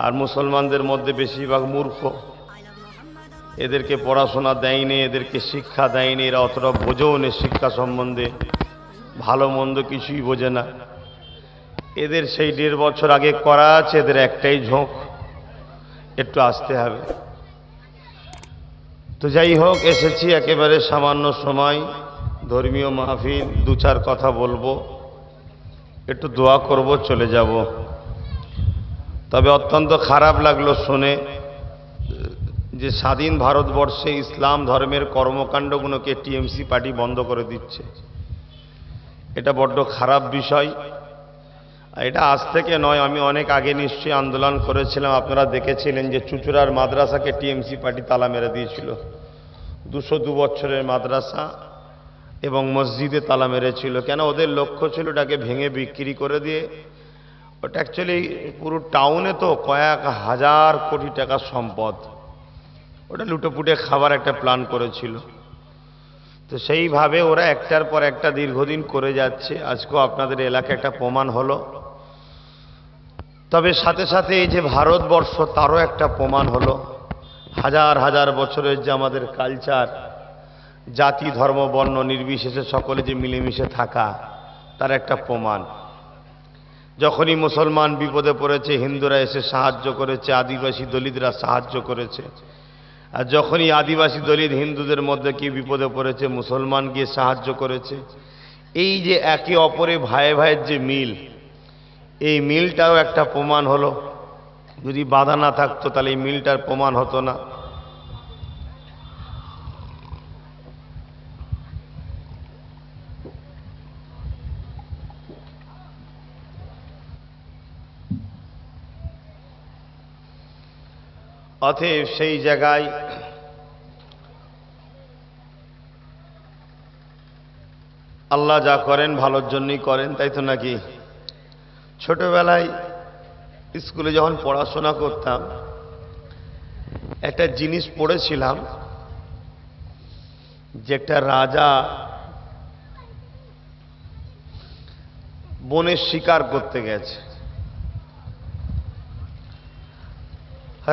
আর মুসলমানদের মধ্যে বেশিরভাগ মূর্খ, এদেরকে পড়াশোনা দেয়নি, এদেরকে শিক্ষা দেয়নি, এরা অতটা বোঝেও না শিক্ষা সম্বন্ধে, ভালো মন্দ কিছুই বোঝে না। এদের সেই 1.5 বছর আগে করা আছে, এদের একটাই ঝোঁক, একটু আসতে হবে। তো যাই হোক, এসেছি একেবারে সামান্য সময়, ধর্মীয় মাহফিল, 2-4 কথা বলবো, একটু দোয়া করব, চলে যাব। তবে অত্যন্ত খারাপ লাগলো শুনে যে স্বাধীন ভারতবর্ষে ইসলাম ধর্মের কর্মকাণ্ডগুলোকে টিএমসি পার্টি বন্ধ করে দিচ্ছে। এটা বড্ড খারাপ বিষয়। এটা আজ থেকে নয়, আমি অনেক আগে নিশ্চয়ই আন্দোলন করেছিলাম। আপনারা দেখেছিলেন যে চুঁচুড়ার মাদ্রাসাকে টিএমসি পার্টি তালা মেরে দিয়েছিল। 202 বছরের মাদ্রাসা এবং মসজিদে তালা মেরেছিল। কেন? ওদের লক্ষ্য ছিল ওটাকে ভেঙে বিক্রি করে দিয়ে, ওটা অ্যাকচুয়ালি পুরো টাউনে তো কয়েক হাজার কোটি টাকার সম্পদ, ওটা লুটেপুটে খাবার একটা প্ল্যান করেছিল। তো সেইভাবে ওরা একটার পর একটা দীর্ঘদিন করে যাচ্ছে। আজকেও আপনাদের এলাকায় একটা প্রমাণ হলো। তবে সাথে সাথে এই যে ভারতবর্ষ, তারও একটা প্রমাণ হলো। হাজার হাজার বছরের যে আমাদের কালচার, জাতি ধর্ম বর্ণ নির্বিশেষে সকলে যে মিলেমিশে থাকা, তার একটা প্রমাণ। যখনই মুসলমান বিপদে পড়েছে, হিন্দুরা এসে সাহায্য করেছে, আদিবাসী দলিতরা সাহায্য করেছে। আর যখনই আদিবাসী দলিত হিন্দুদের মধ্যে কি বিপদে পড়েছে, মুসলমান গিয়ে সাহায্য করেছে। এই যে একে অপরে ভাই ভাইয়ের যে মিল, এই মিলটাও একটা প্রমাণ হলো। যদি বাধা না থাকতো তাহলে এই মিলটার প্রমাণ হতো না। অতএব সেই জায়গায় আল্লাহ যা করেন ভালোর জন্যই করেন, তাই তো নাকি? ছোটবেলায় স্কুলে যখন পড়াশোনা করতাম, একটা জিনিস পড়েছিলাম যে একটা রাজা বনে শিকার করতে গেছে।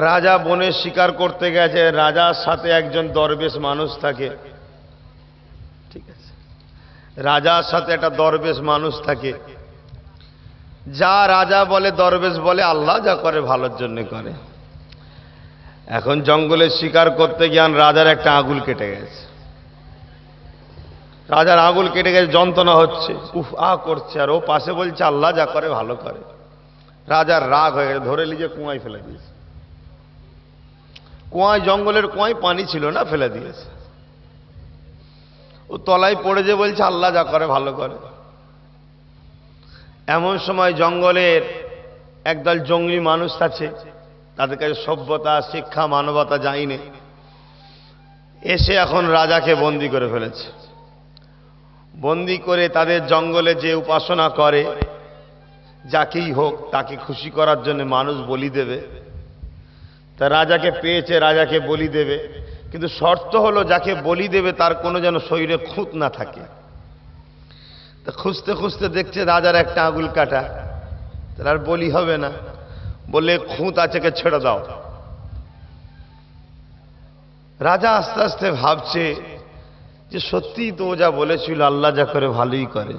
রাজা বনে শিকার করতে গেছে, রাজার সাথে একজন দরবেশ মানুষ থাকে, ঠিক আছে? রাজার সাথে একটা দরবেশ মানুষ থাকে। যা রাজা বলে, দরবেশ বলে, আল্লাহ যা করে ভালোর জন্য করে। এখন জঙ্গলে শিকার করতে গিয়ে রাজার একটা আঙুল কেটে গেছে। রাজার আঙুল কেটে গেছে, যন্ত্রণা হচ্ছে, উফ আ করছে, আর ও পাশে বলছে আল্লাহ যা করে ভালো করে। রাজার রাগ হয়ে গেছে, ধরে লিজে কুয়ায় ফেলে দিয়েছে। কুয়ায়, জঙ্গলের কুয়ায় পানি ছিল না, ফেলে দিয়েছে। ও তলায় পড়ে যে বলছে আল্লাহ যা করে ভালো করে। এমন সময় জঙ্গলের একদল জঙ্গলি মানুষ আছে, তাদের কাছে সভ্যতা, শিক্ষা, মানবতা যায়নি, এসে এখন রাজাকে বন্দি করে ফেলেছে। বন্দি করে তাদের জঙ্গলে যে উপাসনা করে, যাকেই হোক তাকে খুশি করার জন্য মানুষ বলি দেবে। তা রাজাকে পেয়েছে, রাজাকে বলি দেবে, কিন্তু শর্ত হলো যাকে বলি দেবে তার কোনো যেন শরীরে খুঁত না থাকে। তা খুঁজতে খুঁজতে দেখছে রাজার একটা আঙুল কাটা, তার আর বলি হবে না, বলে খুঁত আছে, কে ছেড়ে দাও। রাজা আস্তে আস্তে ভাবছে যে সত্যিই তো ও যা বলেছিল আল্লাহ যা করে ভালোই করে।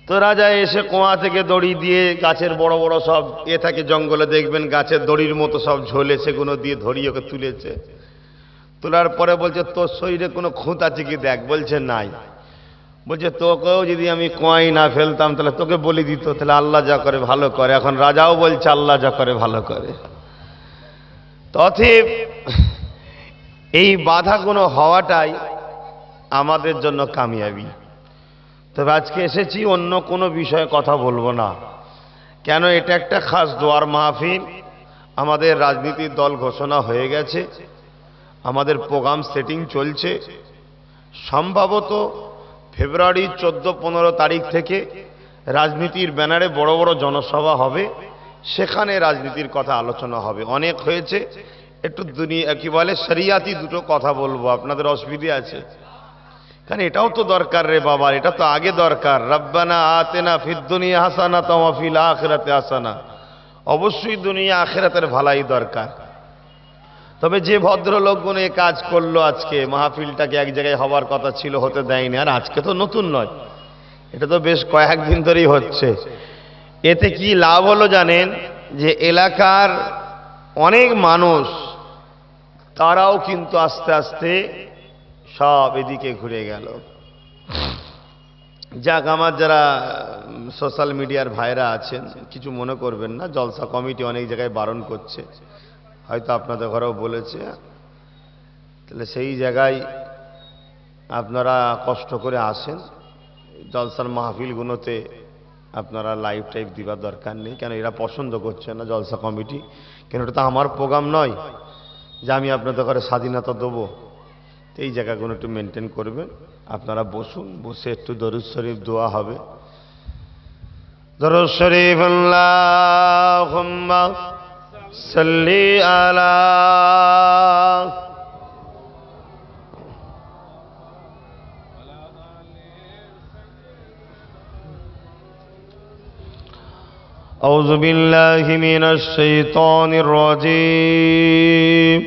তো রাজা এসে কুয়া থেকে দড়ি দিয়ে, গাছের বড় বড় সব থাকে জঙ্গলে, দেখবেন গাছের দড়ির মতো সব ঝোলে, সেগুলো দিয়ে ধরিয়ে ওকে তুলেছে। তোলার পরে বলছে তোর শরীরে কোনো খুঁত আছে কি দেখ। বলছে নাই। বলছে তোকেও যদি আমি কুয়াই না ফেলতাম তাহলে তোকে বলি দিত, তাহলে আল্লাহ যা করে ভালো করে। এখন রাজাও বলছে আল্লাহ যা করে ভালো করে। তথেব এই বাধাগুলো হওয়াটাই আমাদের জন্য কামিয়াবি। তবে আজকে এসেছি অন্য কোনো বিষয়ে কথা বলবো না। কেন? এটা একটা খাস দোয়ার মাহফিল। আমাদের রাজনীতির দল ঘোষণা হয়ে গেছে, আমাদের প্রোগ্রাম সেটিং চলছে। সম্ভবত ফেব্রুয়ারি 14-15 তারিখ থেকে রাজনীতির ব্যানারে বড় বড় জনসভা হবে, সেখানে রাজনীতির কথা আলোচনা হবে। অনেক হয়েছে, একটু দুনিয়া কি বলে শরিয়াতি দুটো কথা বলবো, আপনাদের অসুবিধে আছে? কারণ এটাও তো দরকার রে বাবা, এটা তো আগে দরকার। রব্বানা আতেনা ফিদ দুনিয়া হাসানাতাও ওয়া ফিল আখিরাতি হাসানা অবশ্যই দুনিয়া আখিরাতের ভালাই দরকার। তবে যে ভদ্রলোকগুলো এই কাজ করলো, আজকে মাহফিলটাকে এক জায়গায় হবার কথা ছিল, হতে দেয়নি। আর আজকে তো নতুন নয়, এটা তো বেশ কয়েকদিন ধরেই হচ্ছে। এতে কি লাভ হলো জানেন? যে এলাকার অনেক মানুষ তারাও কিন্তু আস্তে আস্তে সব এদিকে ঘুরে গেল। যাক, আমার যারা সোশ্যাল মিডিয়ার ভাইরা আছেন, কিছু মনে করবেন না, জলসা কমিটি অনেক জায়গায় বারণ করছে, হয়তো আপনাদের ঘরেও বলেছে, তাহলে সেই জায়গায় আপনারা কষ্ট করে আসেন। জলসার মাহফিলগুলোতে আপনারা লাইভ টাইপ দিবার দরকার নেই, কেন এরা পছন্দ করছে না জলসা কমিটি। কেন এটা তো আমার প্রোগ্রাম নয় যে আমি আপনাদের ঘরে স্বাধীনতা দেবো। এই জায়গাগুলো একটু মেনটেন করবেন। আপনারা বসুন, বসে একটু দরুদ শরীফ দোয়া হবে। দরুদ শরীফ আল্লাহুম্মা সাল্লি আলা أعوذ بالله من الشيطان الرجيم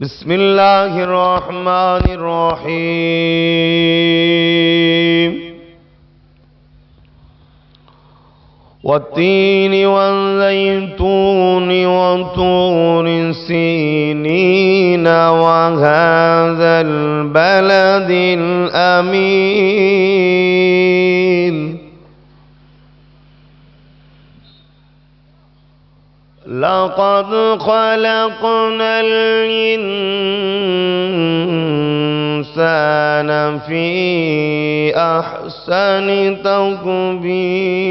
بسم الله الرحمن الرحيم والتين والزيتون وطور سينين وهذا البلد الأمين لقد خلقنا الإنسان في أحسن تقويم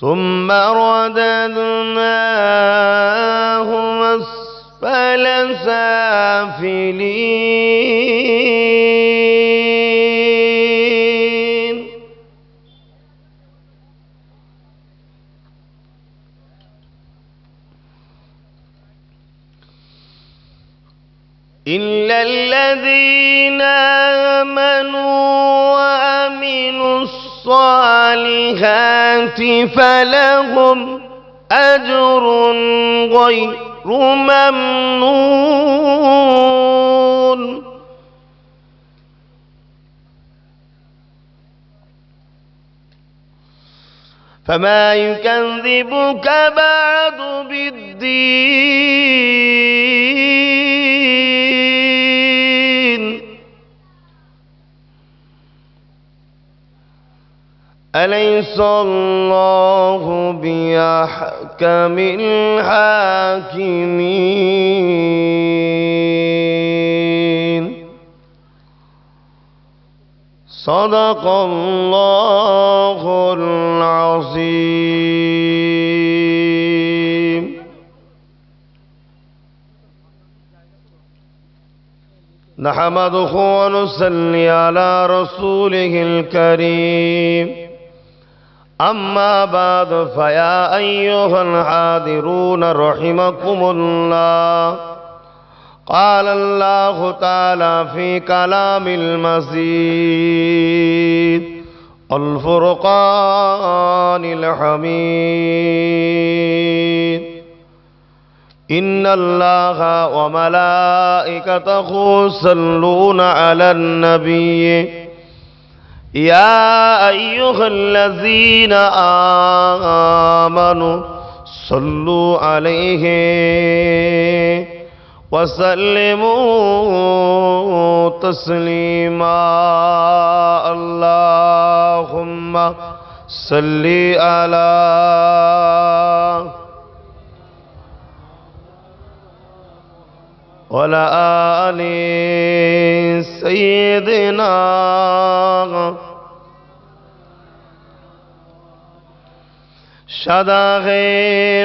ثم رددناه أسفل سافلين إلا الذين آمنوا وعملوا الصالحات فلهم أجر غير ممنون فما يكذبك بعد بالدين أليس الله بأحكم الحاكمين صدق الله العظيم نحمده ونصلي على رسوله الكريم أما بعد فيا أيها الحاضرون رحمكم الله قال الله تعالى في كلام المزيد الفرقان الحميد إن الله وملائكته يصلون على النبي يا أيها الذين آمنوا صلوا عليه وسلموا تسليما اللهم صل على وعلى آل سيدنا شداغ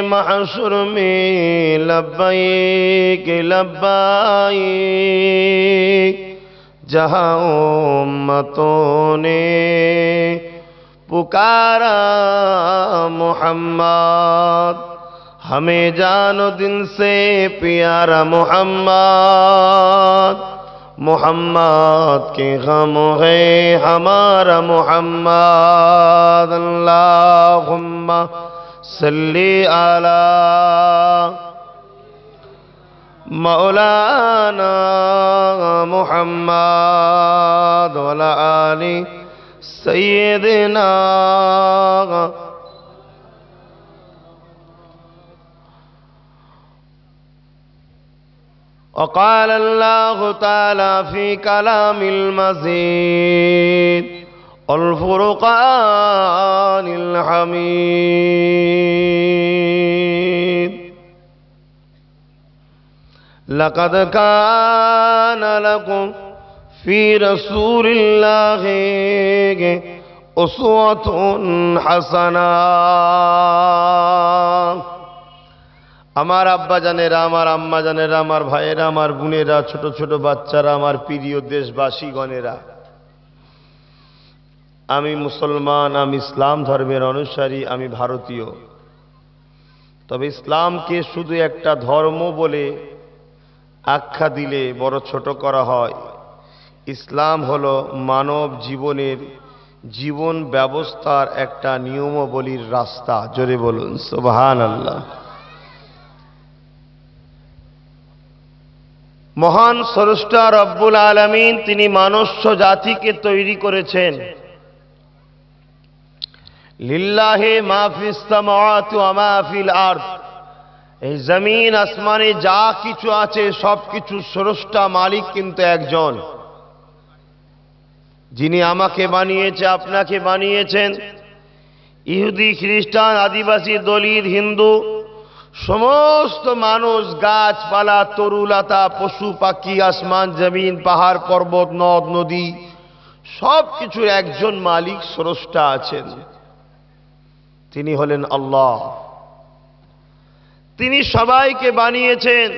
محشر میں لبیک لبیک جہاں امتوں نے پکارا محمد ہمیں جان و دل سے پیارا محمد मोहम्मद के गम है हमारा मोहम्मद। अल्लाहुम्मा सल्ली अला मौलाना मुहम्मद व अला आलि सय्यिदिना। وقال الله تعالى في كلام المزيد والفرقان الحميد لقد كان لكم في رسول الله أسوة حسنة। আমার আব্বা জানেরা, আমার আম্মা জানেরা, আমার ভাইয়েরা, আমার বোনেরা, ছোট ছোট বাচ্চারা, আমার প্রিয় দেশবাসীগণেরা, আমি মুসলমান, আমি ইসলাম ধর্মের অনুসারী, আমি ভারতীয়। তবে ইসলামকে শুধু একটা ধর্ম বলে আখ্যা দিলে বড় ছোট করা হয়। ইসলাম হলো মানব জীবনের জীবন ব্যবস্থার একটা নিয়মাবলীর রাস্তা। জোরে বলুন সুবহানাল্লাহ। মহান স্রষ্টা রব্বুল আলামিন তিনি মনুষ্য জাতিকে তৈরি করেছেন। লিল্লাহি মা ফিস সামাওয়াতি ওয়া মা ফিল আরদ, এই জমিন আসমানে যা কিছু আছে সবকিছু স্রষ্টা মালিক কিন্তু একজন, যিনি আমাকে বানিয়েছে, আপনাকে বানিয়েছেন। ইহুদি, খ্রিস্টান, আদিবাসী, দলিত, হিন্দু, সমস্ত মানুষ, গাছপালা, তরুলতা, পশু পাখি, আসমান জমিন, পাহাড় পর্বত, নদ নদী, সব কিছুর একজন মালিক স্রষ্টা আছেন। তিনি হলেন আল্লাহ। তিনি সবাইকে বানিয়েছেন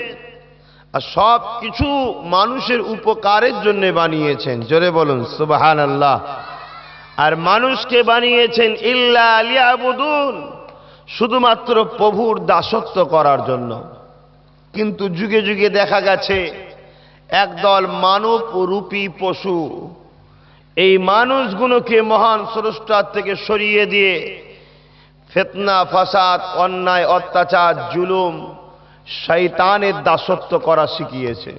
আর সব কিছু মানুষের উপকারের জন্য বানিয়েছেন। জোরে বলুন সুবহানাল্লাহ। আর মানুষকে বানিয়েছেন ইল্লা লিয়াবুদুন, শুধুমাত্র প্রভুর দাসত্ব করার জন্য। কিন্তু যুগে যুগে দেখা গেছে একদল মানব রূপী পশু এই মানুষগুলোকে মহান স্রষ্টার থেকে সরিয়ে দিয়ে ফিতনা, ফাসাদ, অন্যায়, অত্যাচার, জুলুম, শয়তানের দাসত্ব করা শিখিয়েছে।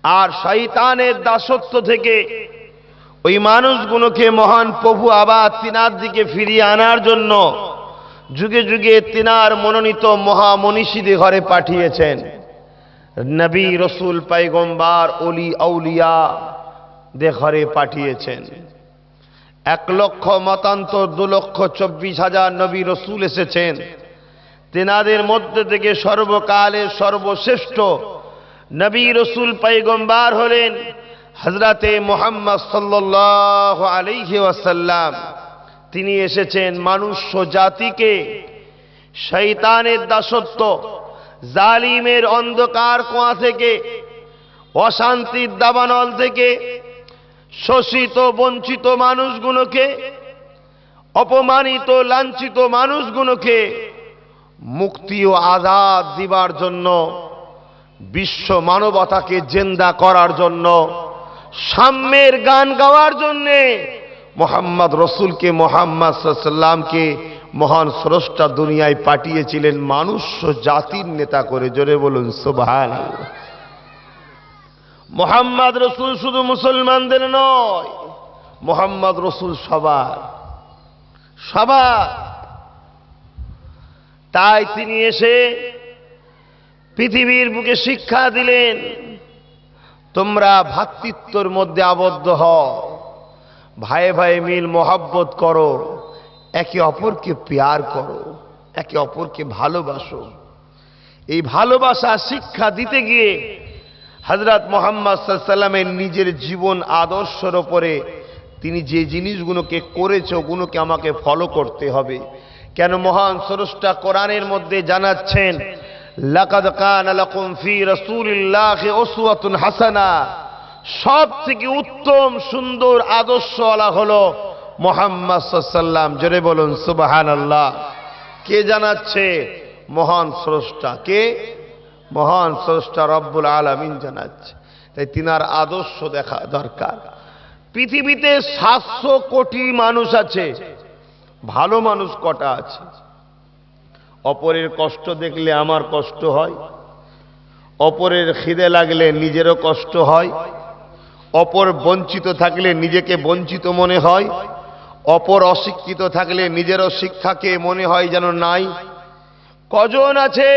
আর শয়তানের দাসত্ব থেকে ওই মানুষগুলোকে মহান প্রভু আবার তিনার দিকে ফিরিয়ে আনার জন্য যুগে যুগে তিনার মনোনীত মহামনীষীদের ঘরে পাঠিয়েছেন। নবী, রসুল, পয়গম্বর, ওলি, আউলিয়া দের ঘরে পাঠিয়েছেন। 1,00,000 মতান্তর 2,24,000 নবী রসুল এসেছেন। তেনাদের মধ্যে থেকে সর্বকালের সর্বশ্রেষ্ঠ নবী, রসুল, পয়গম্বর হলেন হযরতে মুহাম্মদ সাল্লাল্লাহু আলাইহি ওয়াসাল্লাম। তিনি এসেছেন মানুষ্য জাতিকে শয়তানের দাসত্ব, জালিমের অন্ধকার কুয়া থেকে, অশান্তির দাবানল থেকে, শোষিত বঞ্চিত মানুষগুলোকে, অপমানিত লাঞ্ছিত মানুষগুলোকে মুক্তি ও আজাদ দিবার জন্য, বিশ্ব মানবতাকে জিন্দা করার জন্য, সাম্যের গান গাওয়ার জন্যে মোহাম্মদ রসুলকে, মোহাম্মদ সাল্লামকে মহান স্রষ্টা দুনিয়ায় পাঠিয়েছিলেন মানুষ্য জাতির নেতা করে। জোরে বলুন সুবহানাল্লাহ। মোহাম্মদ রসুল শুধু মুসলমানদের নয়, মোহাম্মদ রসুল সবার সবার। তাই তিনি এসে পৃথিবীর বুকে শিক্ষা দিলেন, তোমরা ভ্রাতৃত্বের মধ্যে আবদ্ধ হও, ভাই ভাই মিল মোহাব্বত করো, একে অপরকে প্যার করো, একে অপরকে ভালোবাসো। এই ভালোবাসা শিক্ষা দিতে গিয়ে হযরত মুহাম্মদ সাল্লাল্লাহু আলাইহি ওয়াসাল্লামের নিজের জীবন আদর্শের উপরে তিনি যে জিনিসগুলোকে করেছে ওগুলোকে আমাকে ফলো করতে হবে। কেন মহান স্রষ্টা কোরআনের মধ্যে জানাচ্ছেন, লাকাদ কানা লাকুম ফি রাসূলিল্লাহি উসওয়াতুন হাসানা, সব থেকে উত্তম সুন্দর আদর্শওয়ালা হলো মুহাম্মদ সাল্লাল্লাহু আলাইহি ওয়াসাল্লাম। জোরে বলুন সুবহানাল্লাহ। কে জানাচ্ছে? মহান স্রষ্টা। কে? মহান স্রষ্টা রব্বুল আলামিন জানাচ্ছে। তাই তিনার আদর্শ দেখা দরকার। পৃথিবীতে 700 কোটি মানুষ আছে, ভালো মানুষ কটা আছে? অপরের কষ্ট দেখলে আমার কষ্ট হয়, অপরের খিদে লাগলে নিজেরও কষ্ট হয়, অপর বঞ্চিত থাকলে নিজেকে বঞ্চিত মনে হয়, অপর অশিক্ষিত থাকলে নিজেরও শিক্ষাকে মনে হয় যেন নাই। কজন আছে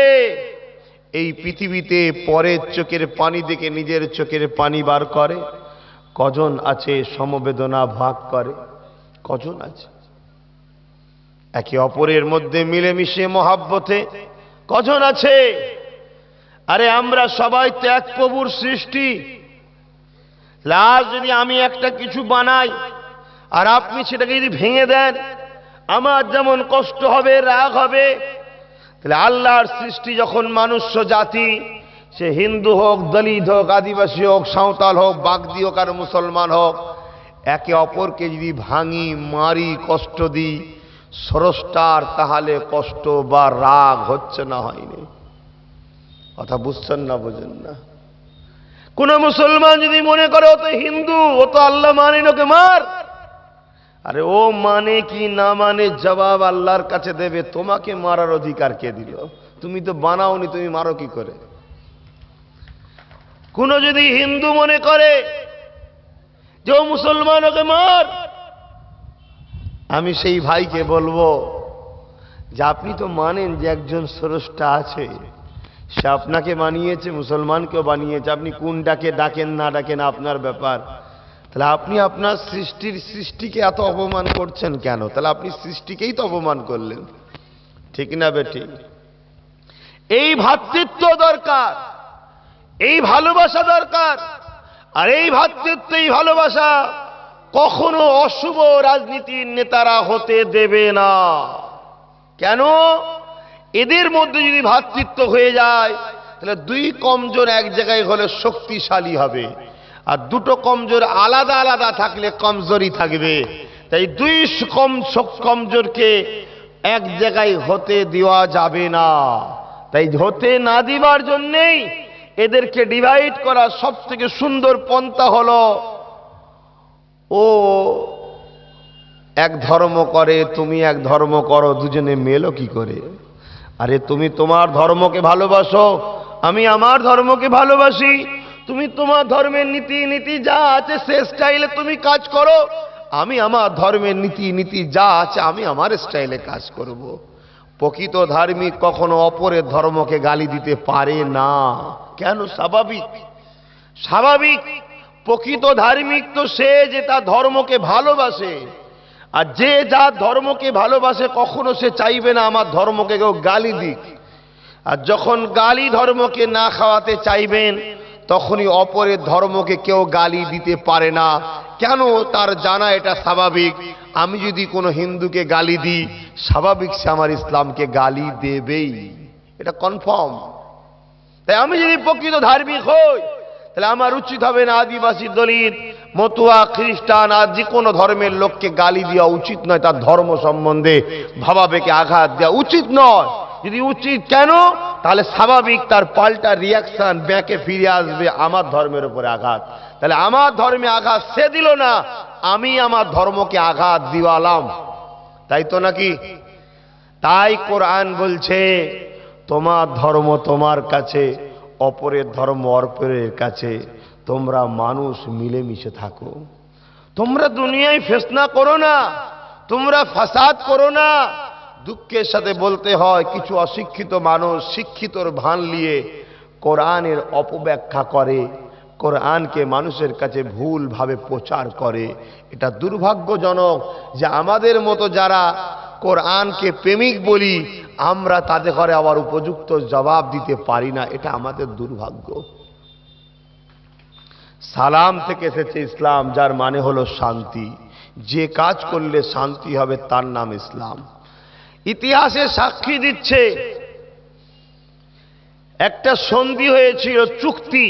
এই পৃথিবীতে পরের চোখের পানি দেখে নিজের চোখের পানি বার করে? কজন আছে সমবেদনা ভাগ করে? কজন আছে একে অপরের মধ্যে মিলেমিশে মহাব্বতে? কজন আছে? আরে আমরা সবাই তো এক প্রভুর সৃষ্টি। লাজ যদি আমি একটা কিছু বানাই আর আপনি সেটাকে যদি ভেঙে দেন, আমার যেমন কষ্ট হবে, রাগ হবে। তাহলে আল্লাহর সৃষ্টি যখন মনুষ্য জাতি, সে হিন্দু হোক, দলিত হোক, আদিবাসী হোক, সাঁওতাল হোক, বাগদি হোক আর মুসলমান হোক, একে অপরকে যদি ভাঙি, মারি, কষ্ট দিই, স্রষ্টার তাহলে কষ্ট বা রাগ হচ্ছে না হয়নি? কথা বুঝছেন না বোঝেন না? কোন মুসলমান যদি মনে করে ও তো হিন্দু, ও তো আল্লাহ মানে, ওকে মার। আরে ও মানে কি না মানে জবাব আল্লাহর কাছে দেবে। তোমাকে মারার অধিকার কে দিল? তুমি তো বানাওনি, তুমি মারো কি করে? কোন যদি হিন্দু মনে করে যে ও মুসলমান, ওকে মার, আমি সেই ভাইকে বলবো যে আপনি তো মানেন যে একজন স্রষ্টা আছে, সে আপনাকে বানিয়েছে, মুসলমানকেও বানিয়েছে। আপনি কোনটাকে ডাকেন না ডাকেন আপনার ব্যাপার। তাহলে আপনি আপনার সৃষ্টিকে এত অপমান করছেন কেন? তাহলে আপনি সৃষ্টিকেই তো অপমান করলেন, ঠিক না বেঠিক? এই ভ্রাতৃত্ব দরকার, এই ভালোবাসা দরকার। আর এই ভ্রাতৃত্ব, এই ভালোবাসা কখনো অশুভ রাজনীতির নেতারা হতে দেবে না। কেন? এদের মধ্যে যদি ভ্রাতৃত্ব হয়ে যায়, তাহলে দুই কমজোর এক জায়গায় হলে শক্তিশালী হবে, আর দুটো কমজোর আলাদা আলাদা থাকলে কমজোরি থাকবে। তাই দুই কমজোরকে এক জায়গায় হতে দেওয়া যাবে না। তাই হতে না দিবার জন্যেই এদেরকে ডিভাইড করা সব থেকে সুন্দর পন্থা হলো, ও এক ধর্ম করে, তুমি এক ধর্ম করো, দুজনে মেলো কি করে? আরে তুমি তোমার ধর্মকে ভালোবাসো, আমি আমার ধর্মকে ভালোবাসি। তুমি তোমার ধর্মের নীতি যা আছে সে স্টাইলে তুমি কাজ করো, আমি আমার ধর্মের নীতি যা আছে আমি আমার স্টাইলে কাজ করব। প্রকৃত ধার্মিক কখনো অপরের ধর্মকে গালি দিতে পারে না। কেন? স্বাভাবিক। প্রকৃত ধার্মিক তো সে যে তার ধর্মকে ভালোবাসে, আর যে যার ধর্মকে ভালোবাসে কখনো সে চাইবে না আমার ধর্মকে কেউ গালি দিক। আর যখন গালি ধর্মকে না খাওয়াতে চাইবেন, তখনই অপরের ধর্মকে কেউ গালি দিতে পারে না। কেন? তার জানা এটা স্বাভাবিক, আমি যদি কোনো হিন্দুকে গালি দিই, স্বাভাবিক সে আমার ইসলামকে গালি দেবেই, এটা কনফার্ম। তাই আমি যদি প্রকৃত ধার্মিক হই, তাহলে আমার উচিত হবে না আদিবাসী, দলিত, মতুয়া, খ্রিস্টান আর যে কোনো ধর্মের লোককে গালি দেওয়া উচিত নয়। তার ধর্ম সম্বন্ধে ভাবাবেগে আঘাত দেওয়া উচিত নয়। যদি উচিত, কেন? তাহলে স্বাভাবিক তার পাল্টা রিয়াকশন ব্যাকে ফিরে আসবে আমার ধর্মের উপরে আঘাত। তাহলে আমার ধর্মে আঘাত সে দিল না, আমি আমার ধর্মকে আঘাত দিওয়ালাম, তাই তো নাকি? তাই কোরআন বলছে তোমার ধর্ম তোমার কাছে, অপরের ধর্ম অপরের কাছে, তোমরা মানুষ মিলেমিশে থাকো। তোমরা দুনিয়ায় ফেসনা করো না, তোমরা ফাসাদ করো না। দুঃখের সাথে বলতে হয়, কিছু অশিক্ষিত মানুষ শিক্ষিতর ভান নিয়ে কোরআনের অপব্যাখ্যা করে, কোরআনকে মানুষের কাছে ভুলভাবে প্রচার করে। এটা দুর্ভাগ্যজনক যে আমাদের মতো যারা কোরআনকে প্রেমিক বলি, আমরা তাদের ঘরে আবার উপযুক্ত জবাব দিতে পারি না। এটা আমাদের দুর্ভাগ্য। সালাম থেকে এসেছে ইসলাম, যার মানে হলো শান্তি। যে কাজ করলে শান্তি হবে তার নাম ইসলাম। ইতিহাসে সাক্ষী দিচ্ছে একটা সন্ধি হয়েছিল, চুক্তি,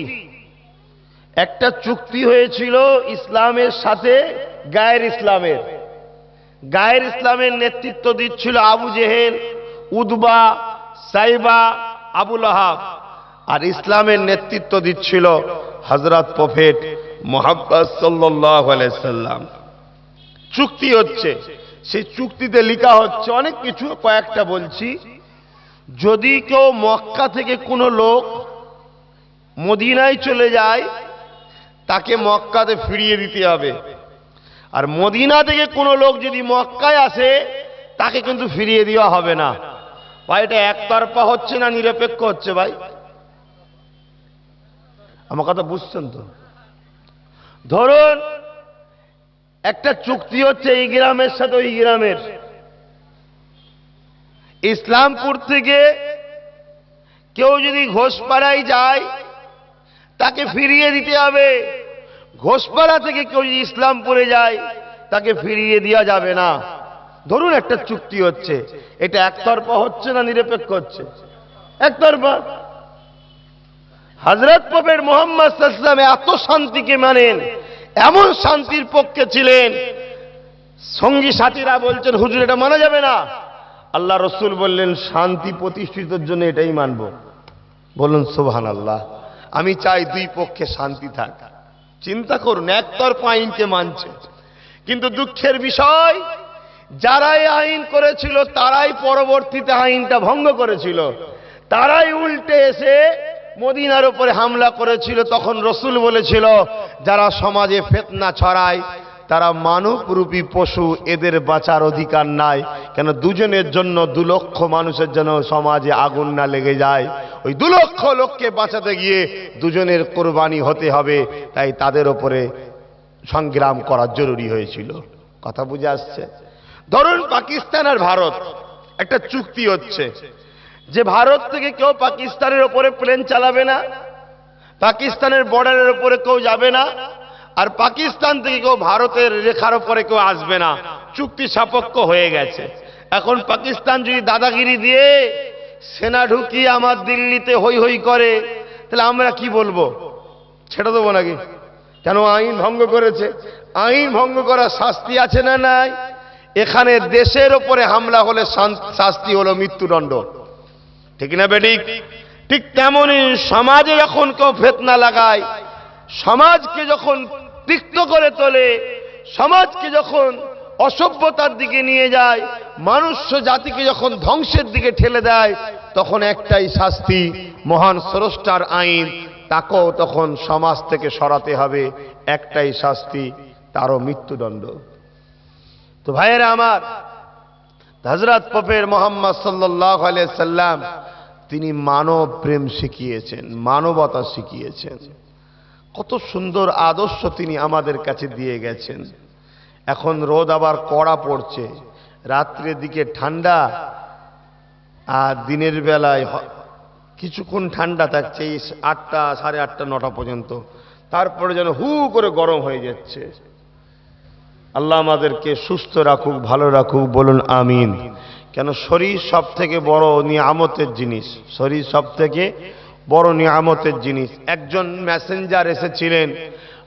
একটা চুক্তি হয়েছিল ইসলামের সাথে গায়ের ইসলামের। গায়ের ইসলামের নেতৃত্ব দিচ্ছিল আবু জেহেল, উদবা, সাইবা, আবু লাহাব। আর ইসলামের নেতৃত্ব দিচ্ছিল হযরত প্রফেট মুহাম্মদ সাল্লাল্লাহু আলাইহি সাল্লাম। চুক্তি হচ্ছে, সেই চুক্তিতে লেখা হচ্ছে অনেক কিছু, কয়েকটা বলছি। যদি কেউ মক্কা থেকে কোনো লোক মদিনায় চলে যায়, তাকে মক্কাতে ফিরিয়ে দিতে হবে। আর মদিনা থেকে কোনো লোক যদি মক্কায় আসে, তাকে কিন্তু ফিরিয়ে দেওয়া হবে না। ভাই, এটা একতরফা হচ্ছে না নিরপেক্ষ হচ্ছে? ভাই, আমার কথা বুঝছেন তো? ধরুন একটা চুক্তি হচ্ছে এই গ্রামের সাথে ওই গ্রামের। ইসলামপুর থেকে কেউ যদি ঘোষপাড়ায় যায়, তাকে ফিরিয়ে দিতে হবে। ঘোষপাড়া থেকে কেউ যদি ইসলামপুরে যায়, তাকে ফিরিয়ে দেওয়া যাবে না। ধরুন একটা চুক্তি হচ্ছে, এটা একতরফা হচ্ছে না নিরপেক্ষ হচ্ছে? একতরফা। হযরত প্রফেট মুহাম্মদ সাল্লাল্লাহু আলাইহি ওয়াসাল্লাম এত শান্তিকে মানেন, এমন শান্তির পক্ষে ছিলেন, সঙ্গী সাথীরা বলছেন হুজুর এটা মানা যাবে না। আল্লাহ রসুল বললেন শান্তি প্রতিষ্ঠিতের জন্য এটাই মানব। বলুন সুবহানাল্লাহ। আমি চাই দুই পক্ষে শান্তি থাক। চিন্তা করুন, একতরফা আইনকে মানছে। কিন্তু দুঃখের বিষয়, যারাই আইন করেছিল তারাই পরবর্তীতে আইনটা ভঙ্গ করেছিল। তারাই উল্টে এসে মদিনার উপরে হামলা করেছিল। তখন রসুল বলেছিল যারা সমাজে ফিতনা ছড়ায় তারা মানবরূপী পশু, এদের বাঁচার অধিকার নাই। কেন? দুজনের জন্য 2 লক্ষ মানুষের জন্য সমাজে আগুন না লেগে যায়। ওই 2 লক্ষ লোককে বাঁচাতে গিয়ে দুজনের কোরবানি হতে হবে, তাই তাদের উপরে সংগ্রাম করা জরুরি হয়েছিল। কথা বুঝে আসছে? ধরুন পাকিস্তান আর ভারত একটা চুক্তি হচ্ছে যে ভারত থেকে কেউ পাকিস্তানের উপরে প্লেন চালাবে না, পাকিস্তানের বর্ডারের উপরে কেউ যাবে না, আর পাকিস্তান থেকে কেউ ভারতের রেখার উপরে কেউ আসবে না। চুক্তি সাপেক্ষ হয়ে গেছে। এখন পাকিস্তান যদি দাদাগিরি দিয়ে সেনা ঢুকিয়ে আমার দিল্লিতে হই হই করে, তাহলে আমরা কি বলবো? ছেড়ে দেবো নাকি? কেন? আইন ভঙ্গ করেছে। আইন ভঙ্গ করার শাস্তি আছে না নাই? এখানে দেশের উপরে হামলা হলে শাস্তি হলো মৃত্যুদণ্ড। ঠিক না বেঠিক? ঠিক তেমনি সমাজে যখন কেউ ফিতনা লাগায়, সমাজকে যখন তিক্ত করে তোলে, সমাজকে যখন অসভ্যতার দিকে নিয়ে যায়, মানুষ জাতিকে যখন ধ্বংসের দিকে ঠেলে দেয়, তখন একটাই শাস্তি, মহান স্রষ্টার আইন, তাকেও তখন সমাজ থেকে সরাতে হবে। একটাই শাস্তি, তারও মৃত্যুদণ্ড। তো ভাইয়েরা আমার, হযরত প্রফেট মুহাম্মদ সাল্লাল্লাহু আলাইহি সাল্লাম তিনি মানব প্রেম শিখিয়েছেন, মানবতা শিখিয়েছেন। কত সুন্দর আদর্শ তিনি আমাদের কাছে দিয়ে গেছেন। এখন রোদ আবার কড়া পড়ছে, রাত্রের দিকে ঠান্ডা, আর দিনের বেলায় কিছুক্ষণ ঠান্ডা থাকছে, এই 8টা, 8:30, 9টা পর্যন্ত। তারপরে যেন হু করে গরম হয়ে যাচ্ছে। আল্লাহ আমাদেরকে সুস্থ রাখুক, ভালো রাখুক, বলুন আমিন। কেন? শরীর সব থেকে বড় নিয়ামতের জিনিস, শরীর সব থেকে বড় নিয়ামতের জিনিস। একজন মেসেঞ্জার এসেছিলেন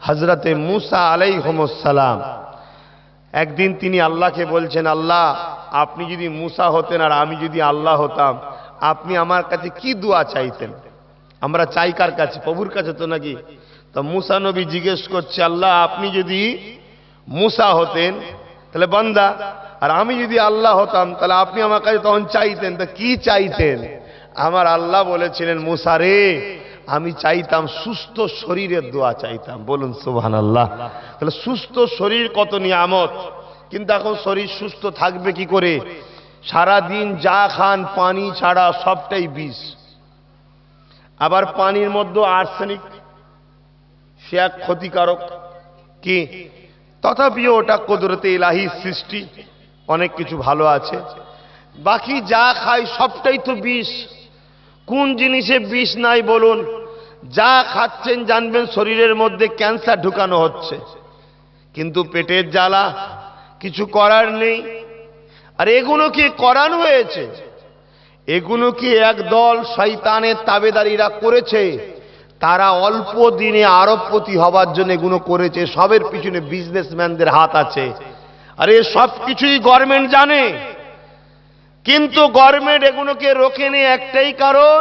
হযরতে মুসা আলাইহিস সালাম। একদিন তিনি আল্লাহকে বলছেন, আল্লাহ আপনি যদি মুসা হতেন আর আমি যদি আল্লাহ হতাম, আপনি আমার কাছে কি দোয়া চাইতেন? আমরা চাই কার কাছে? প্রভুর কাছে তো নাকি? তো মুসা নবী জিজ্ঞেস করছে, আল্লাহ আপনি যদি মুসা হতেন তাহলে বান্দা, আর আমি যদি আল্লাহ হতাম তাহলে আপনি আমার কাছে তখন চাইতেন, তা কি চাইতেন? আমার আল্লাহ বলেছিলেন, মুসা রে আমি চাইতাম সুস্থ শরীরের দোয়া চাইতাম। বলুন সুবহানাল্লাহ। তাহলে সুস্থ শরীর কত নিয়ামত, কিন্তু এখন শরীর সুস্থ থাকবে কি করে? সারা দিন যা খান পানি ছাড়া সবটাই বিষ। আবার পানির মধ্যে আর্সেনিক, সে এক ক্ষতিকারক। কি? তথাপিও ওটা কুদরতে ইলাহি সৃষ্টি, অনেক কিছু ভালো আছে। বাকি যা খাই সবটাই তো বিষ। কোন জিনিসে বিষ নাই বলুন? যা খাচ্ছেন জানবেন শরীরের মধ্যে ক্যান্সার ঢুকানো হচ্ছে, কিন্তু পেটের জ্বালা, কিছু করার নেই। আর এগুলো কি করানো হয়েছে? এগুলো কি একদল শয়তানের তাবেদারীরা করেছে? তারা অল্প দিনে আরবপতি হবার জন্য এগুলো করেছে। সবের পিছনে বিজনেসম্যানদের হাত আছে। আর এ সব কিছুই গভর্নমেন্ট জানে, কিন্তু গভর্নমেন্ট এগুলোকে রোকেনি একটাই কারণ,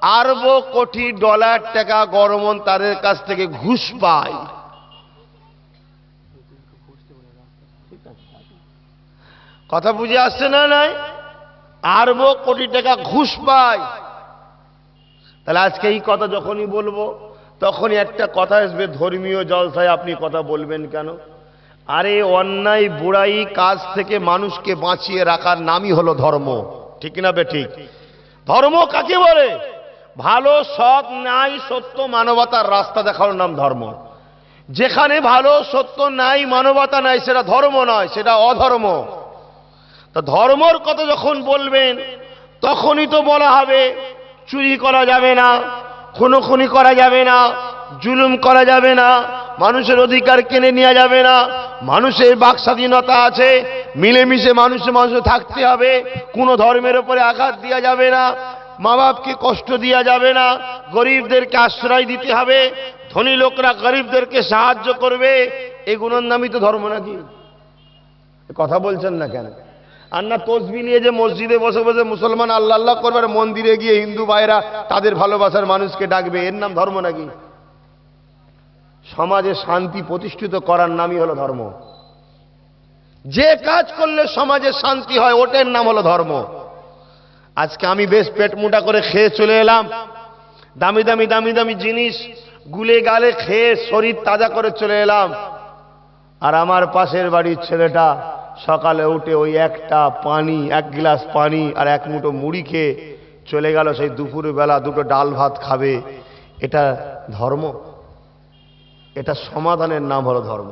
আরব কোটি ডলার টাকা গভর্নমেন্ট তাদের কাছ থেকে ঘুষ পায়। কথা বুঝে আসছে না? নাই আরব কোটি টাকা ঘুষ পায়। তাহলে আজকে এই কথা যখনই বলবো তখনই একটা কথা আসবে, ধর্মীয় জলসায় আপনি কথা বলবেন কেন? আরে অন্যায় বুড়াই কাজ থেকে মানুষকে বাঁচিয়ে রাখার নামই হলো ধর্ম। ঠিক না বে ঠিক? ধর্ম কাকে বলে? ভালো সৎ ন্যায় সত্য মানবতার রাস্তা দেখানোর নাম ধর্ম। যেখানে ভালো সত্য ন্যায় মানবতা নাই সেটা ধর্ম নয়, সেটা অধর্ম। তা ধর্মর কথা যখন বলবেন তখনই তো বলা হবে চুরি করা যাবে না, খুনোখুনি করা যাবে না, জুলুম করা যাবে না, মানুষের অধিকার কেড়ে নেওয়া যাবে না, মানুষের বাক স্বাধীনতা আছে, মিলেমিশে মানুষে থাকতে হবে, কোনো ধর্মের উপরে আঘাত দেওয়া যাবে না, মা বাপকে কষ্ট দেওয়া যাবে না, গরিবদেরকে আশ্রয় দিতে হবে, ধনী লোকরা গরিবদেরকে সাহায্য করবে। এগুলোর নামই তো ধর্ম নাকি? কথা বলছেন না কেন? আর না তসবিহ নিয়ে যে মসজিদে বসে বসে মুসলমান আল্লাহ আল্লাহ করবে, আর মন্দিরে গিয়ে হিন্দু ভাইরা তাদের ভালোবাসার মানুষকে ডাকবে, এর নাম ধর্ম নাকি? সমাজে শান্তি প্রতিষ্ঠিত করার নামই হলো ধর্ম। যে কাজ করলে সমাজে শান্তি হয় ওটার নাম হলো ধর্ম। আজকে আমি বেশ পেট মোটা করে খেয়ে চলে এলাম, দামি দামি দামি দামি জিনিস গুলে গালে খেয়ে শরীর তাজা করে চলে এলাম, আর আমার পাশের বাড়ির ছেলেটা সকালে উঠে ওই একটা পানি, এক গ্লাস পানি আর এক মুঠো মুড়ি খেয়ে চলে গেল, সেই দুপুরের বেলা দুটো ডাল ভাত খাবে। এটা ধর্ম? এটা সমাধানের নাম হলো ধর্ম।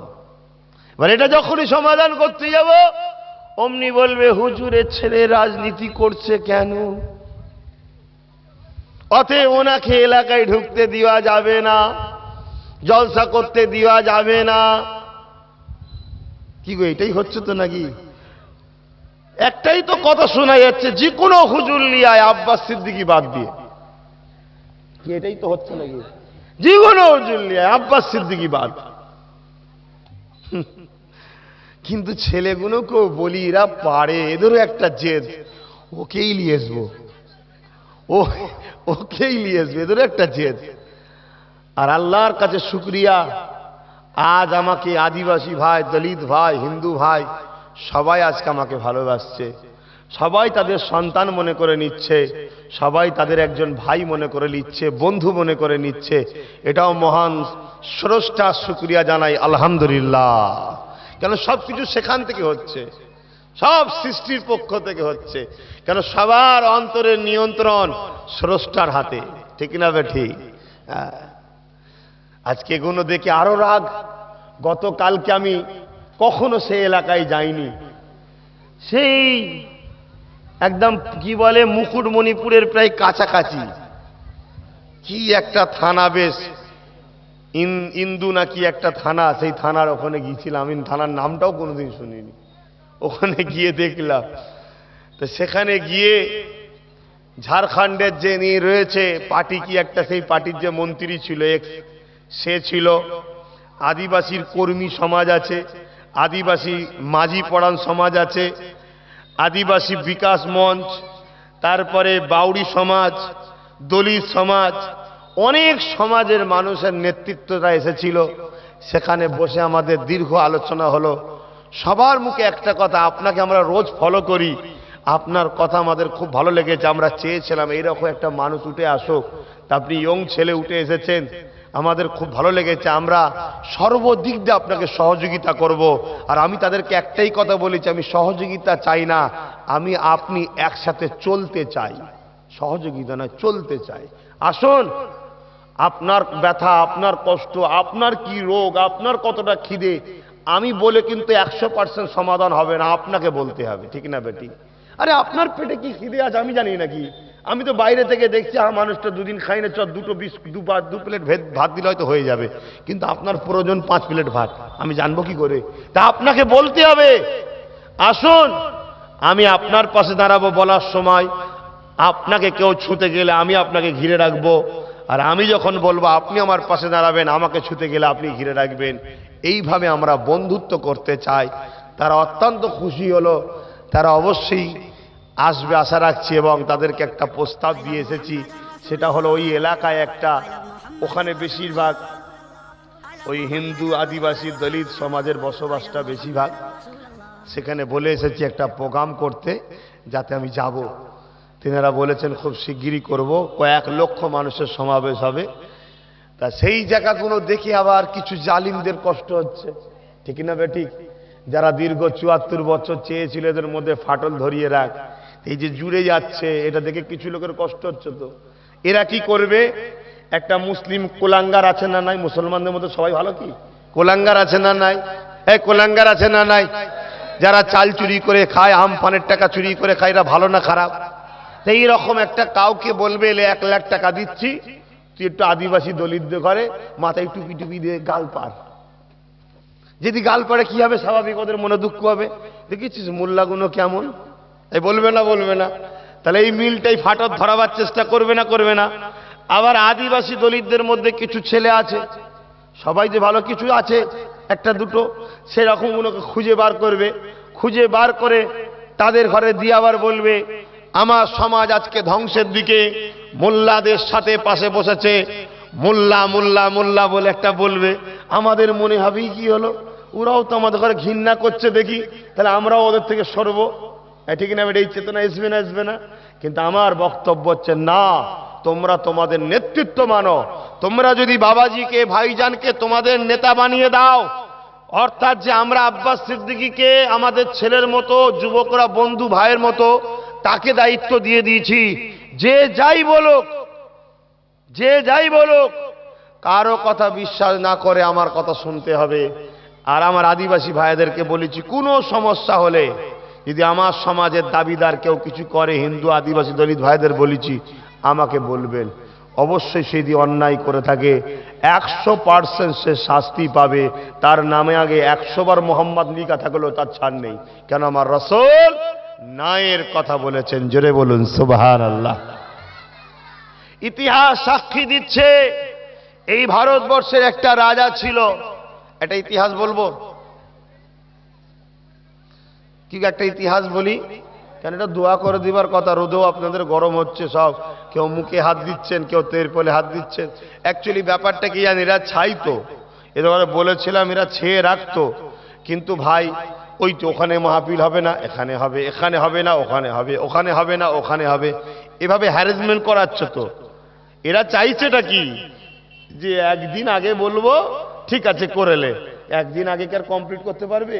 এবার এটা যখনই সমাধান করতে যাব অমনি বলবে হুজুরের ছেলে রাজনীতি করছে কেন, অতএব ওনাকে এলাকায় ঢুকতে দেওয়া যাবে না, জলসা করতে দেওয়া যাবে না। কি গো, এটাই হচ্ছে তো নাকি? একটাই তো কথা শোনা যাচ্ছে, যে কোনো হুজুর লিয়ায় আব্বাস সিদ্দিকী বাদ দিয়ে। কি এটাই তো হচ্ছে নাকি? যে কোনো হুজুর লিয়ায় আব্বাস সিদ্দিকী বাদ। কিন্তু ছেলেগুলোকেও বলি এরা পারে, এদেরও একটা জেদ, ওকেই নিয়ে আসবো, ওকেই নিয়ে আসবে, এদেরও একটা জেদ। আর আল্লাহর কাছে শুকরিয়া, আজ আমাকে আদিবাসী ভাই, দলিত ভাই, হিন্দু ভাই সবাই আজকে আমাকে ভালোবাসছে, সবাই তাদের সন্তান মনে করে নিচ্ছে, সবাই তাদের একজন ভাই মনে করে নিচ্ছে, বন্ধু মনে করে নিচ্ছে। এটাও মহান স্রষ্টার শুকরিয়া জানাই, আলহামদুলিল্লাহ। কেন সবকিছু সেখান থেকে হচ্ছে, সব সৃষ্টির পক্ষ থেকে হচ্ছে। কেন সবার অন্তরের নিয়ন্ত্রণ স্রষ্টার হাতে। ঠিক না বে ঠিক? আজকে এগুলো দেখে আরো রাগ। গতকালকে আমি কখনো সেই এলাকায় যাইনি, সেই একদম কি বলে মুকুটমণিপুরের প্রায় কাছাকাছি কি একটা থানা, বেশ ইন্দু নাকি একটা থানা, সেই থানার ওখানে গিয়েছিলাম। আমি থানার নামটাও কোনোদিন শুনিনি। ওখানে গিয়ে দেখলাম, তো সেখানে গিয়ে ঝাড়খণ্ডের যে নিয়ে রয়েছে পার্টি কি একটা, সেই পার্টির যে মন্ত্রী ছিল সে ছিল, আদিবাসীর কর্মী সমাজ আছে, আদিবাসী মাঝি পড়ান সমাজ আছে, আদিবাসী বিকাশ মঞ্চ, তারপরে বাউড়ি সমাজ, দলিত সমাজ, অনেক সমাজের মানুষের নেতৃত্বটা এসেছিল। সেখানে বসে আমাদের দীর্ঘ আলোচনা হলো। সবার মুখে একটা কথা, আপনাকে আমরা রোজ ফলো করি, আপনার কথা আমাদের খুব ভালো লেগেছে, আমরা চেয়েছিলাম এইরকম একটা মানুষ উঠে আসুক, তা আপনি ইয়ং ছেলে উঠে এসেছেন, আমাদের খুব ভালো লেগেছে, আমরা সর্বদিক দিয়ে আপনাকে সহযোগিতা করব। আর আমি তাদেরকে একটাই কথা বলেছি, আমি সহযোগিতা চাই না, আমি আপনি একসাথে চলতে চাই, সহযোগিতা নয়, চলতে চাই। আসুন, আপনার ব্যথা, আপনার কষ্ট, আপনার কি রোগ, আপনার কতটা খিদে আমি বলে কিন্তু 100% সমাধান হবে না, আপনাকে বলতে হবে। ঠিক না বেটি? আরে আপনার পেটে কি খিদে আছে আমি জানি নাকি? আমি তো বাইরে থেকে দেখছি মানুষটা দুদিন খাই না, দু প্লেট ভাত দিলে হয়তো হয়ে যাবে, কিন্তু আপনার প্রয়োজন 5 প্লেট ভাত, আমি জানবো কি করে? তা আপনাকে বলতে হবে। আসুন, আমি আপনার পাশে দাঁড়াবো বলার সময়, আপনাকে কেউ ছুঁতে গেলে আমি আপনাকে ঘিরে রাখবো, আর আমি যখন বলবো আপনি আমার পাশে দাঁড়াবেন, আমাকে ছুঁতে গেলে আপনি ঘিরে রাখবেন। এইভাবে আমরা বন্ধুত্ব করতে চাই। তারা অত্যন্ত খুশি হলো, তারা অবশ্যই আসবে আশা রাখছি, এবং তাদেরকে একটা প্রস্তাব দিয়ে এসেছি সেটা হলো ওই এলাকায় একটা, ওখানে বেশিরভাগ ওই হিন্দু আদিবাসী দলিত সমাজের বসবাসটা বেশিরভাগ। সেখানে বলে এসেছি একটা প্রোগ্রাম করতে, যাতে আমি যাব। তিনারা বলেছেন খুব শিগগিরই করব, কয়েক লক্ষ মানুষের সমাবেশ হবে। তা সেই জায়গাগুলো দেখে আবার কিছু জালিমদের কষ্ট হচ্ছে, ঠিক না বেঠিক? যারা দীর্ঘ ৭৪ বছর চেয়েছিল এদের মধ্যে ফাটল ধরিয়ে রাখ, এই যে জুড়ে যাচ্ছে, এটা দেখে কিছু লোকের কষ্ট হচ্ছে। তো এরা কি করবে? একটা মুসলিম কোলাঙ্গার আছে না নাই? মুসলমানদের মধ্যে সবাই ভালো, কি কোলাঙ্গার আছে না নাই? এই কোলাঙ্গার আছে না নাই? যারা চাল চুরি করে খায়, আমফানের টাকা চুরি করে খায়, এরা ভালো না খারাপ? এই রকম একটা কাউকে বলবে, এলে 1 লাখ টাকা দিচ্ছি, তুই একটু আদিবাসী দলিতদের ঘরে মাথায় টুপি টুপি দিয়ে গাল পার। যদি গাল পারে কি হবে? স্বাভাবিক ওদের মনে দুঃখ হবে। দেখেছিস মোল্লাগুলো কেমন? এই বলবে না, বলবে না? তাহলে এই মিলটাই ফাটল ধরাবার চেষ্টা করবে না, করবে না? আবার আদিবাসী দলিতদের মধ্যে কিছু ছেলে আছে, সবাই যে ভালো, কিছু আছে একটা দুটো, সেরকম গুলোকে খুঁজে বার করবে। খুঁজে বার করে তাদের ঘরে দিয়ে আবার বলবে, আমার সমাজ আজকে ধ্বংসের দিকে, মোল্লাদের সাথে পাশে বসেছে, মোল্লা মোল্লা মোল্লা বলে একটা বলবে। আমাদের মনে হবে কি হলো, ওরাও তো আমাদের ঘরে ঘৃণা করছে দেখি, তাহলে আমরাও ওদের থেকে সরবো। ঠিক না? এই চেতনা আসবে না, আসবে না? কিন্তু আমার বক্তব্য হচ্ছে না, তোমরা তোমাদের নেতৃত্ব মানো। তোমরা যদি বাবাজিকে, ভাইজানকে তোমাদের নেতা বানিয়ে দাও, অর্থাৎ যে আমরা আব্বাস সিদ্দিকীকে আমাদের ছেলের মতো, যুবকরা বন্ধু ভাইয়ের মতো তাকে দায়িত্ব দিয়ে দিয়েছি, যে যাই বলুক, যে যাই বলুক, কারো কথা বিশ্বাস না করে আমার কথা শুনতে হবে। আর আমার আদিবাসী ভাইদেরকে বলেছি, কোনো সমস্যা হলে যদি আমার সমাজের দাবিদার কেউ কিছু করে, হিন্দু আদিবাসী দলিত ভাইদের বলেছি, আমাকে বলবেন। অবশ্যই সে যদি অন্যায় করে থাকে 100% সে শাস্তি পাবে। তার নামে আগে 100 বার মোহাম্মদ লিখা থাকলেও তার ছাড় নেই। কেন? আমার রাসূল ন্যায়ের কথা বলেছেন। জোরে বলুন সুবহানাল্লাহ। ইতিহাস সাক্ষী দিচ্ছে, এই ভারতবর্ষের একটা রাজা ছিল। একটা ইতিহাস বলবো কি? একটা ইতিহাস বলি কেন? এটা দোয়া করে দিবার কথা। রোদেও আপনাদের গরম হচ্ছে, সব কেউ মুখে হাত দিচ্ছেন, কেউ তেরপলে হাত দিচ্ছেন। অ্যাকচুয়ালি ব্যাপারটা কি জানি, এরা ছাইতো, এদের বলেছিলাম এরা ছেয়ে রাখতো, কিন্তু ভাই ওই তো ওখানে মাহফিল হবে না, এখানে হবে, এখানে হবে না, ওখানে হবে, ওখানে হবে না, ওখানে হবে, এভাবে হ্যারাসমেন্ট করাচ্ছে। তো এরা চাইছেটা কি? যে একদিন আগে বলবো, ঠিক আছে করেলে, একদিন আগে কি আর কমপ্লিট করতে পারবে?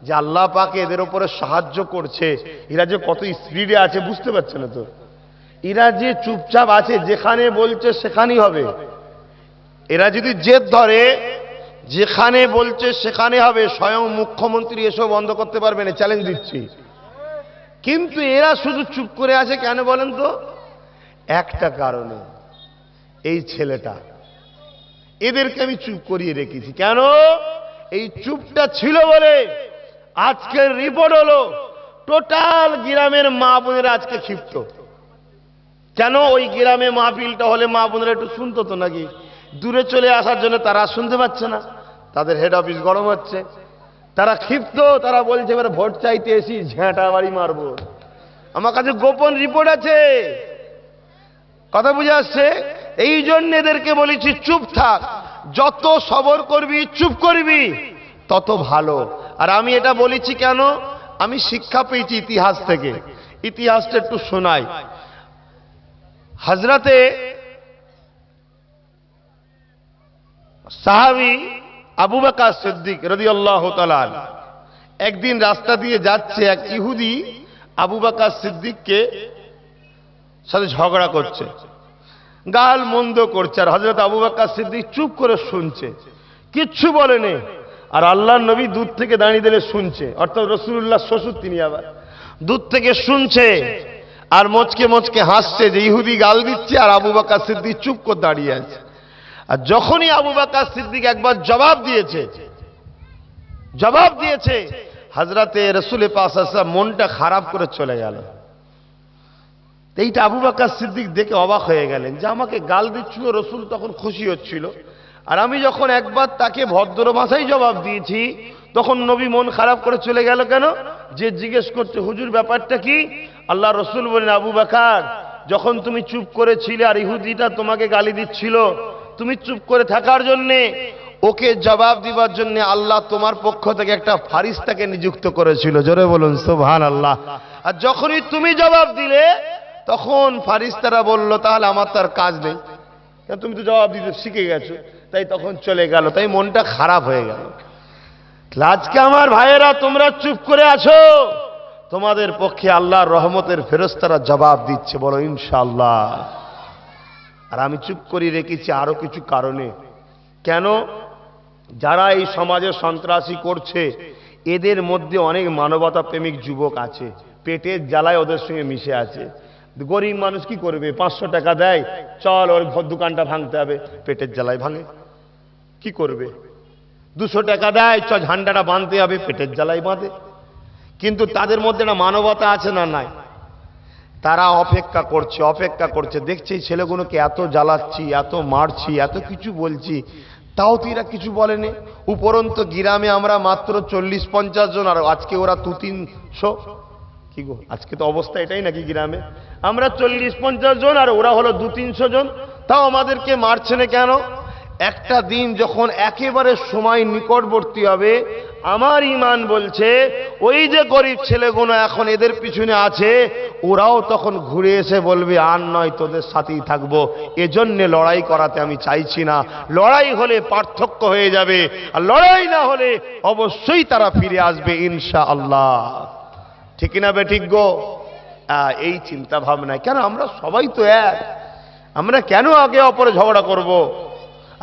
যে আল্লাহ পাক এদের উপরে সাহায্য করছে, এরা যে কত স্পিডে আছে বুঝতে পারছে না। তো এরা যে চুপচাপ আছে, যেখানে বলছে সেখানেই হবে। এরা যদি জেদ ধরে, যেখানে বলছে সেখানে হবে। স্বয়ং মুখ্যমন্ত্রী এসব বন্ধ করতে পারবে না, চ্যালেঞ্জ দিচ্ছি। কিন্তু এরা শুধু চুপ করে আছে কেন বলেন তো? একটা কারণে, এই ছেলেটা, এদেরকে আমি চুপ করিয়ে রেখেছি। কেন? এই চুপটা ছিল বলে আজকের রিপোর্ট হলো টোটাল গ্রামের মা বোনেরা আজকে ক্ষিপ্ত। কেন? ওই গ্রামে মাহফিলটা হলে মা বোনেরা একটু শুনতো তো নাকি? দূরে চলে আসার জন্য তারা শুনতে পাচ্ছে না, তাদের হেড অফিস গরম হচ্ছে, তারা ক্ষিপ্ত। তারা বলছে এবার ভোট চাইতে এসি, ঝেঁটা বাড়ি মারবো। আমার কাছে গোপন রিপোর্ট আছে, কথা বুঝে আসছে? এই জন্য এদেরকে বলেছি চুপ থাক, যত সবর করবি, চুপ করবি, তত ভালো। আর আমি এটা বলেছি কেন? আমি শিক্ষা পেয়েছি ইতিহাস থেকে। ইতিহাসটা একটু শোনাই। হযরতে সাহাবী আবু বকর সিদ্দিক রাদিয়াল্লাহু তাআলা একদিন রাস্তা দিয়ে যাচ্ছে, এক ইহুদি আবু বকর সিদ্দিককে সাথে ঝগড়া করছে, গাল মন্দ করছে। আর হযরত আবু বকর সিদ্দিক চুপ করে শুনছে, কিচ্ছু বলেনি। আর আল্লাহর নবী দূর থেকে দাঁড়িয়ে দিলে শুনছে, অর্থাৎ রাসূলুল্লাহ শ্বশুর, তিনি আবার দূর থেকে শুনছে আর মুচকে মুচকে হাসছে যে ইহুদি গাল দিচ্ছে আর আবু বকর সিদ্দিক চুপ করে দাঁড়িয়ে আছে। আর যখনই আবু বকর সিদ্দিক একবার জবাব দিয়েছে, হযরতে রাসূল পাক সাল্লাল্লাহু আলাইহি ওয়াসাল্লাম মনটা খারাপ করে চলে গেল। এইটা আবু বকর সিদ্দিক দেখে অবাক হয়ে গেলেন যে আমাকে গাল দিচ্ছিল, রাসূল তখন খুশি হচ্ছিল, আর আমি যখন একবার তাকে ভদ্র ভাষায় জবাব দিয়েছি তখন নবী মন খারাপ করে চলে গেল। কেন? যে জিজ্ঞেস করছে হুজুর ব্যাপারটা কি? আল্লাহ রাসূল বলেন, আবু বকর যখন তুমি চুপ করেছিলে আর ইহুদিটা তোমাকে গালি দিচ্ছিল, তুমি চুপ করে থাকার জন্যে ওকে জবাব দিবার জন্য আল্লাহ তোমার পক্ষ থেকে একটা ফারিস্তাকে নিযুক্ত করেছিল। জোরে বলুন সুবহানাল্লাহ। আর যখনই তুমি জবাব দিলে তখন ফারিস্তারা বলল তাহলে আমার তো আর কাজ নেই, তুমি তো জবাব দিতে শিখে গেছো, তাই তখন চলে গেল। তাই মনটা খারাপ হয়ে গেল। আজকে আমার ভাইয়েরা তোমরা চুপ করে আছো, তোমাদের পক্ষে আল্লাহর রহমতের ফেরেশতারা জবাব দিচ্ছে, বলো ইনশাআল্লাহ। আর আমি চুপ করে রেখেছি আরো কিছু কারণে। কেন? যারা এই সমাজে সন্ত্রাসী করছে এদের মধ্যে অনেক মানবতা প্রেমিক যুবক আছে, পেটের জ্বালায় ওদের সঙ্গে মিশে আছে। গরিব মানুষ কি করবে? 500 টাকা দেয়, চল ওর দোকানটা ভাঙতে হবে, পেটের জ্বালায় ভাঙে। কি করবে? 200 টাকা দেয়, চল ঝান্ডাটা বাঁধতে হবে, পেটের জ্বালায় বাঁধে। কিন্তু তাদের মধ্যে না মানবতা আছে না? নাই। তারা অপেক্ষা করছে, অপেক্ষা করছে, দেখছে এই ছেলেগুলোকে এত জ্বালাচ্ছি, এত মারছি, এত কিছু বলছি, তাও তো এরা কিছু বলেনি। উপরন্তু গ্রামে আমরা মাত্র 40-50 জন, আর আজকে ওরা 200-300। কি গো, আজকে তো অবস্থা এটাই নাকি? গ্রামে আমরা 40-50 জন আর ওরা হলো 200-300 জন, তাও আমাদেরকে মারছে না কেন? একটা দিন যখন একেবারে সময় নিকটবর্তী হবে, আমার ঈমান বলছে ওই যে গরিব ছেলেগুলো এখন এদের পিছনে আছে, ওরাও তখন ঘুরে এসে বলবে আর নয়, তোদের সাথেই থাকবো। এজন্য লড়াই করাতে আমি চাইছি না। লড়াই হলে পার্থক্য হয়ে যাবে, আর লড়াই না হলে অবশ্যই তারা ফিরে আসবে ইনশাআল্লাহ। ঠিক না বে ঠিক গো? এই চিন্তা ভাবনায়, কেন আমরা সবাই তো এক, আমরা কেন আগে অপরে ঝগড়া করব?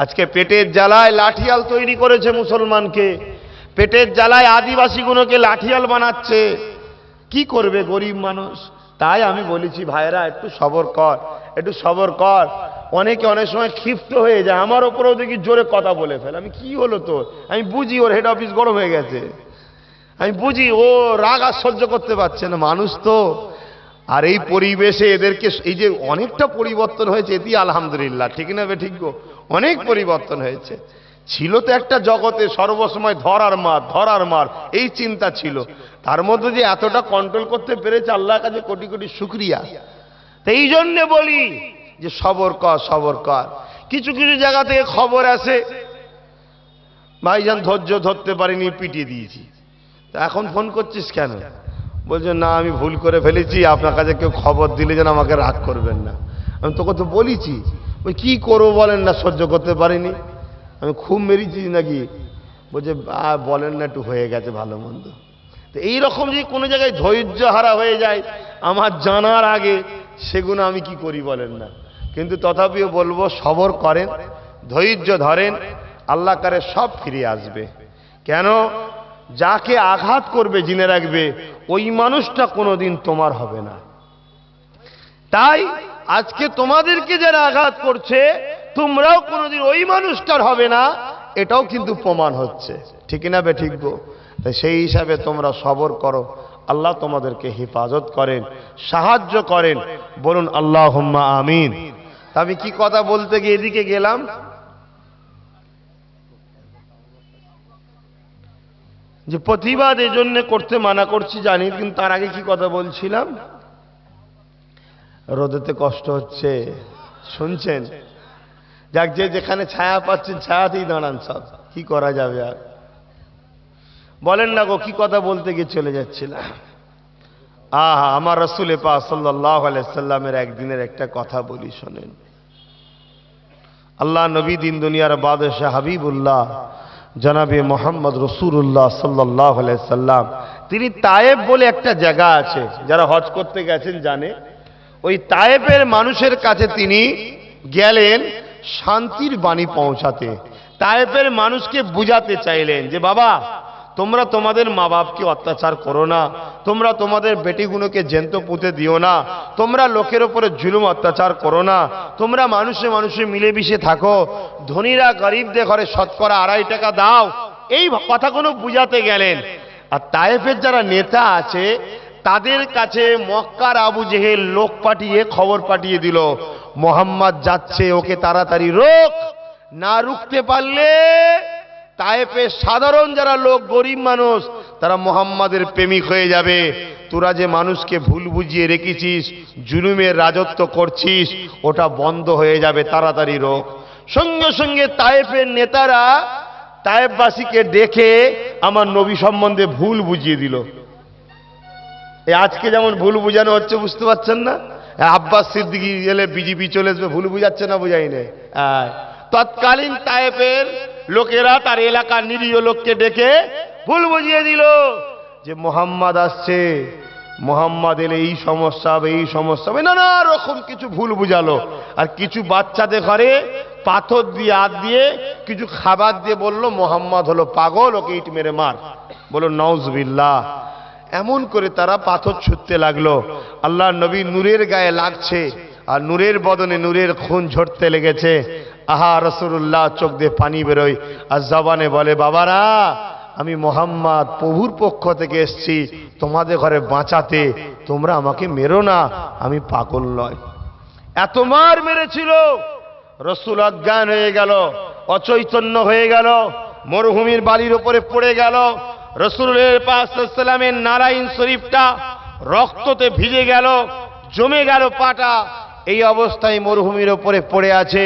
আজকে পেটের জ্বালায় লাঠিয়াল তৈরি করেছে মুসলমানকে, পেটের জ্বালায় আদিবাসীগুলোকে লাঠিয়াল বানাচ্ছে। কি করবে গরিব মানুষ? তাই আমি বলেছি ভাইরা একটু সবর কর, একটু সবর কর। অনেকে অনেক সময় ক্ষিপ্ত হয়ে যায়, আমার ওপরেও দেখি জোরে কথা বলে ফেলে। আমি কি হলো তোর? আমি বুঝি ওর হেড অফিস গরম হয়ে গেছে, আমি বুঝি ও রাগ আর সহ্য করতে পারছে না, মানুষ তো। আর এই পরিবেশে এদেরকে এই যে অনেকটা পরিবর্তন হয়েছে, এটি আলহামদুলিল্লাহ। ঠিক না বে ঠিক গো? অনেক পরিবর্তন হয়েছে। ছিল তো একটা জগতে সর্বসময় ধর আর মার, ধর আর মার, এই চিন্তা ছিল। তার মধ্যে যে এতটা কন্ট্রোল করতে পেরেছে, আল্লাহর কাছে কোটি কোটি শুকরিয়া। তো এই জন্যে বলি যে সবর কর, সবর কর। কিছু কিছু জায়গা থেকে খবর আসে, ভাইজান ধৈর্য ধরতে পারিনি, পিটিয়ে দিয়েছি। তা এখন ফোন করছিস কেন? বলছে না আমি ভুল করে ফেলেছি, আপনার কাছে কেউ খবর দিলে যেন আমাকে রাগ করবেন না। আমি তোকে তো বলেছি। ওই কি করবো বলেন না, সহ্য করতে পারিনি। আমি খুব মেরেছি নাকি? বলছে বলেন না, একটু হয়ে গেছে ভালো মন্দ। তো এইরকম যে কোনো জায়গায় ধৈর্য হারা হয়ে যায় আমার জানার আগে, সেগুলো আমি কি করি বলেন না। কিন্তু তথাপিও বলবো সবর করেন, ধৈর্য ধরেন, আল্লাহ করে সব ফিরে আসবে। কেন? যাকে আঘাত করবে জেনে রাখবে ওই মানুষটা কোনোদিন তোমার হবে না। তাই আজকে তোমাদেরকে যারা আঘাত করছে তোমরাও কোনোদিন ওই মানুষটার হবে না, এটাও কিন্তু প্রমাণ হচ্ছে। ঠিক না বে ঠিক গো? তাই সেই হিসাবে তোমরা সবর করো, আল্লাহ তোমাদেরকে হেফাজত করেন, সাহায্য করেন। বলুন আল্লাহুম্মা আমিন। তা আমি কি কথা বলতে গিয়ে এদিকে গেলাম, যে প্রতিবাদ এজন্য করতে মানা করছি জানি, কিন্তু তার আগে কি কথা বলছিলাম? রোদেতে কষ্ট হচ্ছে, শুনছেন? যাক, যে যেখানে ছায়া পাচ্ছেন ছায়াতেই দাঁড়ান, সব কি করা যাবে আর। বলেন না গো, কি কথা বলতে গিয়ে চলে যাচ্ছিলাম। আমার রাসূল পাক সাল্লাল্লাহু আলাইহি সাল্লামের একদিনের একটা কথা বলি শোনেন। আল্লাহ নবী দিন দুনিয়ার বাদশাহ হাবিবুল্লাহ জনাবে মোহাম্মদ রাসূলুল্লাহ সাল্লাল্লাহু আলাইহি সাল্লাম, তিনি তায়েব বলে একটা জায়গা আছে, যারা হজ করতে গেছেন জানে। ওই তায়েবের মানুষের কাছে তিনি গেলেন শান্তির বাণী পৌঁছাতে। তায়েবের মানুষকে বুঝাতে চাইলেন যে বাবা, তোমরা তোমাদের মা বাপকে অত্যাচার করো না, তোমরা তোমাদের বেটিগুলোকে জ্যান্ত পুঁতে দিও না, তোমরা লোকের ওপরে জুলুম অত্যাচার করো না, তোমরা মানুষে মানুষে মিলেমিশে থাকো, ধনীরা গরিবদের ঘরে শতকরা 2.5 টাকা দাও। এই কথাগুলো বুঝাতে গেলেন। আর তায়েফের যারা নেতা আছে তাদের কাছে মক্কার আবু জেহেল লোক পাঠিয়ে খবর পাঠিয়ে দিল, মোহাম্মদ যাচ্ছে, ওকে তাড়াতাড়ি রোক। না রুখতে পারলে তায়েফের সাধারণ যারা লোক, গরিব মানুষ, তারা মোহাম্মদের প্রেমিক হয়ে যাবে। তোরা যে মানুষকে ভুল বুঝিয়ে রেখেছিস, জুলুমের রাজত্ব করছিস, ওটা বন্ধ হয়ে যাবে তাড়াতাড়ি রোক। সঙ্গে সঙ্গে তায়েফের নেতারা তায়েফবাসীকে ডেকে আমার নবী সম্বন্ধে ভুল বুঝিয়ে দিল। এই আজকে যেমন ভুল বুঝানো হচ্ছে, বুঝতে পারছেন না? আব্বাস সিদ্দিকী গেলে বিজেপি চলে আসবে, ভুল বুঝাচ্ছে না? বুঝাই নেই। তৎকালীন তায়েফের লোকেরা তার এলাকার নিরীহ লোককে ডেকে ভুল বুঝিয়ে দিল যে মোহাম্মদ আসছে, মোহাম্মদ এলে এই সমস্যা হবে, এই সমস্যা হবে, নানা রকম কিছু ভুল বুঝালো। আর কিছু বাচ্চাদের ঘরে পাথর দিয়ে হাত দিয়ে কিছু খাবার দিয়ে বললো মোহাম্মদ হলো পাগল, ওকে ইট মেরে মার। বলো নাউজুবিল্লাহ। এমন করে তারা পাথর ছুঁড়তে লাগলো। আল্লাহ নবী নূরের গায়ে লাগছে আর নূরের বদনে নূরের খুন ঝরতে লেগেছে। আহা রাসূলুল্লাহ চোখ দিয়ে পানি বেরোয় আর জবানে বলে, বাবারা আমি মোহাম্মদ প্রভুর পক্ষ থেকে এসেছি তোমাদের ঘরে বাঁচাতে, তোমরা আমাকে মেরো না, আমি পাগল নয়। এত মার মেরেছিল, রাসূল অজ্ঞান হয়ে গেল, অচৈতন্য হয়ে গেল, মরুভূমির বালির উপরে পড়ে গেল। রাসূলের পাক সাল্লামের নারায়ণ শরীফটা রক্ততে ভিজে গেল, জমে গেল পাটা। এই অবস্থায় মরুভূমির উপরে পড়ে আছে।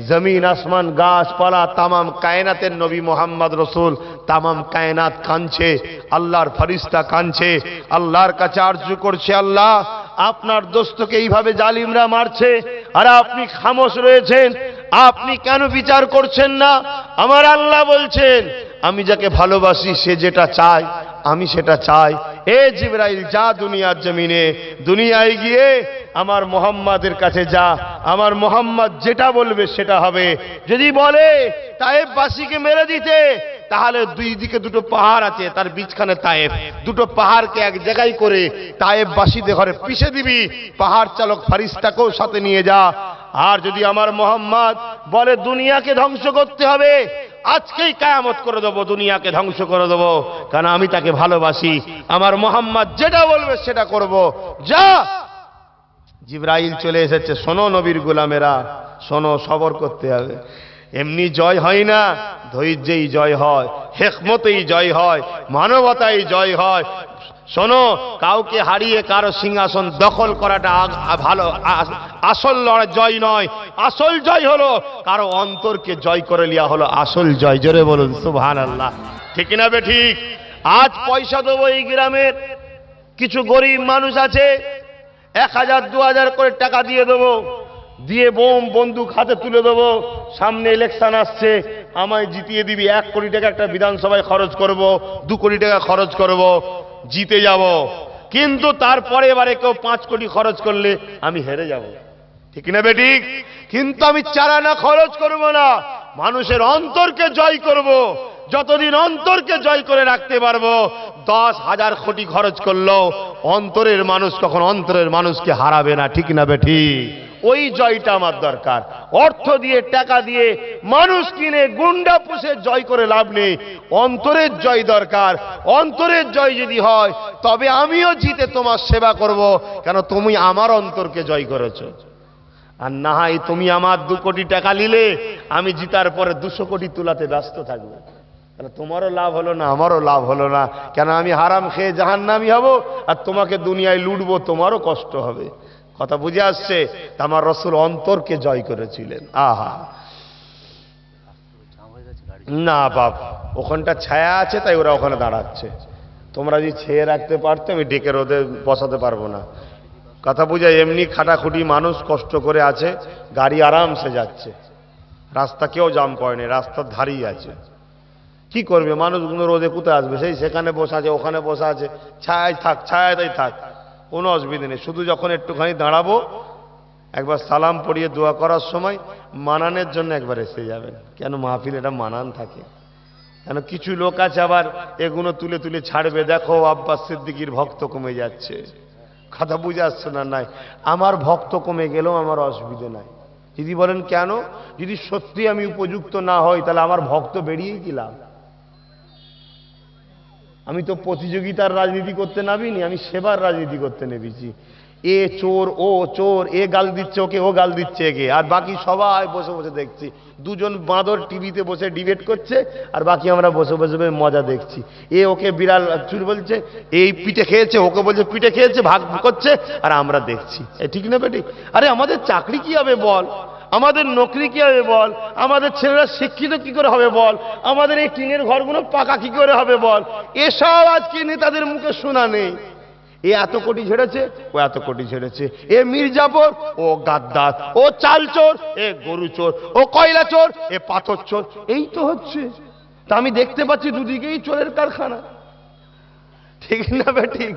জমিন আসমান গাছপালা তামাম কায়নাতের নবী মোহাম্মদ রসুল, তামাম কায়নাত কাঁদছে, আল্লাহর ফেরেশতা কাঁদছে, আল্লাহর কাছে আরজু করছে, আল্লাহ আপনার দোস্তকে এইভাবে জালিমরা মারছে আর আপনি খামোশ রয়েছেন, আপনি কেন বিচার করছেন না? আমার আল্লাহ বলছেন আমি যাকে ভালোবাসি সে যেটা চায় আমি সেটা চাই। এ জিবরাইল যা দুনিয়ার জমিনে, দুনিয়ায় গিয়ে আমার মোহাম্মদের কাছে যা, আমার মোহাম্মদ যেটা বলবে সেটা হবে। যদি বলে তায়েফবাসীকে মেরে দিতে, তাহলে দুই দিকে দুটো পাহাড় আছে, তার বিচখানে তায়েফ, দুটো পাহাড়কে এক জায়গায় করে তায়েফবাসীদের ঘরে পিষে দিবি, পাহাড় চালক ফেরেশতাকেও সাথে নিয়ে যা। আর যদি আমার মোহাম্মদ বলে দুনিয়াকে ধ্বংস করতে হবে, আজকেই কিয়ামত করে দেব, দুনিয়াকে ধ্বংস করে দেব, কারণ আমি তাকে ভালোবাসি, আমার মোহাম্মদ যেটা বলবে সেটা করব। যা। জিবরাইল চলে এসেছে। শোনো নবীর গোলামেরা, শোনো, সবর করতে হবে। এমনি জয় হয় না, ধৈর্যেই জয় হয়, হিকমতেই জয় হয়, মানবতাই জয় হয়। শোনো, কাউকে হারিয়ে কারো সিংহাসন দখল করাটা ভালো আসল জয় নয়। আসল জয় হলো কারো অন্তরকে জয় করে লিয়া হলো আসল জয়। জোরে বলুন সুবহানাল্লাহ। ঠিক না বে ঠিক? আজ পয়সা দেবো, এই গ্রামের কিছু গরিব মানুষ আছে, 1000 2000 করে টাকা দিয়ে দেবো, দিয়ে বোম বন্দুক হাতে তুলে দেবো, সামনে ইলেকশন আসছে, আমায় জিতিয়ে দিবি, 1 কোটি টাকা একটা বিধানসভায় খরচ করব, 2 কোটি টাকা খরচ করব, জিতে যাব। কিন্তু তারপরে এবারে কেউ 5 কোটি খরচ করলে আমি হেরে যাব। ঠিক না বেঠিক? কিন্তু আমি চারানা খরচ করব না, মানুষের অন্তরকে জয় করব। যতদিন অন্তরকে জয় করে রাখতে পারবো, 10,000 কোটি খরচ করলেও অন্তরের মানুষ কখন অন্তরের মানুষকে হারাবে না। ঠিক না বেঠিক? ওই জয়টা আমার দরকার। অর্থ দিয়ে টাকা দিয়ে মানুষ কিনে গুন্ডা পুষে জয় করে লাভ নেই, অন্তরের জয় দরকার। অন্তরের জয় যদি হয় তবে আমিও জিতে তোমার সেবা করব, কেন তুমি আমার অন্তরকে জয় করেছো। আর না হয় তুমি আমার 2 কোটি টাকা নিলে, আমি জিতার পরে 200 কোটি তুলাতে ব্যস্ত থাকবো, তোমারও লাভ হলো না, আমারও লাভ হলো না। কেন আমি হারাম খেয়ে জাহান্নামী হব আর তোমাকে দুনিয়ায় লুটবো, তোমারও কষ্ট হবে। কথা বুঝে আসছে? আমার রাসূল অন্তরকে জয় করেছিলেন। আহা না বাপ, ওখানটা ছায়া আছে তাই ওরা ওখানে দাঁড়াচ্ছে। তোমরা যদি ছেয়ে রাখতে পারতো আমি ডেকে রোদে বসাতে পারবো না। কথা বুঝে? এমনি খাটাখুটি মানুষ কষ্ট করে আছে, গাড়ি আরামসে যাচ্ছে, রাস্তা কেউ জাম করেনি, রাস্তার ধারেই আছে। কি করবে মানুষগুলো? রোদে কোথায় আসবে? সেই সেখানে বসা আছে, ওখানে বসা আছে, ছায়ায় থাক, ছায়াতেই থাক, কোনো অসুবিধা নেই। শুধু যখন একটুখানি দাঁড়াবো, একবার সালাম পড়িয়ে দোয়া করার সময় মানানের জন্য একবার এসে যাবেন। কেন মাহফিল এটা মানান থাকে। কেন কিছু লোক আছে আবার এগুলো তুলে তুলে ছাড়বে, দেখো আব্বাস সিদ্দিকীর ভক্ত কমে যাচ্ছে। কথা বুঝে আসছে না? নাই, আমার ভক্ত কমে গেলেও আমার অসুবিধে নাই। যদি বলেন কেন, যদি সত্যি আমি উপযুক্ত না হই তাহলে আমার ভক্ত বেরিয়েই কি লাভ? আমি তো প্রতিযোগিতার রাজনীতি করতে নামিনি, আমি সেবার রাজনীতি করতে নেমেছি। এ চোর ও চোর, এ গাল দিচ্ছে ওকে, ও গাল দিচ্ছে একে, আর বাকি সবাই বসে বসে দেখছি। দুজন বাঁদর টিভিতে বসে ডিবেট করছে, আর বাকি আমরা বসে বসে মজা দেখছি। এ ওকে বিড়াল চুর বলছে, এই পিঠে খেয়েছে, ওকে বলছে পিঠে খেয়েছে, ভাগ করছে, আর আমরা দেখছি। ঠিক না বেটি? আরে আমাদের চাকরি কি হবে বল, আমাদের নকরি কি হবে বল, আমাদের ছেলেরা শিক্ষিত কি করে হবে বল, আমাদের এই টিনের ঘরগুলো পাকা কি করে হবে বল, এসব আজকে নেতাদের মুখে শোনা নেই। এ এত কোটি ঝেড়েছে, ও এত কোটি ঝেড়েছে, এ মির্জাপুর, ও গাদ্দার, ও চাল চোর, এ গরু চোর, ও কয়লা চোর, এ পাথর চোর। এই তো হচ্ছে। তা আমি দেখতে পাচ্ছি দুদিকেই চোরের কারখানা। ঠিক না ঠিক?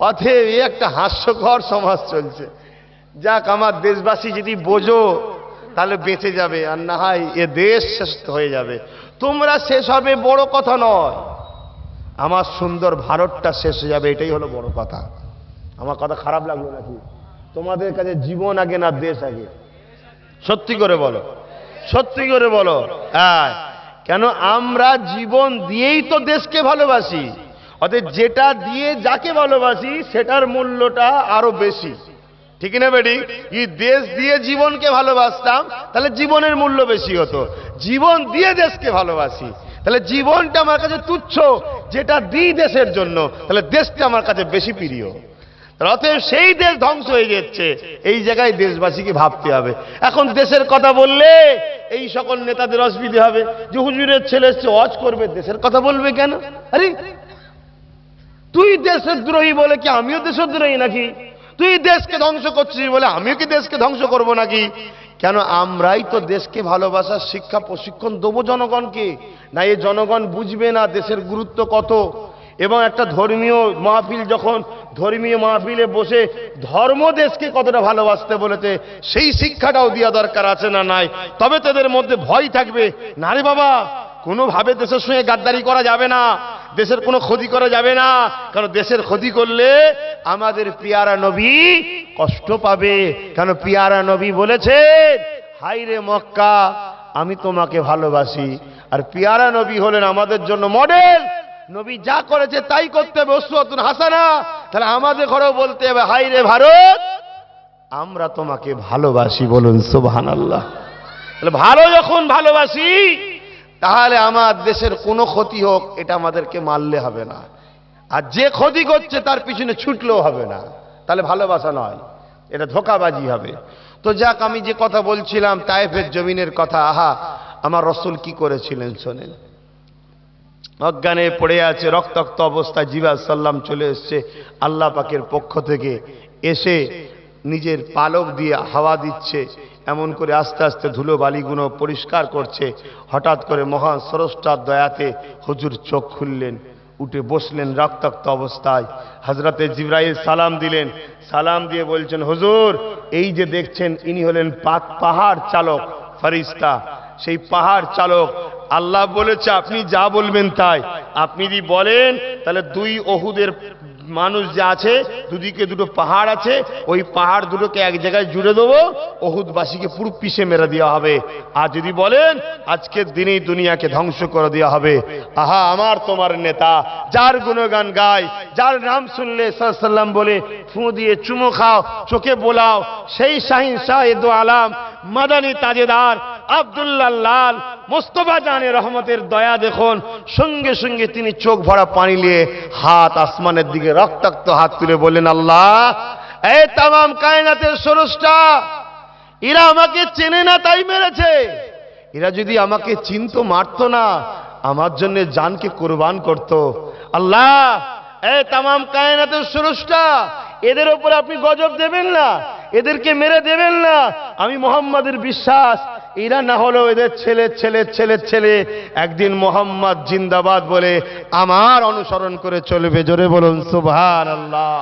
অতএব এই একটা হাস্যকর সমাজ চলছে। যাক, আমার দেশবাসী যদি বোঝো তাহলে বেঁচে যাবে, আর না হয় এ দেশ শেষ হয়ে যাবে। তোমরা শেষ হবে বড় কথা নয়, আমার সুন্দর ভারতটা শেষ হয়ে যাবে, এটাই হলো বড় কথা। আমার কথা খারাপ লাগলো নাকি? তোমাদের কাছে জীবন আগে না দেশ আগে? সত্যি করে বলো, সত্যি করে বলো। হ্যাঁ, কেন আমরা জীবন দিয়েই তো দেশকে ভালোবাসি। অতএব যেটা দিয়ে যাকে ভালোবাসি সেটার মূল্যটা আরো বেশি। ঠিক না বেটি? এই দেশ দিয়ে জীবনকে ভালোবাসতাম তাহলে জীবনের মূল্য বেশি হতো। জীবন দিয়ে দেশকে ভালোবাসি তাহলে জীবনটা আমার কাছে তুচ্ছ, যেটা দিই দেশের জন্য তাহলে দেশটা আমার কাছে বেশি প্রিয়। অতএব সেই দেশ ধ্বংস হয়ে যাচ্ছে, এই জায়গায় দেশবাসীকে ভাবতে হবে। এখন দেশের কথা বললে এই সকল নেতাদের অসুবিধা হবে যে হুজুরের ছেলে এসছে ওয়াজ করবে, দেশের কথা বলবে কেন? আরে তুই দেশের দ্রোহী বলে কি আমিও দেশদ্রোহী নাকি? তুই দেশকে ধ্বংস করছিস বলে আমিও কি দেশকে ধ্বংস করব নাকি? কেন আমরাই তো দেশকে ভালোবাসার শিক্ষা প্রশিক্ষণ দেবো জনগণকে। না এই জনগণ বুঝবে না দেশের গুরুত্ব কত। এবং একটা ধর্মীয় মাহফিল, যখন ধর্মীয় মাহফিলে বসে ধর্ম দেশকে কতটা ভালোবাসতে বলেছে সেই শিক্ষাটাও দেওয়া দরকার আছে না নাই? তবে তাদের মধ্যে ভয় থাকবে, না রে বাবা কোনোভাবে দেশের সঙ্গে গাদ্দারি করা যাবে না, দেশের কোনো ক্ষতি করা যাবে না, কারণ দেশের ক্ষতি করলে আমাদের পিয়ারা নবী কষ্ট পাবে। কারণ পিয়ারা নবী বলেছে, হায় রে মক্কা আমি তোমাকে ভালোবাসি। আর পিয়ারা নবী হলেন আমাদের জন্য মডেল। নবী যা করেছে তাই করতে হবে, উসওয়াতুন হাসানা। তাহলে আমাদের ঘরেও বলতে হবে, হায় রে ভারত আমরা তোমাকে ভালোবাসি। বলুন সুবহানাল্লাহ। তাহলে ভালো যখন ভালোবাসি তাহলে আমার দেশের কোনো ক্ষতি হোক এটা আমাদেরকে মারলে হবে না, আর যে ক্ষতি করছে তার পিছনে ছুটলেও হবে না। তাহলে ভালোবাসা নয়, এটা ধোঁকাবাজি হবে। তো যাক, আমি যে কথা বলছিলাম তায়েফের জমিনের কথা, আহা আমার রসুল কি করেছিলেন শোনেন। অজ্ঞানে পড়ে আছে, রক্তাক্ত অবস্থায় জিবরাইল সাল্লাম চলে এসছে আল্লাহ পাকের পক্ষ থেকে, এসে নিজের পালক দিয়ে হাওয়া দিচ্ছে, এমন করে আস্তে আস্তে ধুলো বালিগুলো পরিষ্কার করছে। হঠাৎ করে মহান স্রষ্টার দয়াতে হুজুর চোখ খুললেন, উঠে বসলেন রক্তাক্ত অবস্থায়। হযরতে জিবরাইল সালাম দিলেন, সালাম দিয়ে বলছেন, হুজুর এই যে দেখছেন ইনি হলেন পাহাড় চালক ফেরেশতা। সেই পাহাড় চালক আল্লাহ বলেছে আপনি যা বলবেন তাই। আপনি যদি বলেন তাহলে দুই ওহুদের মানুষ যা আছে, দুদিকে দুটো পাহাড় আছে, ওই পাহাড় দুটোকে এক জায়গায় জুড়ে দেবো, ওহুদবাসীকে পুরো পিষে মেরে দেওয়া হবে। আর যদি বলেন আজকের দিনেই দুনিয়াকে ধ্বংস করে দেওয়া হবে। আহা আমার তোমার নেতা, যার গুণগান গায়, যার নাম শুনলে সাল্লাম বলে ফু দিয়ে চুমো খাও, চোখে বোলাও, সেই শাহিন শাহেদ আলাম মাদানী তাজেদার আব্দুল্লাহ লাল মুস্তাফা জানে রহমতের দয়া দেখুন, সঙ্গে সঙ্গে তিনি চোখ ভরা পানি নিয়ে হাত আসমানের দিকে রক্তাক্ত হাত তুলে বললেন, আল্লাহ এই তামাম কায়নাতের স্রষ্টা, এরা আমাকে চেনে না তাই মেরেছে। এরা যদি আমাকে চিনতো মারতো না, আমার জন্য জানকে কুরবান করত। আল্লাহ এই তামাম কায়নাতের স্রষ্টা, এদের উপর আপনি গজব দেবেন না, এদেরকে মেরে দেবেন না। আমি মুহাম্মাদের বিশ্বাস, এরা না হলেও এদের ছেলে ছেলে ছেলে ছেলে একদিন মুহাম্মদ জিন্দাবাদ বলে আমার অনুসরণ করে চলবে। জোরে বলুন সুবহানাল্লাহ।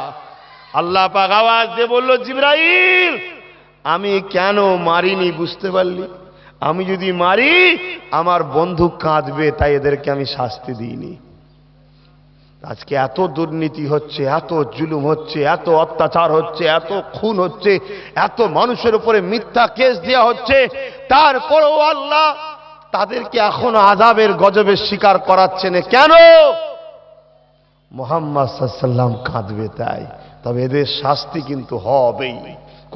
আল্লাহ পাক আওয়াজ দিয়ে বলল, জিবরাইল আমি কেন মারিনি বুঝতে পারলি? আমি যদি মারি আমার বন্ধু কাঁদবে, তাই এদেরকে আমি শাস্তি দিইনি। আজকে এত দুর্নীতি হচ্ছে, এত জুলুম হচ্ছে, এত অত্যাচার হচ্ছে, এত খুন হচ্ছে, এত মানুষের উপরে মিথ্যা কেস দেওয়া হচ্ছে, তারপরেও আল্লাহ তাদেরকে এখনো আযাবের গজবের শিকার করাচ্ছেন কেন? মুহাম্মদ সাল্লাল্লাহু আলাইহি ওয়াসাল্লাম কাঁদবে তাই। তবে এদের শাস্তি কিন্তু হবেই,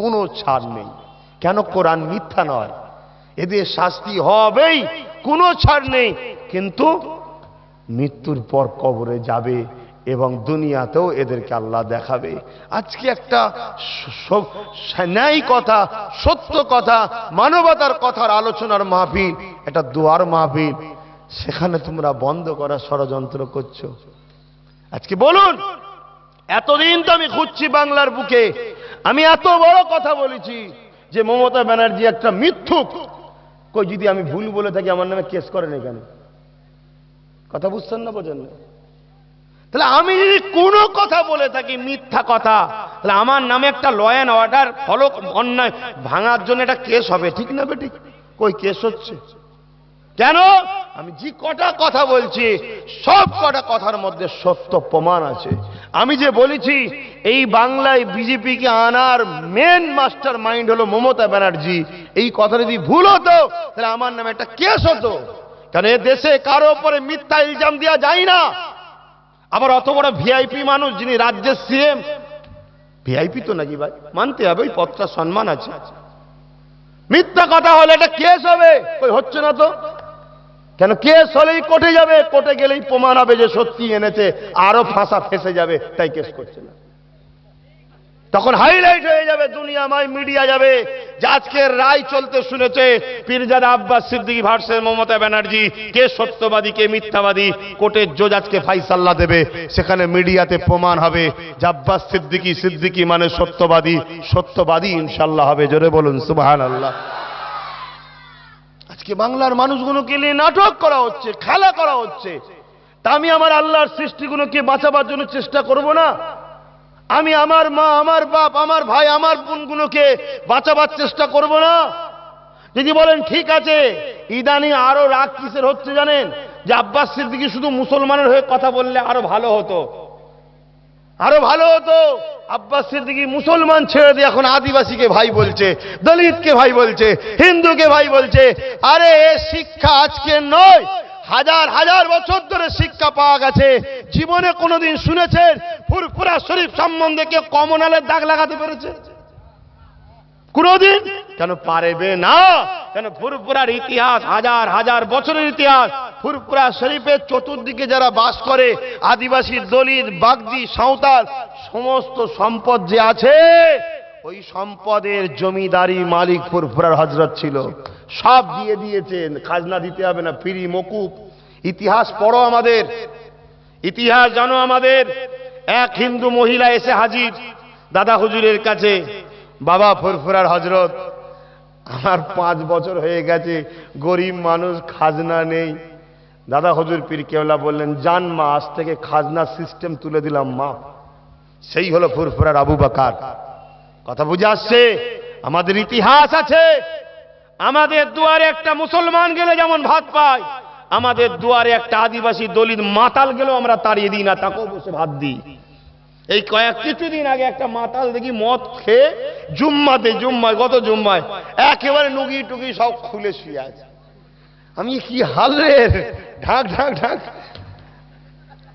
কোনো ছাড় নেই। কেন? কোরআন মিথ্যা নয়। এদের শাস্তি হবেই, কোনো ছাড় নেই। কিন্তু মৃত্যুর পর কবরে যাবে এবং দুনিয়াতেও এদেরকে আল্লাহ দেখাবে। আজকে একটা ন্যায় কথা, সত্য কথা, মানবতার কথার আলোচনার মাহফিল, একটা দোয়ার মাহফিল, সেখানে তোমরা বন্ধ করার ষড়যন্ত্র করছো। আজকে বলুন, এতদিন তো আমি খুঁজছি বাংলার বুকে, আমি এত বড় কথা বলেছি যে মমতা ব্যানার্জি একটা মিথ্যুক। কই যদি আমি ভুল বলে থাকি আমার নামে কেস করেন এখানে? কথা বুঝছেন না, বোঝেন না? তাহলে আমি যদি কোনো কথা বলে থাকি মিথ্যা কথা, তাহলে আমার নামে একটা ল অ্যান্ড অর্ডার ফলো অন্যায় ভাঙার জন্য একটা কেস হবে, ঠিক না বেঠিক? কই কেস হচ্ছে কেন? আমি যে কটা কথা বলছি সব কটা কথার মধ্যে সত্য প্রমাণ আছে। আমি যে বলেছি এই বাংলায় বিজেপিকে আনার মেন মাস্টার মাইন্ড হলো মমতা ব্যানার্জি, এই কথা যদি ভুল হতো তাহলে আমার নামে একটা কেস হতো। কারণ এ দেশে কারো উপরে মিথ্যা ইলজাম দেওয়া যায় না। আবার অত বড় ভিআইপি মানুষ যিনি রাজ্যের সিএম, ভিআইপি তো নাকি ভাই, মানতে হবে, ওই পদটা সম্মান আছে। মিথ্যা কথা হলে এটা কেস হবে, কই হচ্ছে না তো? কেন? কেস হলেই কোর্টে যাবে, কোর্টে গেলেই প্রমাণ হবে যে সত্যি এনেছে, আরো ফাঁসা ফেসে যাবে, তাই কেস করছে না। তখন হাইলাইট হয়ে যাবে, দুনিয়াময় মিডিয়া যাবে যে আজকের রায় চলতে শুনেছে পীরজাদা আব্বাস সিদ্দিকী ভার্সেস মমতা ব্যানার্জি, কে সত্যবাদী কে মিথ্যাবাদী, কোর্টের জজ আজকে ফাইসাল্লা দেবে। সেখানে মিডিয়াতে প্রমাণ হবে যে আব্বাস সিদ্দিকী মানে সত্যবাদী, সত্যবাদী ইনশাল্লাহ হবে। জোরে বলুন সুবহানাল্লাহ। আজকে বাংলার মানুষগুলোকে নিয়ে নাটক করা হচ্ছে, খেলা করা হচ্ছে। তা আমি আমার আল্লাহর সৃষ্টিগুলোকে বাঁচাবার জন্য চেষ্টা করব না? আমি আমার মা, আমার বাপ, আমার ভাই, আমার বোনগুলোকে বাঁচাবার চেষ্টা করব না? যদি বলেন ঠিক আছে, ইদানিং আরো রাগ কিসের হচ্ছে জানেন? যে আব্বাস সিদ্দিকী শুধু মুসলমানের হয়ে কথা বললে আরো ভালো হতো, আরো ভালো হতো। আব্বাস সিদ্দিকী মুসলমান ছেড়ে দিয়ে এখন আদিবাসীকে ভাই বলছে, দলিতকে ভাই বলছে, হিন্দুকে ভাই বলছে। আরে এ শিক্ষা আজকে নয়, হাজার হাজার বছর ধরে শিক্ষা পাওয়া গেছে। জীবনে কোনোদিন শুনেছেন ফুরফুরা শরীফ সম্বন্ধে কেউ কমনালের দাগ লাগাতে পেরেছে? কোনদিন? কেন পারবে না? কেন? ফুরফুরার ইতিহাস হাজার হাজার বছরের ইতিহাস। ফুরফুরা শরীফের চতুর্দিকে যারা বাস করে, আদিবাসী, দলিত, বাগদি, সাঁওতাল, সমস্ত সম্পদ যে আছে, ওই সম্পদের জমিদারি মালিক ফুরফুরার হযরত ছিল। সব দিয়ে দিয়েছেন, খাজনা দিতে হবে না, ফ্রি মকুব। ইতিহাস পড়ো, আমাদের ইতিহাস জানো। আমাদের এক হিন্দু মহিলা এসে হাজির দাদা হুজুরের কাছে, বাবা ফুরফুরার হযরত, আমার 5 বছর হয়ে গেছে, গরিব মানুষ, খাজনা নেই। দাদা হুজুর পীর কেওলা বললেন, জান মা, আজ থেকে খাজনা সিস্টেম তুলে দিলাম মা। সেই হলো ফুরফুরার আবু বকর। কথা বুঝে আসছে? আমাদের ইতিহাস আছে। আমাদের দুয়ারে একটা মুসলমান গেলে যেমন ভাত পায়, আমাদের দুয়ারে একটা আদিবাসী, দলিত, মাতাল গেলেও আমরা তাড়িয়ে দিই না, তাকেও বসে ভাত দিই। এই কিছুদিন আগে একটা মাতাল দেখি মদ খেয়ে জুম্মায় গত জুম্মায় একেবারে নুগি টুগি সব খুলে শুয়ে আছে। আমি কি হাল রে, ঢাক ঢাক ঢাক।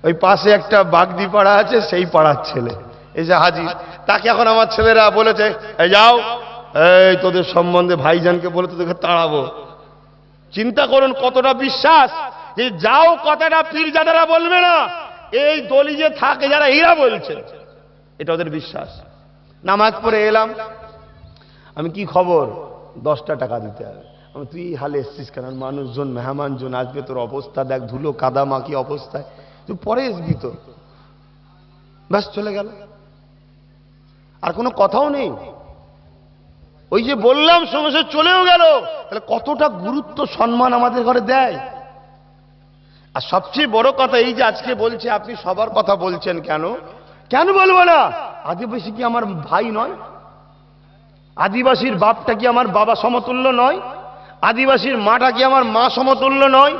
ওই পাশে একটা বাগদি পাড়া আছে, সেই পাড়ার ছেলে এসে হাজির। তাকে এখন আমার ছেলেরা বলেছে, এই যাও, এই তোদের সম্বন্ধে ভাইজানকে বলে তোদেরকে তাড়াবো। চিন্তা করুন কতটা বিশ্বাস, যে যাও কথাটা পীরজাদারা বলবে না, এই দলি যে থাকে যারা, এরা বলছে। এটা ওদের বিশ্বাস। নামাজ পড়ে এলাম, আমি কি খবর, 10টা টাকা দিতে হবে। আমি, তুই হালে এসছিস কেন? মানুষজন, মেহমানজন আসবে, তোর অবস্থা দেখ, ধুলো কাদা মাখি অবস্থায়, তুই পরে আসবি তো। ব্যাস চলে গেল, আর কোনো কথাও নেই। ওই যে বললাম সমস্যা চলেও গেল। তাহলে কতটা গুরুত্ব সম্মান আমাদের ঘরে দেয়। আর সবচেয়ে বড় কথা এই যে আজকে বলছে, আপনি সবার কথা বলছেন কেন? কেন বলবো না? আদিবাসী কি আমার ভাই নয়? আদিবাসীর বাপটা কি আমার বাবা সমতুল্য নয়? আদিবাসীর মাটা কি আমার মা সমতুল্য নয়?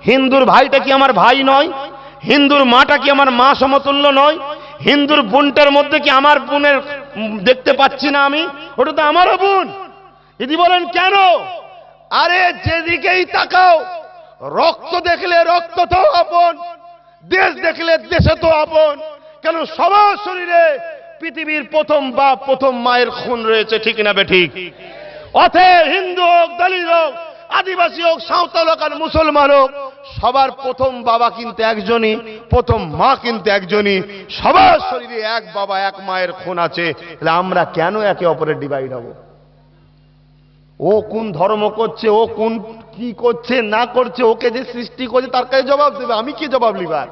হিন্দুর ভাইটা কি আমার ভাই নয়? হিন্দুর মাটা কি আমার মা সমতুল্য নয়? হিন্দুর বোনটার মধ্যে কি আমার বোনের দেখতে পাচ্ছি না আমি? ওটা তো আমারও বোন। যদি বলেন কেন, আরে যেদিকেই তাকাও রক্ত দেখলে রক্ত তো আপন, দেশ দেখলে দেশে তো আপন, কেন সবার শরীরে পৃথিবীর প্রথম বাপ প্রথম মায়ের খুন রয়েছে, ঠিক না বেঠিক? অতএব হিন্দু হোক, দলিত হোক, আদিবাসী হোক, সাঁওতাল হোক আর মুসলমান হোক, সবার প্রথম বাবা কিন্তু একজনই, প্রথম মা কিন্তু একজনই, সবার শরীরে এক বাবা এক মায়ের খুন আছে। তাহলে আমরা কেন একে অপরের ডিভাইড হব? ও কোন ধর্ম করছে, ও কোন কি করছে না করছে, ওকে যে সৃষ্টি করছে তার কাছে জবাব দেবে, আমি কি জবাব লিবার?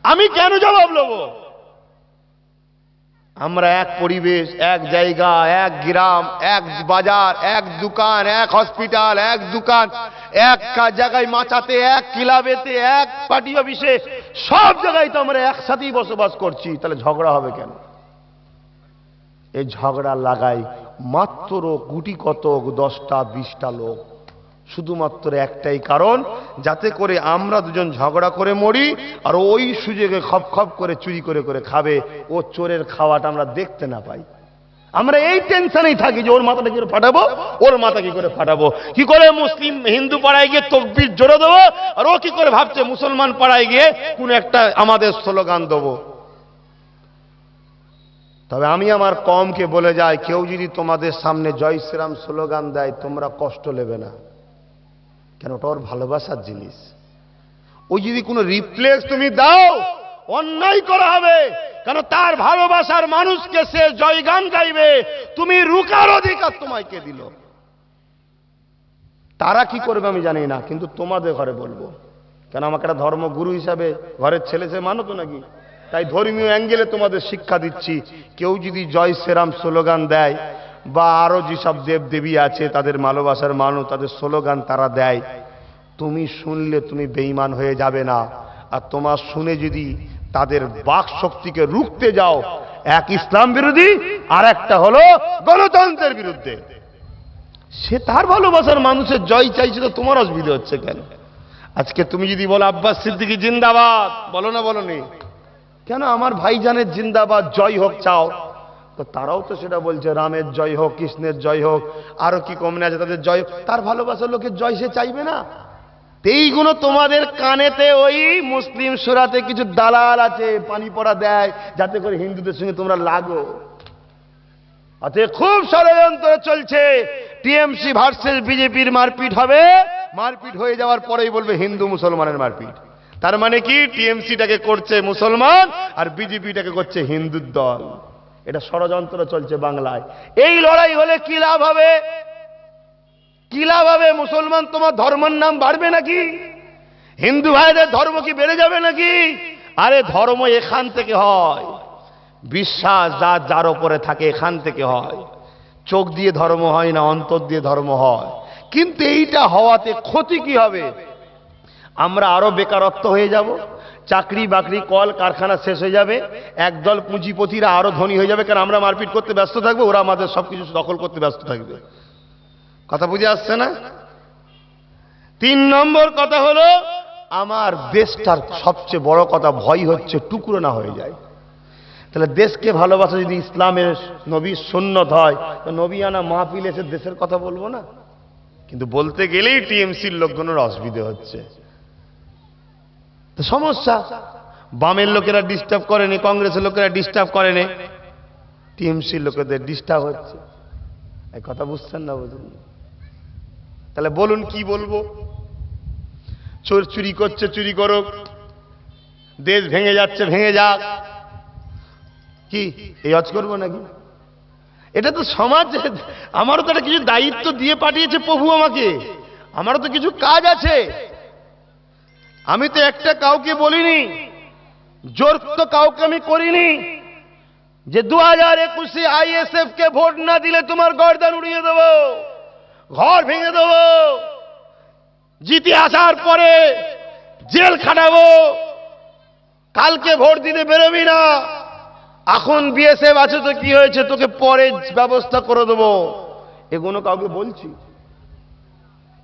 আমি কেন জবাব নেব? আমরা এক পরিবেশ, এক জায়গা, এক গ্রাম, এক বাজার, এক দোকান, এক হসপিটাল, এক দোকান, এক জায়গায় মাচাতে, এক ক্লাবেতে, এক পার্টি অফিসে, সব জায়গায় তো আমরা একসাথেই বসবাস করছি। তাহলে ঝগড়া হবে কেন? এই ঝগড়া লাগাই মাত্র গুটি কত 10টা 20টা লোক, শুধুমাত্র একটাই কারণ, যাতে করে আমরা দুজন ঝগড়া করে মরি আর ওই সুযোগে খপ খপ করে চুরি করে করে খাবে, ও চোরের খাওয়াটা আমরা দেখতে না পাই। আমরা এই টেনশনেই থাকি যে ওর মাথাটা কি করে ফাটাবো, ওর মাথা কি করে ফাটাবো, কি করে মুসলিম হিন্দু পাড়ায় গিয়ে তকবীর জোরে দেবো, আর ও কি করে ভাবছে মুসলমান পাড়ায় গিয়ে কোন একটা আমাদের স্লোগান দেবো। তবে আমি আমার কমকে বলে যাই, কেউ যদি তোমাদের সামনে জয় শ্রীরাম স্লোগান দেয় তোমরা কষ্ট নেবে না, কেন ওটা ওর ভালোবাসার জিনিস। ওই যদি কোনো রিপ্লেস তুমি দাও অন্যায় করা হবে, কেন তার ভালোবাসার মানুষকে সে জয়গান গাইবে, তুমি রুকার অধিকার তোমাকে দিল। তারা কি করবে আমি জানি না, কিন্তু তোমাদের ঘরে বলবো, কেন আমাকে একটা ধর্মগুরু হিসাবে ঘরের ছেলে সে মানো তো নাকি, তাই ধর্মীয় অ্যাঙ্গেলে তোমাদের শিক্ষা দিচ্ছি। কেউ যদি জয় শ্রীরাম স্লোগান দেয় বা আরো যেসব দেব দেবী আছে তাদের ভালোবাসার মানুষ তাদের স্লোগান তারা দেয়, তুমি শুনলে তুমি বেঈমান হয়ে যাবে না। আর তোমার শুনে যদি তাদের বাক শক্তিকে রুখতে যাও, এক ইসলাম বিরোধী আর একটা হলো গণতন্ত্রের বিরুদ্ধে, সে তার ভালোবাসার মানুষের জয় চাইছে, তো তোমার অসুবিধা হচ্ছে কেন? আজকে তুমি যদি বলো আব্বাস সিদ্দিকী জিন্দাবাদ, বলো না বলনি কেন? আমার ভাইজানের জিন্দাবাদ জয় হোক চাও, তো তারাও তো সেটা বলছে রামের জয় হোক, কৃষ্ণের জয় হোক, আরো কি কমনে আছে তাদের জয় হোক। তার ভালোবাসার লোকের জয় সে চাইবে না? এইগুলো তোমাদের কানেতে ওই মুসলিম সুরাতে কিছু দালাল আছে পানি পড়া দেয় যাতে করে হিন্দুদের সঙ্গে তোমরা লাগো। আচ্ছা, খুব ষড়যন্ত্র চলছে, টিএমসি ভার্সেস বিজেপির মারপিট হবে, মারপিট হয়ে যাওয়ার পরেই বলবে হিন্দু মুসলমানের মারপিট। তার মানে কি, টিএমসিটাকে করছে মুসলমান আর বিজেপিটাকে করছে হিন্দুর দল। এটা ষড়যন্ত্র চলছে বাংলায়। এই লড়াই হলে কি লাভ হবে? কি লাভ হবে? মুসলমান তোমার ধর্মের নাম বাড়বে নাকি? হিন্দু ভাইদের ধর্ম কি বেড়ে যাবে নাকি? আরে ধর্ম এখান থেকে হয়, বিশ্বাস যার উপরে থাকে এখান থেকে হয়। চোখ দিয়ে ধর্ম হয় না, অন্তর দিয়ে ধর্ম হয়। কিন্তু এইটা হওয়াতে ক্ষতি কি হবে? আমরা আরো বেকারত্ব হয়ে যাব, চাকরি বাকরি কল কারখানা শেষ হয়ে যাবে, একদল পুঁজিপতিরা আরো ধনী হয়ে যাবে, কারণ আমরা মারপিট করতে ব্যস্ত থাকবো, ওরা আমাদের সবকিছু দখল করতে ব্যস্ত থাকবে। কথা বুঝে আসছে না? 3 নম্বর কথা হলো, আমার দেশটার সবচেয়ে বড় কথা ভয় হচ্ছে টুকরো না হয়ে যায়। তাহলে দেশকে ভালোবাসা যদি ইসলামের নবীর সুন্নত হয়, তো নবী আনা মাহফিল এসে দেশের কথা বলবো না? কিন্তু বলতে গেলেই টিএমসির লোকজনের অসুবিধা হচ্ছে, তো সমস্যা। বামের লোকেরা ডিস্টার্ব করেনি, কংগ্রেসের লোকেরা ডিস্টার্ব করেনি, টিএমসির লোকেদের ডিস্টার্ব হচ্ছে। এই কথা বুঝছেন না? বুঝুন। তাহলে বলুন কি বলবো? চোর চুরি করছে চুরি করুক, দেশ ভেঙে যাচ্ছে ভেঙে যাক, কি এই হজ করবো নাকি? এটা তো সমাজ, আমারও তো একটা কিছু দায়িত্ব দিয়ে পাঠিয়েছে প্রভু আমাকে, আমারও তো কিছু কাজ আছে। আমি তো একটা কাউকে বলিনি, জোর তো কাউকে আমি করিনি যে 2021 আইএসএফ কে ভোট না দিলে তোমার গর্দান উড়িয়ে দেবো, ঘর ভেঙে দেবো, জিতে আসার পরে জেল খাটাবো, কালকে ভোট দিতে বেরোবি না, এখন বিএসএফ আছে তো কি হয়েছে, তোকে পরে ব্যবস্থা করে দেবো, এগুলো কাউকে বলছি।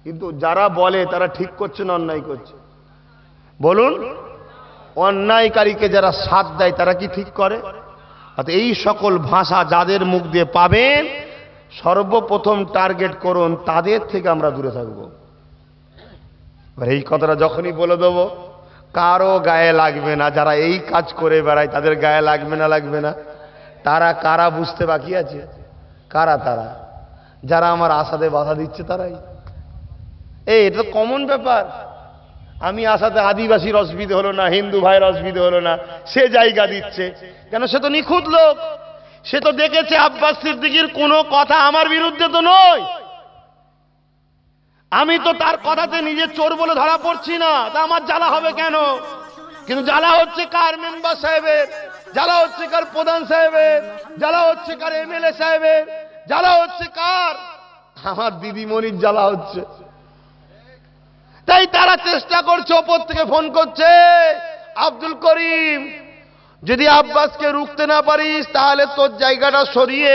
কিন্তু যারা বলে তারা ঠিক করছে না অন্যায় করছে? বলুন, অন্যায়কারীকে যারা সাথ দেয় তারা কি ঠিক করে? এই সকল ভাষা যাদের মুখ দিয়ে পাবেন, সর্বপ্রথম টার্গেট করুন তাদের থেকে আমরা দূরে থাকবো। এই কথাটা যখনই বলে দেবো, কারো গায়ে লাগবে না। যারা এই কাজ করে বেড়ায় তাদের গায়ে লাগবে না? তারা কারা বুঝতে বাকি আছে? কারা তারা? যারা আমার আশাতে বাধা দিচ্ছে তারাই। এটা তো কমন ব্যাপার। আমি আশাতে আদিবাসীর অসুবিধে হলো না, হিন্দু ভাইয়ের অসুবিধে হলো না, সে জায়গা দিচ্ছে কেন? সে তো নিখুঁত লোক, সে তো দেখেছে আব্বাস সিদ্দিকীর কোনো কথা আমার বিরুদ্ধে তো নয়। আমি তো তার কথাতে নিজে চোর বলে ধরা পড়ছি না, তা আমার জ্বালা হবে কেন? কিন্তু জ্বালা হচ্ছে কার? মেম্বার সাহেবের জ্বালা হচ্ছে, কার প্রধান সাহেবের জ্বালা হচ্ছে, কার এমএলএ সাহেবের জ্বালা হচ্ছে, কার? আমার দিদিমণির জ্বালা হচ্ছে। তাই তারা চেষ্টা করছে, ওপর থেকে ফোন করছে, আব্দুল করিম যদি আব্বাসকে রুখতে না পারিস তাহলে তোর জায়গাটা সরিয়ে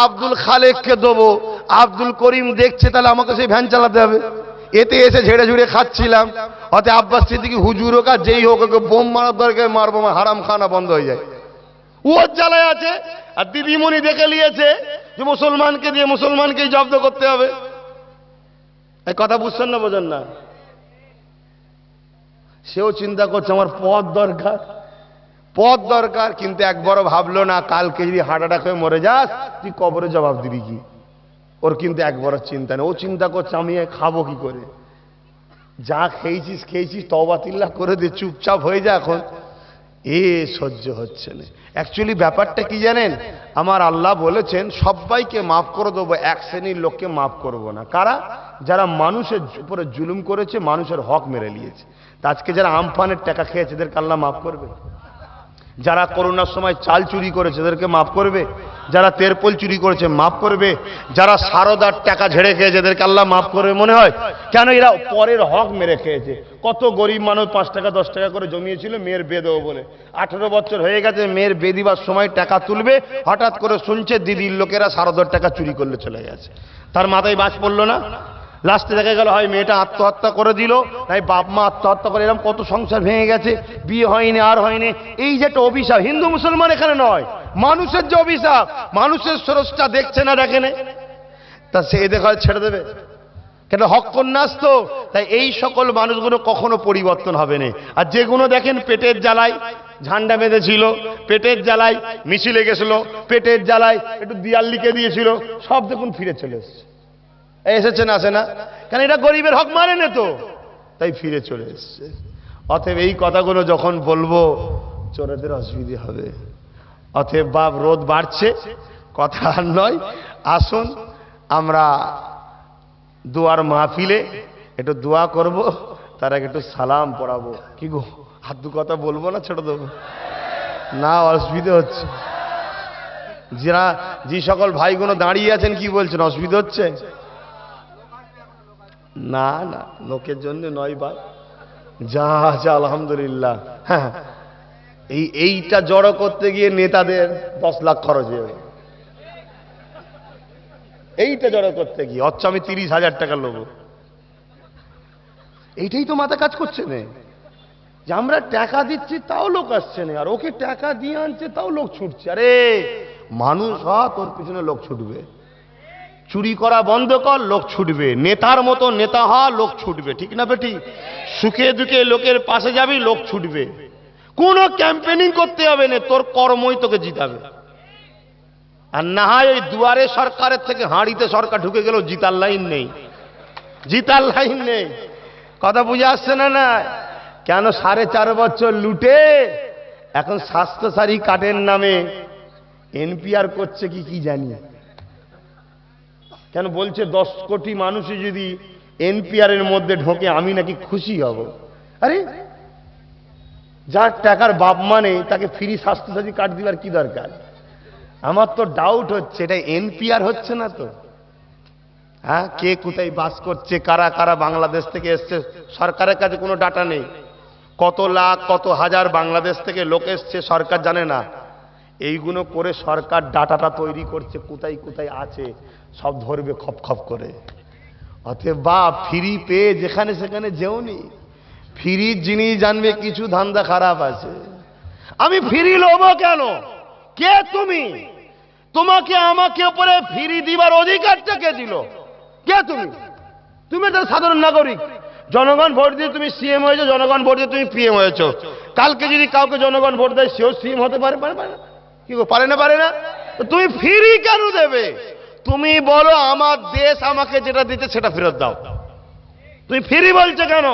আব্দুল খালেককে দেবো। আব্দুল করিম দেখছে তাহলে আমাকে সেই ভ্যান চালাতে হবে। এতে এসে ঝেড়ে ঝুড়ে খাচ্ছিলাম, অতে আব্বাস সিদ্দিকী হুজুর হোক আর যেই হোক, ওকে বোম মারার দরকার মারবো, হারাম খানা বন্ধ হয়ে যায়। ওর জ্বালায় আছে। আর দিদিমণি দেখে নিয়েছে যে মুসলমানকে দিয়ে মুসলমানকেই জব্দ করতে হবে। এই কথা বুঝছেন না, বোঝেন না? সেও চিন্তা করছে আমার পদ দরকার, পদ দরকার, কিন্তু একবারও ভাবলো না কালকে যদি হার্ট অ্যাটাক হয়ে মরে যাস তুই কবরে জবাব দিবি কি। ওর কিন্তু একবারও চিন্তা নেই। ও চিন্তা করছে আমি খাবো কি করে। যা খেয়েছিস তওবা তিল্লাহ করে দে, চুপচাপ হয়ে যা। এখন সহ্য হচ্ছে না। অ্যাকচুয়ালি ব্যাপারটা কি জানেন? আমার আল্লাহ বলেছেন সবাইকে মাফ করে দেবো, এক শ্রেণীর লোককে মাফ করব না। কারা? যারা মানুষের উপরে জুলুম করেছে, মানুষের হক মেরে নিয়েছে। তা আজকে যারা আমফানের টাকা খেয়েছে এদেরকে আল্লাহ মাফ করবে? যারা করোনার সময় চাল চুরি করেছে এদেরকে মাফ করবে? যারা তেরপল চুরি করেছে মাফ করবে? যারা সারদার টাকা ঝেড়ে খেয়েছে এদেরকে আল্লাহ মাফ করবে মনে হয়? কেন? এরা পরের হক মেরে খেয়েছে। কত গরিব মানুষ 5 টাকা 10 টাকা করে জমিয়েছিল মেয়ের বিয়ে দেবো বলে, 18 বছর হয়ে গেছে, মেয়ের বিয়ে দিবার সময় টাকা তুলবে, হঠাৎ করে শুনছে দিদির লোকেরা সারদার টাকা চুরি করলে চলে গেছে। তার মাথায় বাজ পড়লো না? লাস্টে দেখা গেল হয় মেয়েটা আত্মহত্যা করে দিল, তাই বাপ মা আত্মহত্যা করে, এরকম কত সংসার ভেঙে গেছে, বিয়ে হয়নি আর হয়নি। এই যে একটা অভিশাপ, হিন্দু মুসলমান এখানে নয়, মানুষের যে অভিশাপ, মানুষের স্রষ্টা দেখছে না, দেখে না, তা সে দেখা ছেড়ে দেবে কেন? হক কন্যাস তো। তাই এই সকল মানুষগুলো কখনো পরিবর্তন হবে না। আর যেগুলো দেখেন পেটের জ্বালায় ঝান্ডা বেঁধেছিল, পেটের জ্বালায় মিছিলে গেছিল, পেটের জ্বালায় একটু দিয়াল লিখে দিয়েছিল, সব দেখুন ফিরে চলে এসছে। এসেছে না? আসে না? কেন? এটা গরিবের হক মানে না তো, তাই ফিরে চলে এসছে। অতএব এই কথাগুলো যখন বলবো চোরেদের অসুবিধে হবে। অতএব বাপ রোদ বাড়ছে, কথা আর নয়। আসুন আমরা দোয়ার মাহফিলে একটু দোয়া করব, তার আগে একটু সালাম পড়াবো। কি গো, আর দু কথা বলবো না ছেড়ে দেবো? না, অসুবিধা হচ্ছে? যারা যে সকল ভাইগুলো দাঁড়িয়ে আছেন কি বলছেন, অসুবিধা হচ্ছে? না না, লোকের জন্য নয় ভাই, যা আছে আলহামদুলিল্লাহ। হ্যাঁ, এইটা জড়ো করতে গিয়ে নেতাদের 10 লাখ খরচ হয়ে যাবে। এইটা জড়ো করতে গিয়ে অথচ আমি 30,000 টাকা লোক। এইটাই তো মাথা কাজ করছে না, যে আমরা টাকা দিচ্ছি তাও লোক আসছে না, আর ওকে টাকা দিয়ে আনছে তাও লোক ছুটছে। আরে মানুষ হ, তোর পিছনে লোক ছুটবে। চুরি করা বন্ধ কর, লোক ছুটবে। নেতার মতো নেতা হ, লোক ছুটবে। ঠিক না বেটি? সুখে দুঃখে লোকের পাশে যাবি, লোক ছুটবে। কোনো ক্যাম্পেনিং করতে হবে না, তোর কর্মই তোকে জিতাবে। আর না হয় ওই দুয়ারে সরকারের থেকে হাঁড়িতে সরকার ঢুকে গেল, জিতার লাইন নেই, জিতার লাইন নেই। কথা বুঝে আসছে না? না কেন? 4.5 বছর লুটে এখন স্বাস্থ্যসাথী কার্ডের নামে এনপিআর করছে কি জানি। কেন বলছে 10 কোটি মানুষই যদি এনপিআর এর মধ্যে ঢোকে আমি নাকি খুশি হব। আরে যার টাকার বাপ মানে তাকে ফ্রি স্বাস্থ্যসাথী কার্ড দিবার কি দরকার? আমার তো ডাউট হচ্ছে এটা এনপিআর হচ্ছে না তো। হ্যাঁ, কে কোথায় বাস করছে, কারা কারা বাংলাদেশ থেকে এসছে, সরকারের কাছে কোনো ডাটা নেই। কত লাখ কত হাজার বাংলাদেশ থেকে লোক এসছে সরকার জানে না। এইগুলো করে সরকার ডাটাটা তৈরি করছে, কোথায় কোথায় আছে সব ধরবে খপ খপ করে। অতএব বাপ ফ্রি পেয়ে যেখানে সেখানে যেওনি, ফ্রি জিনিস জানবে কিছু ধান্দা খারাপ আছে। আমি ফ্রি লোবো কেন? কে তুমি? তোমাকে আমাকে উপরে ফ্রি দিবার অধিকারটা কে দিল? কে তুমি? তুমি একটা সাধারণ নাগরিক। জনগণ ভোট দিয়ে তুমি সিএম হয়েছো, জনগণ ভোট দিয়ে তুমি পিএম হয়েছো। কালকে যদি কাউকে জনগণ ভোট দেয় সেও সিএম হতে পারে, পারে না? কি গো, পারে না? পারে না? তুমি ফ্রি কেন দেবে? তুমি বলো আমার দেশ আমাকে যেটা দিতে সেটা ফেরত দাও। তুমি ফ্রি বলছো কেন?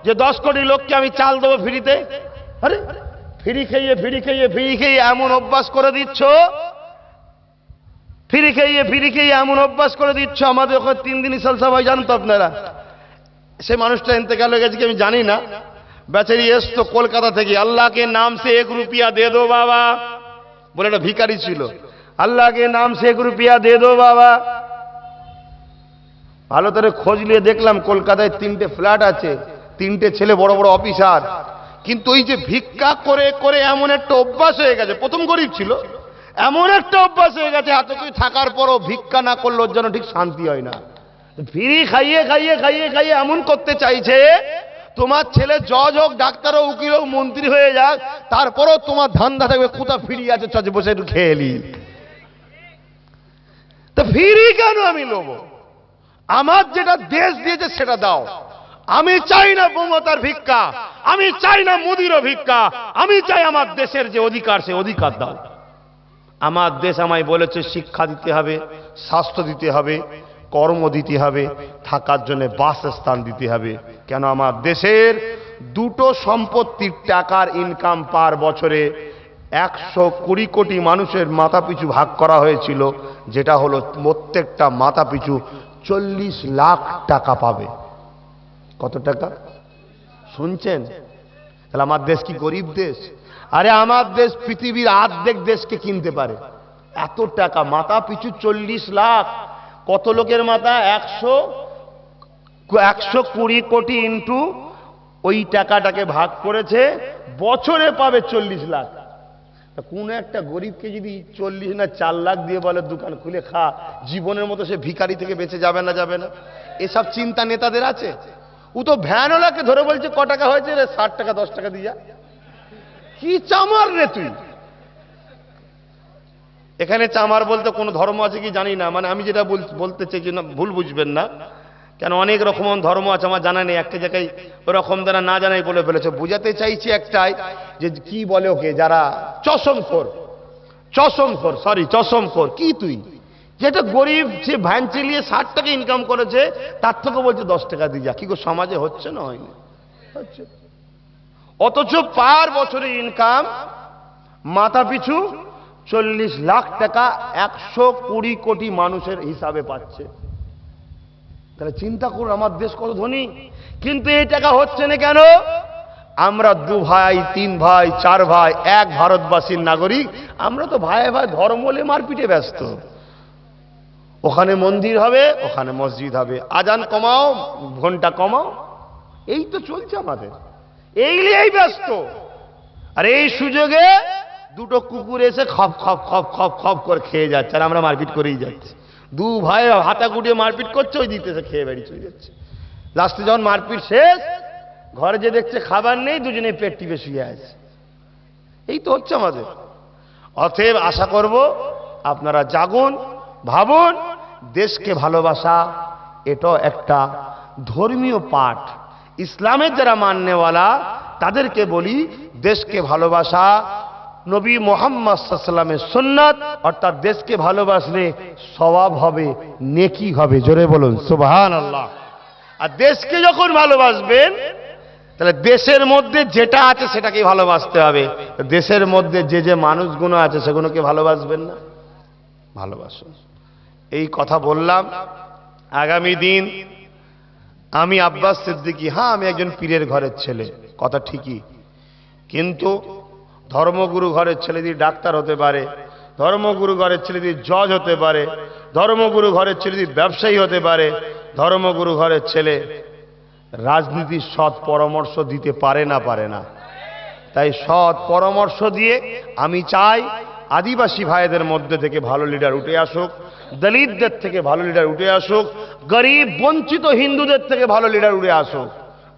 যে 10 কোটি লোককে আমি চাল দেবো ফ্রিতে। আরে ফ্রি খেয়ে ফ্রি খেয়ে ফ্রি খেয়ে এমন অভ্যাস করে দিচ্ছ, ফ্রি খেয়ে ফ্রি খেয়ে এমন অভ্যাস করে দিচ্ছ। আমাদের ওখানে 3 দিনই জলসা হয়, জানতো আপনারা? সে মানুষটা ইন্তেকাল হয়ে গেছে কি আমি জানি না, বেচারি এসতো কলকাতা থেকে, আল্লাহ কে নাম সে 1 রুপিয়া দে দো বাবা বলে, একটা ভিখারি ছিল। আল্লাহ কে নাম সে 1 রুপিয়া দে দো বাবা। ভালো করে খোঁজ নিয়ে দেখলাম কলকাতায় 3টে ফ্ল্যাট আছে, 3টে ছেলে বড় বড় অফিসার। কিন্তু ওই যে ভিক্ষা করে করে এমন একটা অভ্যাস হয়ে গেছে, প্রথম গরিব ছিল, এমন একটা অভ্যাস হয়ে গেছে এত কিছু থাকার পরও ভিক্ষা না করলে ওর যেন ঠিক শান্তি হয় না। ফ্রি খাইয়ে খাইয়ে খাইয়ে খাইয়ে এমন করতে চাইছে, তোমার ছেলে জজ হোক, ডাক্তার হোক, উকিল হোক, মন্ত্রী হয়ে যাক, তারপরও তোমার ধান্দা থাকবে কোথা ফ্রি আছে চচে বসে একটু খেয়ে এলি। তো ফ্রি কেন আমি নেবো? আমার যেটা দেশ দিয়েছে সেটা দাও। আমি চাই না মমতার ভিক্ষা, আমি চাই না মোদিরও ভিক্ষা, আমি চাই আমার দেশের যে অধিকার সে অধিকার দাও। আমার দেশ আমায় বলেছে শিক্ষা দিতে হবে, স্বাস্থ্য দিতে হবে, কর্ম দিতে হবে, থাকার জন্য বাসস্থান দিতে হবে। কেন আমার দেশের 2টো সম্পত্তির টাকার ইনকাম পার বছরে 120 কোটি মানুষের মাথা পিছু ভাগ করা হয়েছিল, যেটা হলো প্রত্যেকটা মাথা পিছু 40 লাখ টাকা পাবে। কত টাকা শুনছেন? তাহলে আমার দেশ কি গরিব দেশ? আরে আমার দেশ পৃথিবীর অর্ধেক দেশকে কিনতে পারে, এত টাকা মাথা পিছু 40 লাখ। কত লোকের মাথা? 120 কোটি ইন্টু ওই টাকাটাকে ভাগ করেছে, বছরে পাবে 40 লাখ। কোন একটা গরিবকে যদি 40 না 4 লাখ দিয়ে বলে দোকান খুলে খা, জীবনের মতো সে ভিখারি থেকে বেঁচে যাবে না? যাবে না? এসব চিন্তা নেতাদের আছে? ও তো ভ্যানওয়ালাকে ধরে বলছে ক টাকা হয়েছে রে, 60 টাকা 10 টাকা দিয়ে যা। কি চামার রে তুই? এখানে চামার বলতে কোনো ধর্ম আছে কি জানি না, মানে আমি যেটা বলতে চাইছি না, ভুল বুঝবেন না, কেন অনেক রকম ধর্ম আছে আমার জানা নেই। একটা জায়গায় ওরকম যারা না জানাই বলে ফেলেছে। বুঝাতে চাইছি একটাই, যে কি বলে ওকে, যারা চশমখোর, চশমখোর কি তুই, যেটা গরিব সে ভ্যান চালিয়ে 60 টাকা ইনকাম করেছে, তার থেকে বলছে 10 টাকা দিয়ে যা। কি গো, সমাজে হচ্ছে না হয়নি? হচ্ছে। অথচ পার বছরে ইনকাম মাথা পিছু 40 লাখ টাকা 120 কোটি মানুষের হিসাবে পাচ্ছে। তাহলে চিন্তা করুন আমার দেশ কত ধনী। কিন্তু এই টাকা হচ্ছে না কেন? আমরা 2 ভাই 3 ভাই 4 ভাই, এক ভারতবাসীর নাগরিক, আমরা তো ভাই ভাই ধর্ম নিয়ে মারপিটে ব্যস্ত। ওখানে মন্দির হবে, ওখানে মসজিদ হবে, আজান কমাও, ঘন্টা কমাও, এই তো চলছে আমাদের, এই নিয়েই ব্যস্ত। আর এই সুযোগে 2টো কুকুর এসে খপ খপ খপ খপ খপ করে খেয়ে যাচ্ছে, আর আমরা মারপিট করেই যাচ্ছি। 2 ভাই হাতা গুটিয়ে মারপিট করছে, ওই দিতেছে খেয়ে বেরিয়ে চলে যাচ্ছে। লাস্টে যখন মারপিট শেষ, ঘরে যে দেখছে খাবার নেই, দুজনে পেট টিপে শুয়ে আছে। এই তো হচ্ছে আমাদের। অতএব আশা করব আপনারা জাগুন, ভাবুন। দেশকে ভালোবাসা এটা একটা ধর্মীয় পাঠ। ইসলামের যারা মাননেওয়ালা তাদেরকে বলি, দেশকে ভালোবাসা নবী মুহাম্মদ সাল্লাল্লাহু আলাইহি ওয়াসাল্লামের সুন্নাত, অর্থাৎ দেশকে ভালোবাসলে সওয়াব হবে, নেকি হবে। জোরে বলুন সুবহানাল্লাহ। আর দেশকে যখন ভালোবাসবেন, তাহলে দেশের মধ্যে যেটা আছে সেটাকে ভালোবাসতে হবে। দেশের মধ্যে যে যে মানুষগুলো আছে সেগুলোকে ভালোবাসবেন না? ভালোবাসুন। এই কথা বললাম। আগামী দিন আমি আব্বাস সিদ্দিকী, হ্যাঁ আমি একজন পীরের ঘরের ছেলে, কথা ঠিকই, কিন্তু ধর্মগুরু ঘরের ছেলে দিয়ে ডাক্তার হতে পারে, ধর্মগুরু ঘরের ছেলে দিয়ে জজ হতে পারে, ধর্মগুরু ঘরের ছেলে দিয়ে ব্যবসায়ী হতে পারে, ধর্মগুরু ঘরের ছেলে রাজনীতির সৎ পরামর্শ দিতে পারে না? পারে না? তাই সৎ পরামর্শ দিয়ে আমি চাই আদিবাসী ভাইদের মধ্যে থেকে ভালো লিডার উঠে আসুক, দলিতদের থেকে ভালো লিডার উঠে আসুক, গরিব বঞ্চিত হিন্দুদের থেকে ভালো লিডার উঠে আসুক।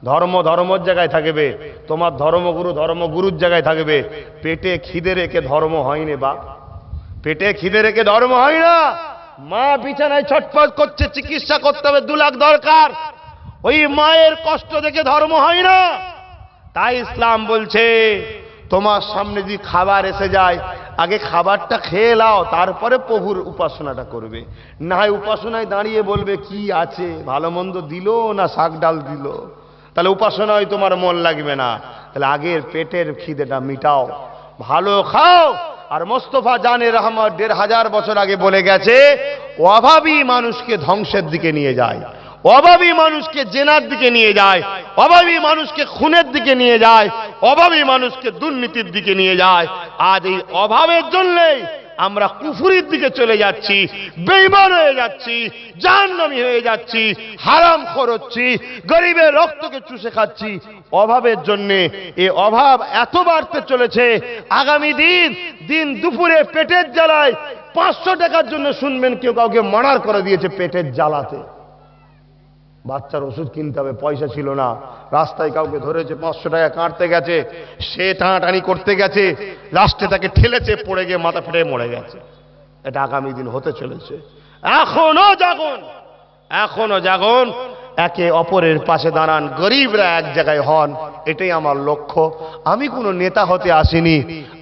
ধর্ম ধর্মের জায়গায় থাকবে, তোমার ধর্মগুরু ধর্মগুরুর জায়গায় থাকবে। পেটে খিদে রেখে ধর্ম হয়নি বা, পেটে খিদে রেখে ধর্ম হয় না। মা বিছানায় ছটফট করছে, চিকিৎসা করতে হবে, 2 লাখ দরকার, ওই মায়ের কষ্ট দেখে ধর্ম হয় না। তাই ইসলাম বলছে তোমার সামনে যদি খাবার এসে যায় আগে খাবারটা খেয়ে নাও, তারপরে প্রভুর উপাসনাটা করবে। না হয় উপাসনায় দাঁড়িয়ে বলবে কি আছে, ভালো মন্দ দিল না শাক ডাল দিল, তাহলে উপাসনায় তোমার মন লাগবে না। তাহলে আগের পেটের খিদেটা মিটাও, ভালো খাও। আর মোস্তফা জানে রহমত ১৫০০ বছর আগে বলে গেছে, অভাবী মানুষকে ধ্বংসের দিকে নিয়ে যায়, অভাবী মানুষকে জেনার দিকে নিয়ে যায়, অভাবী মানুষকে খুনের দিকে নিয়ে যায়, অভাবী মানুষকে দুর্নীতির দিকে নিয়ে যায়। আজ এই অভাবের জন্যই আমরা কুফরির দিকে চলে যাচ্ছি, বেঈমান হয়ে যাচ্ছি, জাহান্নামী হয়ে যাচ্ছি, হারামখোর হচ্ছি, গরিবের রক্তকে চুষে খাচ্ছি অভাবের জন্য। এই অভাব এত বাড়তে চলেছে, আগামী দিন দুপুরে পেটের জ্বালায় ৫০০ টাকার জন্য শুনবেন কেউ কাউকে মার্ডার করে দিয়েছে পেটের জ্বালাতে। বাচ্চার ওষুধ কিনতে হবে, পয়সা ছিল না, রাস্তায় কাউকে ধরেছে, ৫০০ টাকা কাটতে গেছে, সে টানাটানি করতে গেছে, লাস্টে তাকে ঠেলেছে, পড়ে গিয়ে মাথা ফেটে মরে গেছে। এটা আগামী দিন হতে চলেছে। এখনো জাগুন, এখনো জাগুন, একে অপরের পাশে দাঁড়ান, গরিবরা এক জায়গায় হন, এটাই আমার লক্ষ্য। আমি কোনো নেতা হতে আসিনি,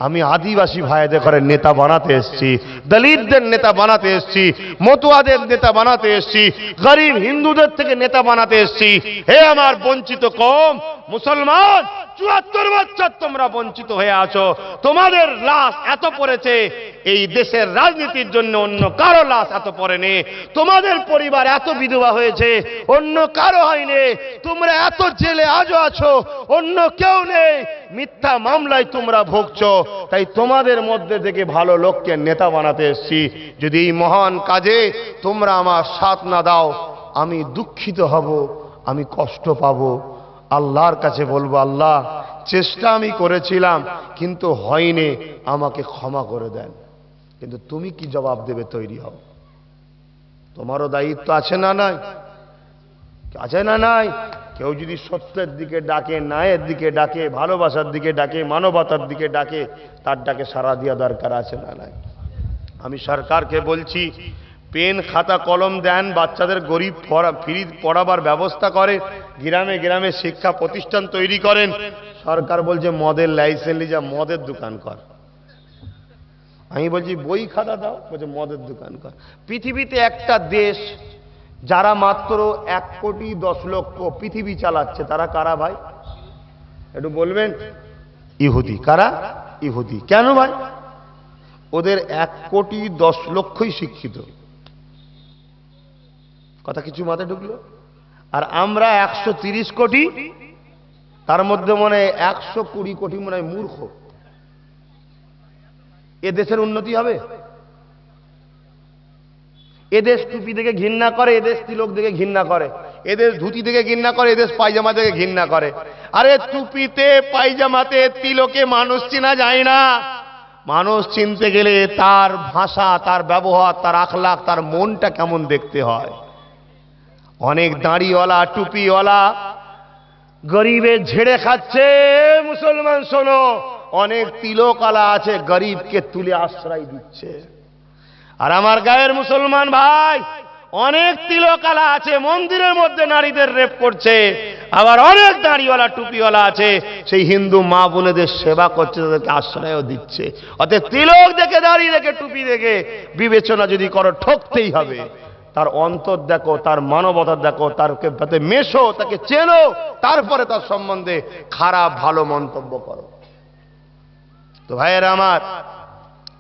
আমি আদিবাসী ভাইদের ঘরে নেতা বানাতে এসেছি, দলিতদের নেতা বানাতে এসেছি, মতুয়াদের নেতা বানাতে এসেছি, গরিব হিন্দুদের থেকে নেতা বানাতে এসেছি। হে আমার বঞ্চিত কওম মুসলমান, ৭৪ বছর তোমরা বঞ্চিত হয়ে আছো, তোমাদের লাশ এত পড়েছে, এই দেশের রাজনীতির জন্য অন্য কারো লাশ এত পড়েনি, তোমাদের পরিবার এত বিধবা হয়েছে, অন্য কারো হয়নি, তোমরা এত জেলে আজও আছো, অন্য কেউ নেই, মিথ্যা মামলায় তোমরা ভুগছো। তাই তোমাদের মধ্যে থেকে ভালো লোককে নেতা বানাতে এসেছি। যদি এই মহান কাজে তোমরা আমার সাথ না দাও, আমি দুঃখিত হব, আমি কষ্ট পাবো। আল্লাহর কাছে বলবো, আল্লাহ চেষ্টা আমি করেছিলাম কিন্তু হয়নি, আমাকে ক্ষমা করে দেন। কিন্তু তুমি কি জবাব দেবে তৈরি হও, তোমারও দায়িত্ব আছে না নাই? আছে না নাই? কেউ যদি সত্যের দিকে ডাকে, ন্যায়ের দিকে ডাকে, ভালোবাসার দিকে ডাকে, মানবতার দিকে ডাকে, তার ডাকে সাড়া দেওয়া দরকার আছে না নাই? আমি সরকারকে বলছি, পেন খাতা কলম দেন, বাচ্চাদের গরিব ফ্রি পড়াবার ব্যবস্থা করে, গ্রামে গ্রামে শিক্ষা প্রতিষ্ঠান তৈরি করেন। সরকার বলছে মদের লাইসেন্স যা, মদের দোকান কর। আমি বলছি বই খাতা দাও, বলছে মদের দোকান কর। পৃথিবীতে একটা দেশ যারা মাত্র ১,১০,০০,০০০ পৃথিবী চালাচ্ছে, তারা কারা ভাই? একটু বলবেন? ইহুদি। কারা? ইহুদি। কেন ভাই? ওদের ১,১০,০০,০০০ই শিক্ষিত। কথা কিছু মাথায় ঢুকলো? আর আমরা ১৩০ কোটি, তার মধ্যে মনে হয় ১২০ কোটি মনে হয় মূর্খ। এ দেশের উন্নতি হবে? এদেশ টুপি দেখে ঘৃণা করে, এদেশ তিলক দেখে ঘৃণা করে, এদেশ ধুতি দেখে ঘৃণা করে, এদেশ পায়জামা দেখে ঘৃণা করে। আরে টুপিতে পায়জামাতে তিলকে মানুষ চেনা যায় না। মানুষ চিনতে গেলে তার ভাষা, তার ব্যবহার, তার আখলাক, তার মনটা কেমন দেখতে হয়। অনেক দাড়িওয়ালা টুপিওয়ালা গরিবের ঝেড়ে খাচ্ছে, মুসলমান শোনো, অনেক তিলকওয়ালা আছে গরিবকে তুলে আশ্রয় দিচ্ছে। আর আমার গায়ের মুসলমান ভাই, অনেক তিলকওয়ালা আছে মন্দিরের মধ্যে নারীদের রেপ করছে, আবার অনেক দাড়িওয়ালা টুপিওয়ালা আছে সেই হিন্দু মা বোনেদের সেবা করছে, তাদেরকে আশ্রয়ও দিচ্ছে। অতএব তিলক দেখে, দাড়ি দেখে, টুপি দেখে বিবেচনা যদি করো, ঠকতেই হবে। তার অন্তর দেখো, তার মানবতা দেখো, তার সাথে মেশো, তাকে চেনো, তারপরে তার সম্বন্ধে খারাপ ভালো মন্তব্য করো। তো ভাইয়েরা আমার,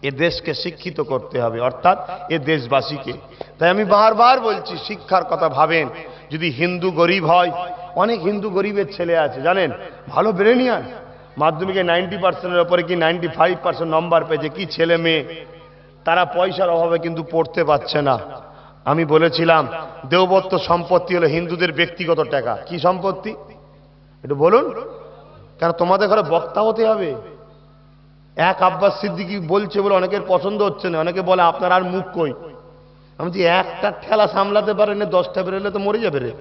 এ দেশকে শিক্ষিত করতে হবে, অর্থাৎ এ দেশবাসীকে। তাই আমি বারবার বলছি, শিক্ষার কথা ভাবেন। যদি হিন্দু গরিব হয়, অনেক হিন্দু গরিবের ছেলে আছে জানেন, ভালো ব্রেনিয়ান, মাধ্যমিকে 90%-এর উপরে কি 95% নম্বর পেয়েছে, কি ছেলে মেয়ে, তারা পয়সার অভাবে কিন্তু পড়তে পারছে না। আমি বলেছিলাম দেওবত্ত সম্পত্তি হলো হিন্দুদের ব্যক্তিগত টাকা। কি সম্পত্তি একটু বলুন? কেন তোমাদের ঘরে বক্তা হতে হবে? এক আব্বাস সিদ্দিকী বলছে বলে অনেকের পছন্দ হচ্ছে না, অনেকে বলে আপনার আর মুখ কই। আমি যে একটা ঠেলা সামলাতে পারেন, 10টা বেরোলে তো মরে যাবে রে।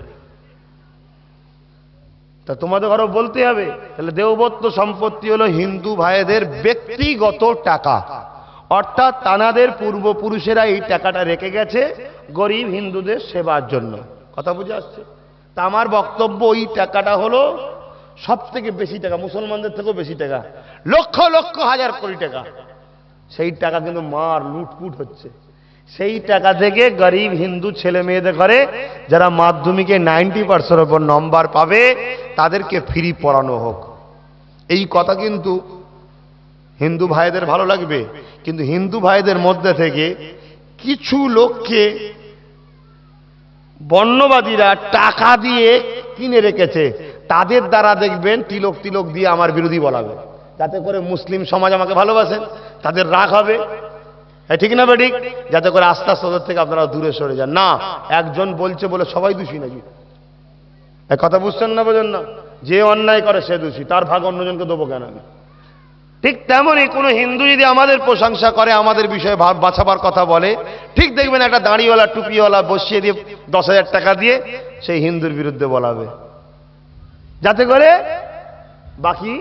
তা তোমাদের ঘরে বলতে হবে। তাহলে দেওবত্ত সম্পত্তি হলো হিন্দু ভাইদের ব্যক্তিগত টাকা, অর্থাৎ তানাদের পূর্বপুরুষেরা এই টাকাটা রেখে গেছে গরিব হিন্দুদের সেবার জন্য। কথা বুঝে আসছে? তা আমার বক্তব্য ওই টাকাটা হলো সব থেকে বেশি টাকা, মুসলমানদের থেকেও বেশি টাকা, লক্ষ লক্ষ হাজার কোটি টাকা। সেই টাকা কিন্তু মার লুটপুট হচ্ছে। সেই টাকা থেকে গরিব হিন্দু ছেলে মেয়েদের ঘরে যারা মাধ্যমিকে 90% উপর নম্বর পাবে তাদেরকে ফ্রি পড়ানো হোক। এই কথা কিন্তু হিন্দু ভাইদের ভালো লাগবে, কিন্তু হিন্দু ভাইদের মধ্যে থেকে কিছু লোককে বর্ণবাদীরা টাকা দিয়ে কিনে রেখেছে, তাদের দ্বারা দেখবেন তিলক তিলক দিয়ে আমার বিরোধী বলাবে, যাতে করে মুসলিম সমাজ আমাকে ভালোবাসেন, তাদের রাগ হবে। ঠিক না বেঠিক? যাতে করে আস্তে আস্তে ওদের থেকে আপনারা দূরে সরে যান। না, একজন বলছে বলে সবাই দোষী নাকি? এক কথা বুঝছেন না, বোঝেন না? যে অন্যায় করে সে দোষী, তার ভাগ অন্যজনকে দেবো কেন আমি? ঠিক তেমনই কোনো হিন্দু যদি আমাদের প্রশংসা করে, আমাদের বিষয়ে বাঁচাবার কথা বলে, ঠিক দেখবেন একটা দাড়িওয়ালা টুপিওয়ালা বসিয়ে দিয়ে 10,000 টাকা দিয়ে সেই হিন্দুর বিরুদ্ধে বলাবে, যাতে করে বাকি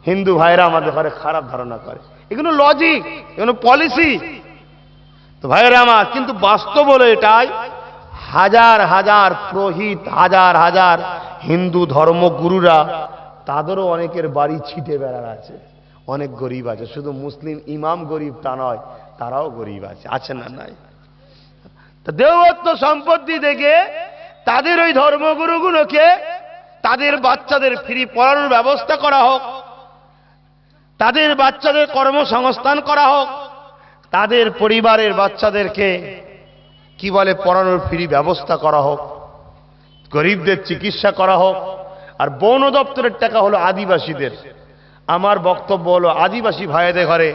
হিন্দু ভাইরা আমাদের ঘরে খারাপ ধারণা করে। এগুলো লজিক, এগুলো পলিসি। তো ভাইরা আমার, কিন্তু বাস্তব হলো এটাই, হাজার হাজার পুরোহিত, হাজার হাজার হিন্দু ধর্মগুরুরা, তাদেরও অনেকের বাড়ি ছিটে বেড়ার আছে, অনেক গরিব আছে। শুধু মুসলিম ইমাম গরিব তা নয়, তারাও গরিব আছে, আছে না নাই? তা দেবত্ব সম্পত্তি দেখে তাদের ওই ধর্মগুরুগুলোকে তাদের বাচ্চাদের ফ্রি পড়ানোর ব্যবস্থা করা হোক, তাদের বাচ্চাদের কর্মসংস্থান করা হোক, তাদের পরিবারের বাচ্চাদেরকে কি বলে পড়ানোর ফ্রি ব্যবস্থা করা হোক, গরিবদের চিকিৎসা করা হোক। আর বন দপ্তরের টাকা হলো আদিবাসীদের। আমার বক্তব্য হলো আদিবাসী ভাইদের ঘরে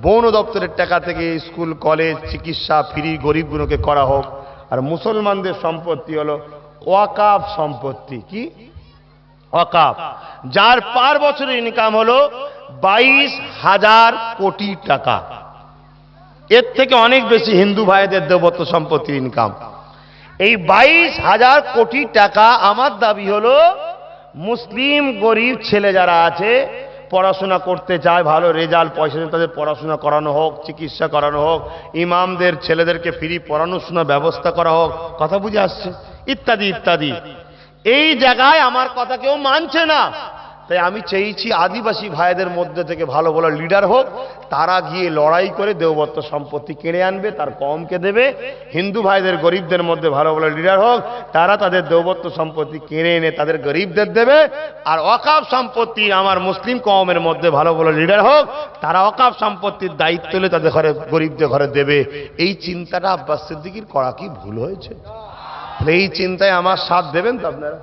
বন দপ্তরের টাকা থেকে স্কুল কলেজ চিকিৎসা ফ্রি গরিবগুলোকে করা হোক। আর মুসলমানদের সম্পত্তি হলো ওয়াকাফ সম্পত্তি। কি ওয়াকাফ? যার পার বছরের ইনকাম হলো 22,000 কোটি টাকা। এর থেকে অনেক বেশি হিন্দু ভাইদের দেবত্ব সম্পত্তির ইনকাম। এই 22,000 কোটি টাকা আমার দাবি হলো মুসলিম গরিব ছেলে যারা আছে, পড়াশোনা করতে চায়, ভালো রেজাল্ট, পয়সা দিয়ে তাদের পড়াশোনা করানো হোক, চিকিৎসা করানো হোক, ইমামদের ছেলেদেরকে ফ্রি পড়াশোনার ব্যবস্থা করা হোক। কথা বুঝে আসছে? ইত্যাদি ইত্যাদি। এই জায়গায় আমার কথা কেউ মানছে না, তাই আমি চেয়েছি আদিবাসী ভাইদের মধ্যে থেকে ভালো ভালো লিডার হোক, তারা গিয়ে লড়াই করে দেবত্ব সম্পত্তি কিনে আনবে, তার কমকে দেবে। হিন্দু ভাইদের গরিবদের মধ্যে ভালো ভালো লিডার হোক, তারা তাদের দেবত্ব সম্পত্তি কিনে এনে তাদের গরিবদের দেবে। আর ওয়াকাফ সম্পত্তি আমার মুসলিম কওমের মধ্যে ভালো ভালো লিডার হোক, তারা ওয়াকাফ সম্পত্তির দায়িত্ব নিয়ে তাদের ঘরে গরিবদের ঘরে দেবে। এই চিন্তাটা আব্বাস সিদ্দিকীর করা কি ভুল হয়েছে? এই চিন্তায় আমার সাথ দেবেন তো আপনারা?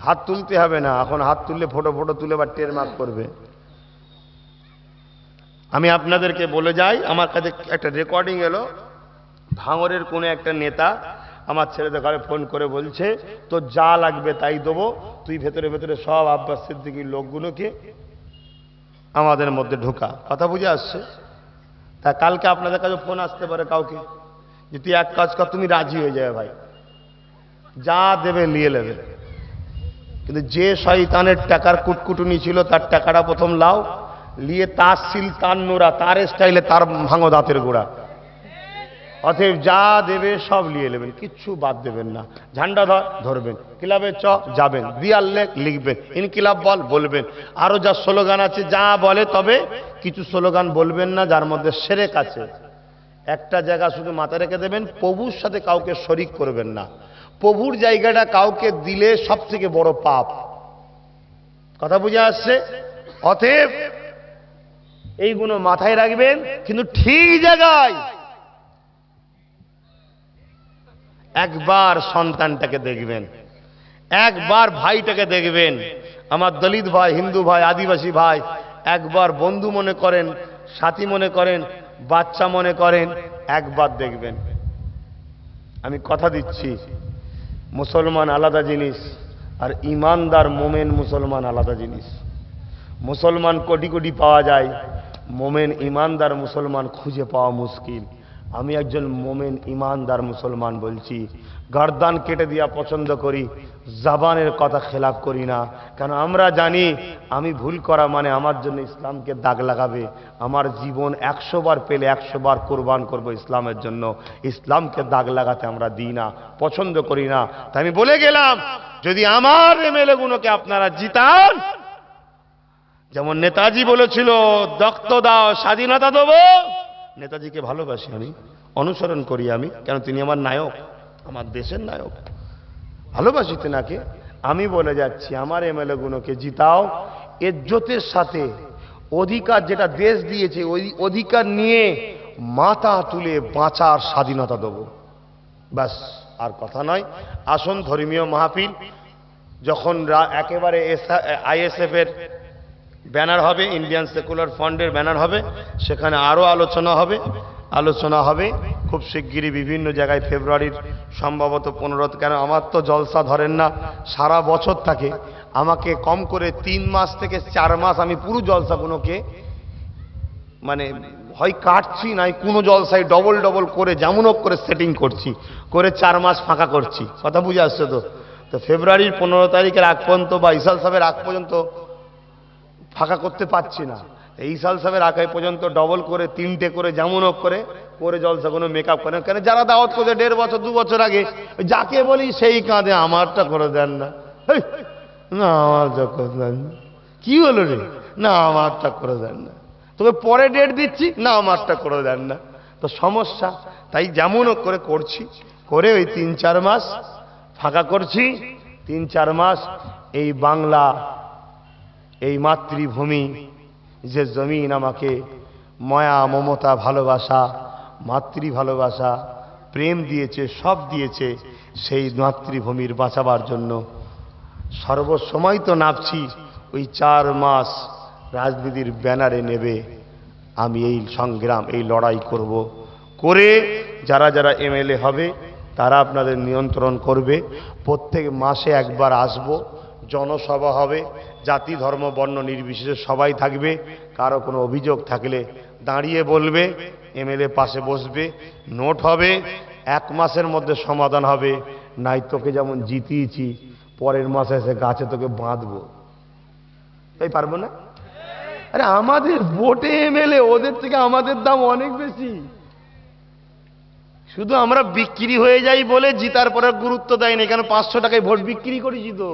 হাত তুলতে হবে না, এখন হাত তুললে ফটো ফটো তুলে বা টের মার্ক করবে। আমি আপনাদেরকে বলে যাই, আমার কাছে একটা রেকর্ডিং এলো, ভাঙরের কোনো একটা নেতা আমার ছেলেদের ঘরে ফোন করে বলছে, তো যা লাগবে তাই দেবো, তুই ভেতরে ভেতরে সব আব্বাস সিদ্দিকীর লোকগুলোকে আমাদের মধ্যে ঢোকা। কথা বুঝে আসছে? তা কালকে আপনাদের কাছে ফোন আসতে পারে কাউকে, যে তুই এক কাজ কর, তুমি রাজি হয়ে যাবে ভাই, যা দেবে নিয়ে নেবে। কিন্তু যে শয়তানের টাকার কুটকুটুনি ছিল, তার টাকাটা প্রথম লাও, নিয়ে তার সিল, তার নোরা, তার স্টাইলে তার ভাঙো দাঁতের গোড়া। অতএব যা দেবে সব নিয়ে নেবেন, কিচ্ছু বাদ দেবেন না। ঝান্ডা ধরবেন, ক্লাবে চ যাবেন, দিয়াল লিখবেন, ইনকিলাব বল বলবেন, আরো যা স্লোগান আছে যা বলে, তবে কিছু স্লোগান বলবেন না যার মধ্যে শিরক আছে। একটা জায়গা শুধু মাথায় রেখে দেবেন, প্রভুর সাথে কাউকে শরিক করবেন না। প্রভুর জায়গাটা কাউকে দিলে সব থেকে বড় পাপ। কথা বুঝে আসছে? অতএব এইগুলো মাথায় রাখবেন, কিন্তু ঠিক জায়গায়। একবার সন্তানটাকে দেখবেন, একবার ভাইটাকে দেখবেন, আমার দলিত ভাই, হিন্দু ভাই, আদিবাসী ভাই, একবার বন্ধু মনে করেন, সাথী মনে করেন, বাচ্চা মনে করেন, একবার দেখবেন। আমি কথা দিচ্ছি, মুসলমান আলাদা জিনিস, আর ইমানদার মোমেন মুসলমান আলাদা জিনিস। মুসলমান কোটি কোটি পাওয়া যায়, মোমেন ইমানদার মুসলমান খুঁজে পাওয়া মুশকিল। আমি একজন মোমেন ইমানদার মুসলমান বলছি, গর্দান কেটে দেওয়া পছন্দ করি, জবানের কথা খেলাফ করি না। কারণ আমরা জানি আমি ভুল করা মানে আমার জন্য ইসলামকে দাগ লাগাবে। আমার জীবন 100 বার পেলে 100 বার কোরবান করব ইসলামের জন্য। ইসলামকে দাগ লাগাতে আমরা দিই না, পছন্দ করি না। তাই আমি বলে গেলাম, যদি আমার এমএলএ গুলোকে আপনারা জিতান, যেমন নেতাজি বলেছিল রক্ত দাও স্বাধীনতা দেবো, নেতাজিকে ভালোবাসি আমি, অনুসরণ করি আমি, কেন তিনি আমার নায়ক, আমার দেশের নায়ক, ভালোবাসি তেনাকে। আমি বলে যাচ্ছি আমার এমএলএ গুলোকে জিতাও, ইজ্জতের সাথে অধিকার যেটা দেশ দিয়েছে ওই অধিকার নিয়ে মাথা তুলে বাঁচার স্বাধীনতা দেবো, ব্যাস, আর কথা নয়। আসুন ধর্মীয় মাহফিল যখন একেবারে আইএসএফ এর ব্যানার হবে, ইন্ডিয়ান সেকুলার ফান্ডের ব্যানার হবে, সেখানে আরো আলোচনা হবে খুব শিগগিরই বিভিন্ন জায়গায়, ফেব্রুয়ারির সম্ভবত 15। কেন আমার তো জলসা ধরেন না, সারা বছর থাকে, আমাকে কম করে 3 মাস থেকে 4 মাস আমি পুরো জলসাগুলোকে মানে হয় কাটছি নাই কোনো জলসায় ডবল ডবল করে যেমন হোক করে সেটিং করছি, করে 4 মাস ফাঁকা করছি। কথা বুঝে আসছে তো? তো ফেব্রুয়ারির 15 তারিখের আগ পর্যন্ত বা ইসাল সাহেবের আগ পর্যন্ত ফাঁকা করতে পারছি না। এই সাল সাহেবের আগে পর্যন্ত ডবল করে 3টে করে যেমন হোক করে করে জলসাগুলো মেকআপ করেন। কেন যারা দাওয়াত করে 1.5 বছর 2 বছর আগে যাকে বলি সেই কাঁধে আমারটা করে দেন না, না আমারটা করে দেন না, কি হলো রে, না আমারটা করে দেন না, তবে পরে ডেট দিচ্ছি, না আমারটা করে দেন না, তো সমস্যা। তাই যেমন হোক করে করছি, করে ওই 3-4 মাস ফাঁকা করছি। 3-4 মাস এই বাংলা, এই মাতৃভূমি, যে জমিন আমাকে মায়া মমতা ভালোবাসা মাতৃ ভালোবাসা প্রেম দিয়েছে, সব দিয়েছে, সেই মাতৃভূমির বাঁচাবার জন্য সর্বসময় তো নাপছি। ওই 4 মাস রাজনীতির ব্যানারে নেবে আমি এই সংগ্রাম, এই লড়াই করব, করে যারা যারা এমএলএ হবে তারা আপনাদের নিয়ন্ত্রণ করবে। প্রত্যেক মাসে একবার আসব, জনসভা হবে, জাতি ধর্ম বর্ণ নির্বিশেষে সবাই থাকবে। কারো কোনো অভিযোগ থাকলে দাঁড়িয়ে বলবে, এমএলএ পাশে বসবে, নোট হবে, 1 মাসের মধ্যে সমাধান হবে। নাই তোকে যেমন জিতিয়েছি পরের মাসে এসে গাছে তোকে বাঁধবো, তাই পারবো না? আরে আমাদের ভোটে এমএলএ, ওদের থেকে আমাদের দাম অনেক বেশি। শুধু আমরা বিক্রি হয়ে যাই বলে জিতার পরে গুরুত্ব দেয় না, কেন 500 টাকায় ভোট বিক্রি করেছি তো।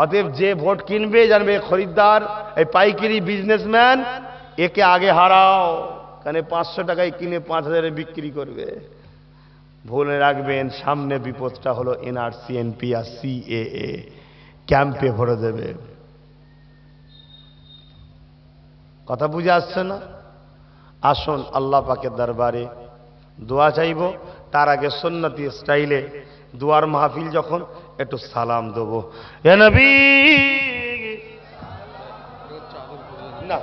অতএব যে ভোট কিনবে জানবে খরিদ্দার, এই পাইকারি বিজনেসম্যান, একে আগে হারাও, কারণ 500 টাকায় কিনে 5000-এ বিক্রি করবে। ভুলে রাখবেন, সামনে বিপদটা হলো এনআরসি, এনপিআর, সিএএ, ক্যাম্পে ভরে দেবে। কথা বুঝে আসছে না? আসুন আল্লাহ পাকের দরবারে দোয়া চাইব। তার আগে সুন্নতি স্টাইলে দুয়ার মাহফিল যখন একটু সালাম দেবো। এ নবী, না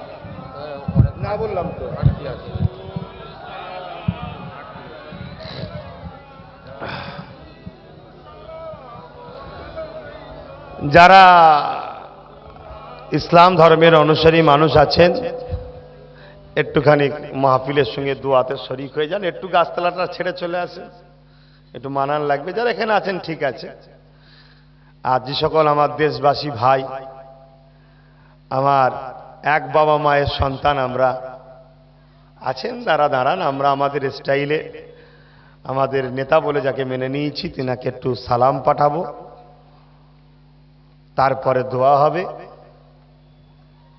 না বললাম তো, যারা ইসলাম ধর্মের অনুসারী মানুষ আছেন একটুখানি মাহফিলের সঙ্গে দোয়াতে শরীক হয়ে যান, একটু গাছতলাটা ছেড়ে চলে আসেন, একটু মানান লাগবে। যারা এখানে আছেন ঠিক আছে। আর যে সকল আমার দেশবাসী ভাই, আমার এক বাবা মায়ের সন্তান আমরা আছেন, তারা দাঁড়ান, আমরা আমাদের স্টাইলে আমাদের নেতা বলে যাকে মেনে নিয়েছি তিনাকে একটু সালাম পাঠাবো, তারপরে দোয়া হবে,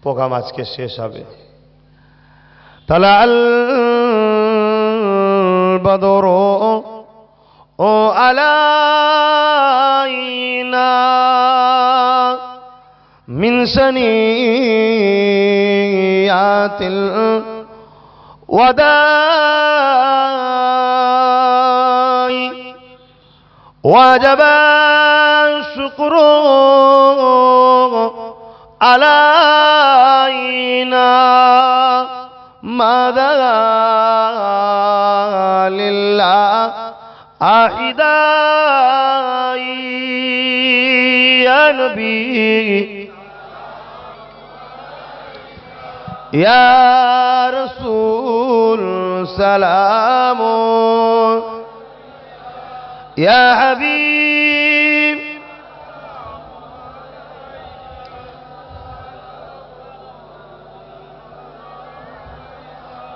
প্রোগ্রাম আজকে শেষ হবে। তালাল বদরু আলাইনা মিন সানিয়াতিল ওয়াদাই ওয়াজাবা শুকরু আলাইনা মাযা লিল্লাহ আহিদাই ইয়া নবী ইয়া রাসূল সালামু ইয়া হাবিব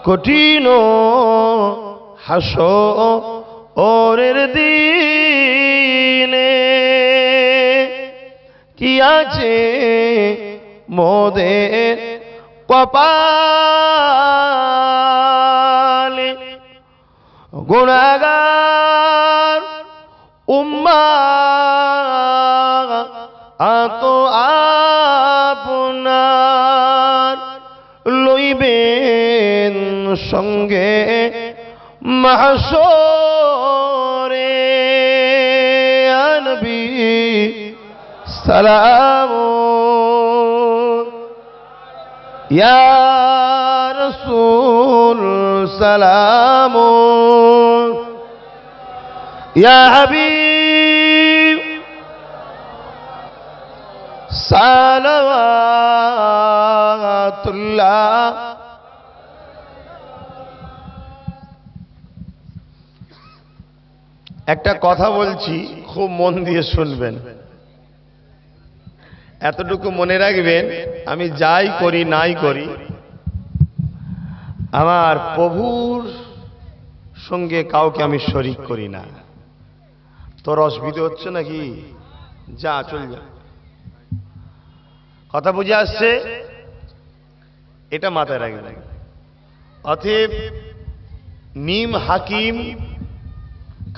কঠিন হাসরের দিনে কি আছে মোদের কপালে গুনাহগার উম্মাহ আতো আপনার লইবেন সঙ্গে মাহশরে ইয়া নবী সালাম ইয়া রাসূল সালাম ইয়া হাবিব সালাওয়াতুল্লাহ। একটা কথা বলছি, খুব মন দিয়ে শুনবেন, এতটুকু মনে রাখবেন, আমি যাই করি নাই করি আমার প্রভুর সঙ্গে কাউকে আমি শরীক করি না। তোর অসুবিধা হচ্ছে নাকি? যা চল যা। কথা বুঝে আসছে? এটা মাথায় রাখবেন। অতএব নিম হাকিম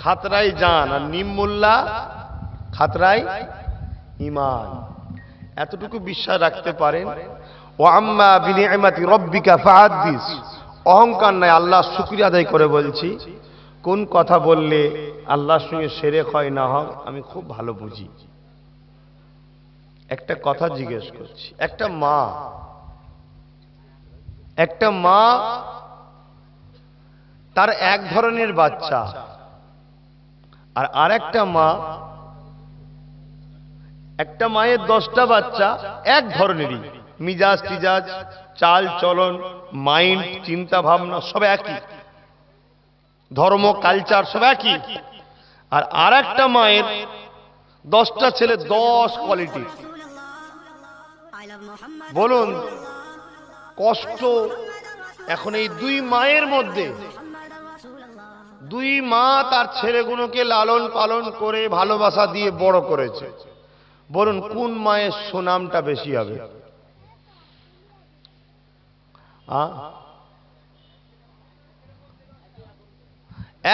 খাতরাই জান আর নিম মোল্লা খাতরাই ঈমান, এতটুকু বিশ্বাস রাখতে পারেন। ওয়া আম্মা বিনিআমাতি রাব্বিকা ফাহাদ্দিস, অহংকার নাই, আল্লাহর শুকরিয়া আদায় করে বলছি। কোন কথা বললে আল্লাহর সঙ্গে শিরক হয় না হয় আমি খুব ভালো বুঝি। একটা কথা জিজ্ঞেস করছি, একটা মা তার এক ধরনের বাচ্চা, আর আরেকটা মা, একটা মায়ের 10টা বাচ্চা এক ধরনেরই, মিজাজ টিজাজ চাল চলন মাইন্ড চিন্তা ভাবনা সব একই, ধর্ম কালচার সব একই। আর আরেকটা মায়ের 10টা ছেলে 10 কোয়ালিটি। বলুন কষ্ট এখন এই দুই মায়ের মধ্যে, দুই মা তার ছেলেগুলোকে লালন পালন করে ভালোবাসা দিয়ে বড় করেছে, বলুন কোন মায়ের সুনামটা বেশি হবে?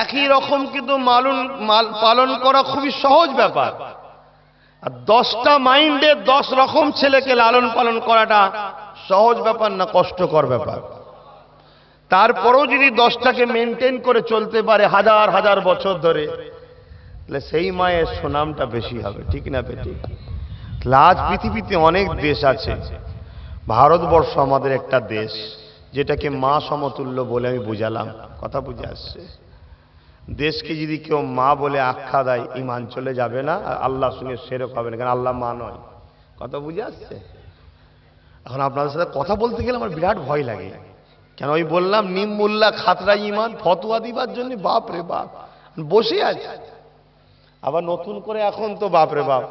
একই রকম কিন্তু পালন করা খুবই সহজ ব্যাপার, আর 10টা মাইন্ডে 10 রকম ছেলেকে লালন পালন করাটা সহজ ব্যাপার না কষ্টকর ব্যাপার? তারপরেও যদি 10টাকে মেনটেন করে চলতে পারে হাজার হাজার বছর ধরে, তাহলে সেই মায়ের সুনামটা বেশি হবে, ঠিক না বেটি? আজ পৃথিবীতে অনেক দেশ আছে, ভারতবর্ষ আমাদের একটা দেশ, যেটাকে মা সমতুল্য বলে আমি বুঝালাম। কথা বুঝে আসছে? দেশকে যদি কেউ মা বলে আখ্যা দেয় ঈমান চলে যাবে না, আর আল্লাহর সঙ্গে শিরক হবে না, কারণ আল্লাহ মা নয়। কথা বুঝে আসছে? এখন আপনাদের সাথে কথা বলতে গেলে আমার বিরাট ভয় লাগে, কেন ওই বললাম নিম মোল্লা খাতরা ঈমান ফতোয়া দিবার জন্য বাপ রে বাপ বসে আছে। আবার নতুন করে এখন তো বাপ রে বাপ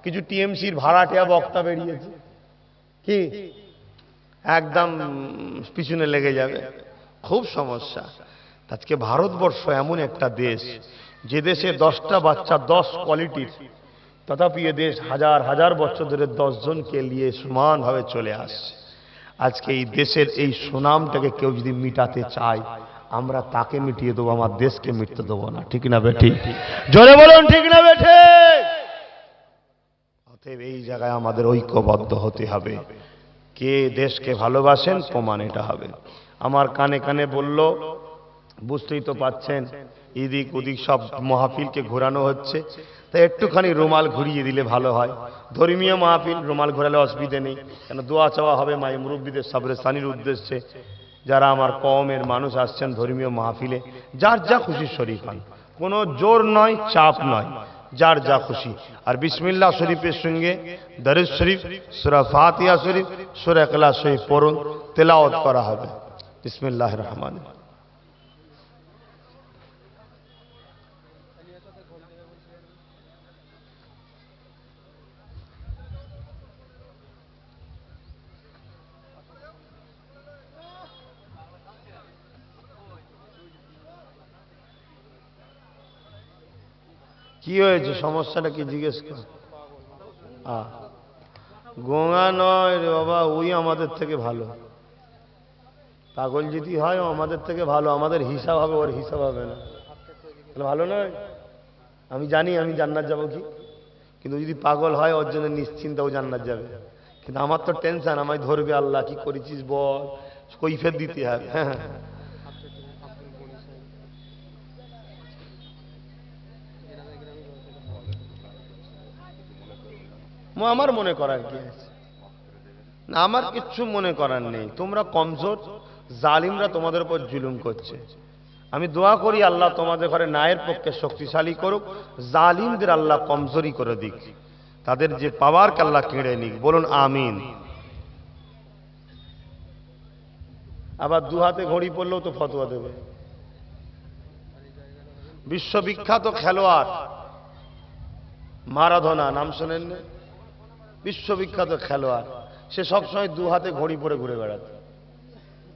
কিছু টিএমসির ভাড়াটিয়া বক্তা বেরিয়েছে, কি একদম পিছনে লেগে যাবে, খুব সমস্যা। আজকে ভারতবর্ষ এমন একটা দেশ, যে দেশে 10টা বাচ্চা 10 কোয়ালিটির, তথাপি এ দেশ হাজার হাজার বছর ধরে 10 জনকে নিয়ে সমানভাবে চলে আসছে। আজকে এই দেশের এই সুনামটাকে কেউ যদি মিটাতে চায়, আমরা তাকে মিটিয়ে দেবো, আমার দেশকে মিটতে দেবো না, ঠিক না বেঠি? জোরে বলুন ঠিক না বেঠি? অতএব এই জায়গায় আমাদের ঐক্যবদ্ধ হতে হবে। কে দেশকে ভালোবাসেন প্রমাণ এটা হবে। আমার কানে কানে বলল, বুঝতেই তো পাচ্ছেন এদিক ওদিক সব মাহফিলকে ঘোরানো হচ্ছে, তাই একটুখানি রুমাল ঘুরিয়ে দিলে ভালো হয়। ধর্মীয় মাহফিল, রুমাল ঘোরালে অসুবিধে নেই, কেন দোয়া চাওয়া হবে মাই মুরব্বীদের সাবরেসানির উদ্দেশ্যে। যারা আমার কওমের মানুষ আসছেন ধর্মীয় মাহফিলে, যার যা খুশি শরীফ হন, কোনো জোর নয় চাপ নয়, যার যা খুশি। আর বিসমিল্লাহ শরীফের সঙ্গে দরুদ শরীফ, সূরা ফাতিহা শরীফ, সূরা ইখলাস শরীফ পড়ুন, তেলাওয়াত করা হবে। বিসমিল্লাহির রহমানির রহিম। কি হয়েছে, সমস্যাটা কি জিজ্ঞেস কর। গোঙা নয় রে বাবা, ওই আমাদের থেকে ভালো। পাগল যদি হয় ও আমাদের থেকে ভালো, আমাদের হিসাব হবে, ওর হিসাব হবে না। ভালো নয়? আমি জানি আমি জান্নাত যাব কি, কিন্তু যদি পাগল হয় ওর জন্য নিশ্চিন্তে ও জান্নাত যাবে। কিন্তু আমার তো টেনশন, আমায় ধরবে আল্লাহ, কি করেছিস বল, কৈফিয়ত দিতে হবে। হ্যাঁ, আমার মনে করার কি আছে, না আমার কিচ্ছু মনে করার নেই। তোমরা কমজোর, জালিমরা তোমাদের উপর জুলুম করছে। আমি দোয়া করি আল্লাহ তোমাদের ঘরে ন্যায়ের পক্ষে শক্তিশালী করুক, জালিমদের আল্লাহ কমজোরি করে দিক, তাদের যে পাওয়ারকে আল্লাহ কেড়ে নিক। বলুন আমিন। আবার দু হাতে ঘড়ি পড়লেও তো ফতোয়া দেবে। বিশ্ববিখ্যাত খেলোয়াড় মারাদোনা, নাম শোনেন না? বিশ্ববিখ্যাত খেলোয়াড়, সে সবসময় দু হাতে ঘড়ি পরে ঘুরে বেড়াত।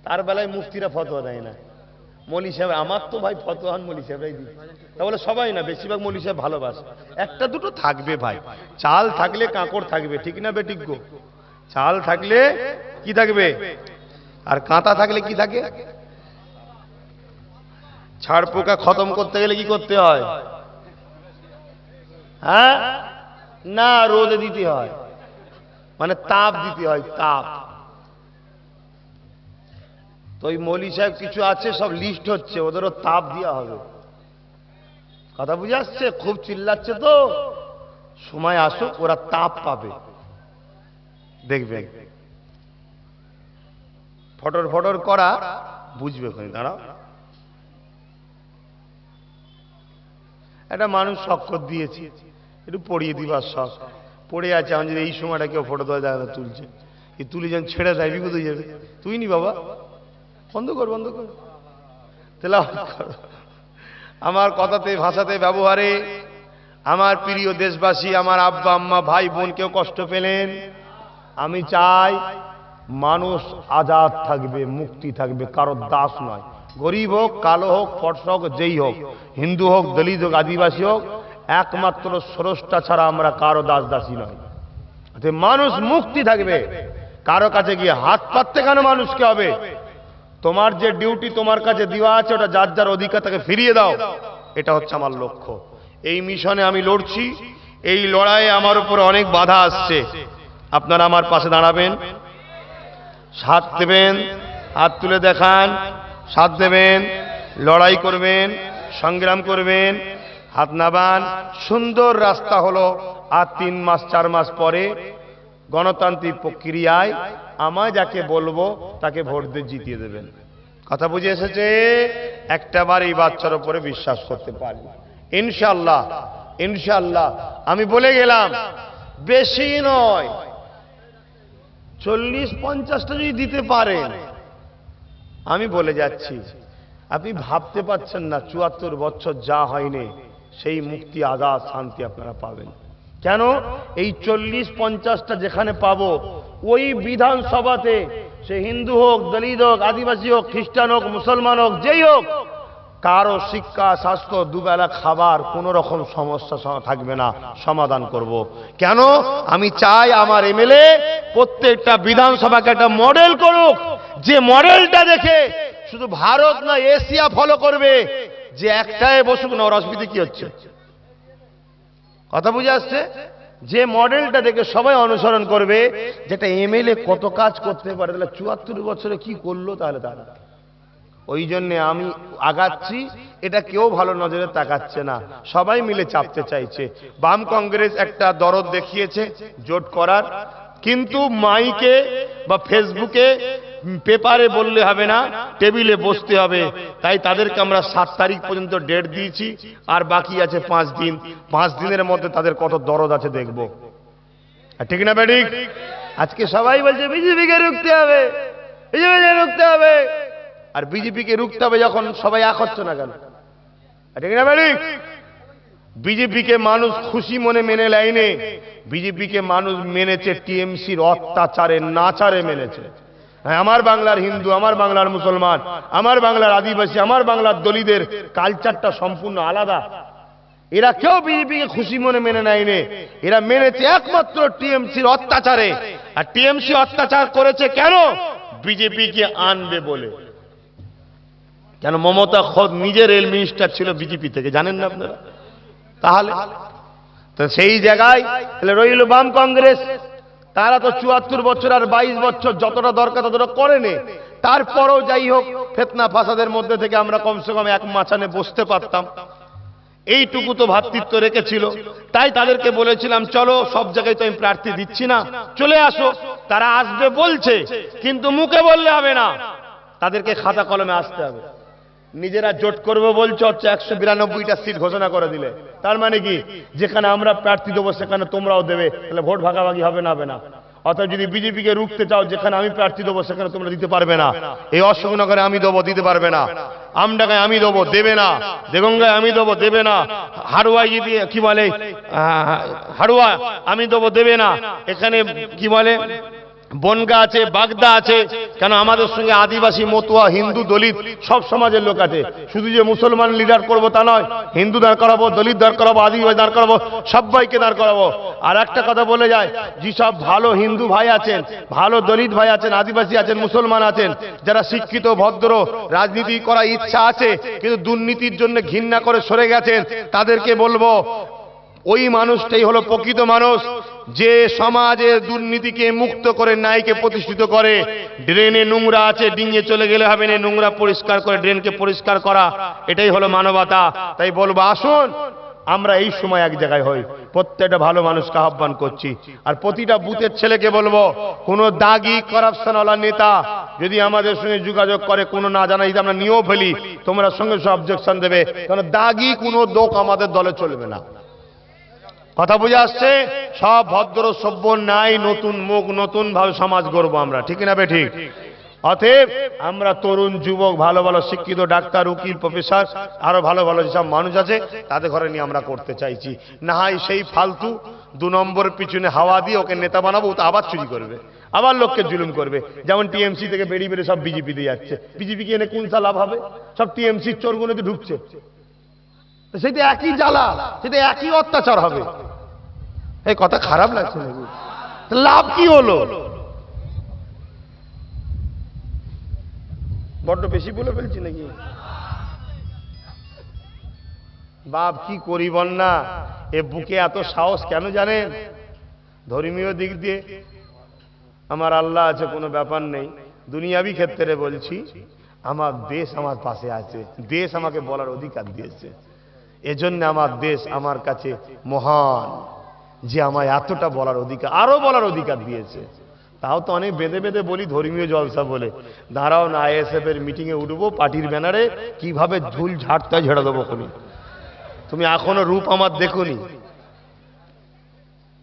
তার বেলায় মুফতিরা ফতোয়া দেয় না। মৌলী সাহেব, আমার তো ভাই ফতোয়ান মৌলী সাহেবরাই দিই। তা বলে সবাই না, বেশিরভাগ মৌলী সাহেব ভালোবাসে। একটা দুটো থাকবে ভাই, চাল থাকলে কাঁকড় থাকবে, ঠিক না বেঠিক গো? চাল থাকলে কি থাকবে, আর কাঁটা থাকলে কি থাকে? ছাড় পোকা খতম করতে গেলে কি করতে হয়? হ্যাঁ না, রোদে দিতে হয়, মানে তাপ দিতে হয়, তাপ। তো ওই মৌলী সাহেব কিছু আছে, সব লিস্ট হচ্ছে, ওদেরও তাপ দেওয়া হবে। কথা বুঝে আসছে? খুব চিল্লাচ্ছে তো, সময় আসুক, ওরা তাপ পাবে, দেখবেন। ফটর ফটর করা বুঝবে ওখানে। দাঁড়াও, একটা মানুষ শক্কর দিয়েছি, একটু পড়িয়ে দিবার শখ পড়ে আছে। আমি যদি এই সময়টা কেউ ফটো দেওয়া দেখা তুলছে, এই তুলি যেন ছেড়ে দেয়, বিপদ হয়ে যাবে। তুই নি বাবা, বন্ধ কর, বন্ধ কর, তেলাওয়াত কর। আমার কথাতে, ভাষাতে, ব্যবহারে আমার প্রিয় দেশবাসী, আমার আব্বা আম্মা, ভাই বোন কেউ কষ্ট পেলেন, আমি চাই মানুষ আজাদ থাকবে, মুক্তি থাকবে, কারো দাস নয়। গরিব হোক, কালো হোক, ফর্সা হোক, যেই হোক, হিন্দু হোক, দলিত হোক, আদিবাসী হোক, একমাত্র স্রষ্টা ছাড়া আমরা কারো দাস দাসী নয়। মানুষ মুক্তি থাকবে। কারো কাছে গিয়ে হাত পাততে কেন মানুষকে হবে? তোমার যে ডিউটি তোমার কাছে দেওয়া আছে, ওটা যার যার অধিকার তাকে ফিরিয়ে দাও, এটা হচ্ছে আমার লক্ষ্য। এই মিশনে আমি লড়ছি, এই লড়াইয়ে আমার উপরে অনেক বাধা আসছে। আপনারা আমার পাশে দাঁড়াবেন, সাথ দেবেন, হাত তুলে দেখান, সাথ দেবেন, লড়াই করবেন, সংগ্রাম করবেন, হাত নাবান। সুন্দর রাস্তা হলো, আর 3 মাস 4 মাস পরে গণতান্ত্রিক প্রক্রিয়ায় আমায় যাকে বলবো তাকে ভোট দিয়ে জিতিয়ে দেবেন। কথা বুঝে এসেছে? একটাবার এই বাচ্চার উপরে বিশ্বাস করতে পারি, ইনশাআল্লাহ। ইনশাআল্লাহ আমি বলে গেলাম, বেশি নয়, 40-50টা যদি দিতে পারেন, আমি বলে যাচ্ছি, আপনি ভাবতে পারছেন না 74 বছর যা হয়নি সেই মুক্তি, আজাদ, শান্তি আপনারা পাবেন। কেন? এই 40-50টা যেখানে পাবো, ওই বিধানসভাতে সে হিন্দু হোক, দলিত হোক, আদিবাসী হোক, খ্রিস্টান হোক, মুসলমান হোক, যেই হোক, কারো শিক্ষা, স্বাস্থ্য, দুবেলা খাবার, কোন রকম সমস্যা থাকবে না, সমাধান করব। কেন? আমি চাই আমার এমএলএ প্রত্যেকটা বিধানসভাকে একটা মডেল করুক, যে মডেলটা দেখে শুধু ভারত না এশিয়া ফলো করবে। যে একটাই বসুক না, ওর অসুবিধা কি হচ্ছে? কথা বুঝে আসছে? যে মডেলটা দেখে সবাই অনুসরণ করবে, যেটা এমএলএ কত কাজ করতে পারে, তাহলে 74 বছরে কি করলো তাহলে তারা। ওই জন্যে আমি আগাচ্ছি, এটা কেউ ভালো নজরে তাকাচ্ছে না, সবাই মিলে চাপতে চাইছে। বাম কংগ্রেস একটা দরদ দেখিয়েছে জোট করার, কিন্তু মাইকে বা ফেসবুকে, পেপারে বললে হবে না, টেবিলে বসতে হবে। তাই তাদেরকে আমরা 7 তারিখ পর্যন্ত ডেট দিয়েছি, আর বাকি আছে 5 দিন। 5 দিনের মধ্যে তাদের কত দরদ আছে দেখব, ঠিক না বেঠিক? আজকে সবাই বলছে বিজেপিকে রুখতে হবে, বিজেপিকে রুখতে হবে, আর বিজেপিকে রুখতে হবে যখন সবাই এক হচ্ছে না কেন? ঠিক না বেঠিক? বিজেপিকে মানুষ খুশি মনে মেনে লাইনে, বিজেপিকে মানুষ মেনেছে টিএমসির অত্যাচারে, নাচারে মেনেছে। হ্যাঁ, আমার বাংলার হিন্দু, আমার বাংলার মুসলমান, আমার বাংলার আদিবাসী, আমার বাংলার দলিতদের কালচারটা সম্পূর্ণ আলাদা। এরা কেউ বিজেপিকে খুশি মনে মেনে নেয়নি, এরা মেনেছে একমাত্র টিএমসির অত্যাচারে। আর টিএমসি অত্যাচার করেছে কেন? বিজেপিকে আনবে বলে। কেন? মমতা খোদ নিজে রেল মিনিস্টার ছিল বিজেপি থেকে, জানেন না আপনারা? তাহলে তো সেই জায়গায় রইল বাম কংগ্রেস। তারা তো ৭৪ বছর আর ২২ বছর যতটা দরকার ততটা করেনি। তারপরেও যাই হোক, ফিতনা ফাসাদের মধ্যে থেকে আমরা কমসে কম এক মাচানে বসতে পারতাম, এইটুকু তো ভ্রাতৃত্ব রেখেছিল। তাই তাদেরকে বলেছিলাম, চলো, সব জায়গায় তো আমি প্রার্থী দিচ্ছি না, চলে আসো। তারা আসবে বলছে, কিন্তু মুখে বললে হবে না, তাদেরকে খাতা কলমে আসতে হবে। নিজেরা জোট করবে বলছে, হচ্ছে ১৯২টা সিট ঘোষণা করে দিলে। তার মানে কি? যেখানে আমরা প্রার্থী দেবো সেখানে তোমরাও দেবে, তাহলে ভোট ভাগাভাগি হবে না? হবে না। অর্থাৎ যদি বিজেপিকে রুখতে চাও, যেখানে আমি প্রার্থী দেবো সেখানে তোমরা দিতে পারবে না। এই অশোকনগরে আমি দেবো, দিতে পারবে না। আমডাঙ্গায় আমি দেবো, দেবে না। দেগঙ্গায় আমি দেবো, দেবে না। হাড়ুয়ায় যদি কি বলে, হাড়ুয়া আমি দেবো, দেবে না। এখানে কি বলে, বনগা আছে, বাগদা আছে। কেন? আমাদের সঙ্গে আদিবাসী, মতুয়া, হিন্দু, দলিত সব সমাজের লোক আছে। শুধু যে মুসলমান লিডার করবো তা নয়, হিন্দু দাঁড় করাবো, দলিত দাঁড় করাবো, আদিবাসী দাঁড় করাবো, সবাইকে দাঁড় করাবো। আর একটা কথা বলে যায়, যেসব ভালো হিন্দু ভাই আছেন, ভালো দলিত ভাই আছেন, আদিবাসী আছেন, মুসলমান আছেন, যারা শিক্ষিত, ভদ্র, রাজনীতি করার ইচ্ছা আছে কিন্তু দুর্নীতির জন্য ঘৃণা করে সরে গেছেন, তাদেরকে বলবো, ওই মানুষটাই হলো প্রকৃত মানুষ, যে সমাজে দুর্নীতিকে মুক্ত করে ন্যায়কে প্রতিষ্ঠিত করে। ড্রেনে নোংরা আছে, ডিঙিয়ে চলে গেলে হবে না, নোংরা পরিষ্কার করে ড্রেনকে পরিষ্কার করা, এটাই হলো মানবতা। তাই বলবো, আসুন আমরা এই সময় এক জায়গায় হই, প্রত্যেকটা ভালো মানুষকে আহ্বান করছি। আর প্রতিটা বুথের ছেলেকে বলবো, কোনো দাগি করাপশনওয়ালা নেতা যদি আমাদের সঙ্গে যোগাযোগ করে, কোনো না জানা যদি আমরা নিয়েও ফেলি, তোমরা সঙ্গে সঙ্গে অবজেকশন দেবে। কারণ দাগি কোনো লোক আমাদের দলে চলবে না। কথা বুঝে আসছে? সব ভদ্র, সভ্য, ন্যায়, নতুন মুখ, নতুন ভাবে সমাজ গড়বো আমরা, ঠিক না বে ঠিক? অতএব আমরা তরুণ, যুবক, ভালো ভালো শিক্ষিত ডাক্তার, উকিল, প্রফেসর, আরো ভালো ভালো যেসব মানুষ আছে তাদের ঘরে নিয়ে আমরা করতে চাইছি। না হয় সেই ফালতু ২ নম্বর পিছনে হাওয়া দিয়ে ওকে নেতা বানাবো, তো আবার চুরি করবে, আবার লোককে জুলুম করবে। যেমন টিএমসি থেকে বেরিয়ে বেরিয়ে সব বিজেপি দিয়ে যাচ্ছে। বিজেপিকে এনে কোন লাভ হবে? সব টিএমসির চোরগুলোতে ঢুকছে, সেটা একই জ্বালা, সেটা একই অত্যাচার হবে। এই কথা খারাপ লাগছে নাকি? লাভ কি হলো? বড্ড বেশি বলে ফেলছি নাকি? বাপ কি করি বল না, এ বুকে এত সাহস কেন জানেন? ধর্মীয় দিক দিয়ে আমার আল্লাহ আছে, কোনো ব্যাপার নেই। দুনিয়াবি ক্ষেত্রে বলছি, আমার দেশ আমার পাশে আছে, দেশ আমাকে বলার অধিকার দিয়েছে। এজন্য আমার দেশ আমার কাছে মহান, যে আমায় এতটা বলার অধিকার, আরো বলার অধিকার দিয়েছে। তাও তো অনেক বেঁধে বেঁধে বলি ধর্মীয় জলসা বলে। দাঁড়াও না, আইএসএফ এর মিটিং এ উঠবো, পার্টির ব্যানারে কিভাবে ঝুল ঝাড়তে ঝেড়ে দেবো। তুমি এখনো রূপ আমার দেখোনি,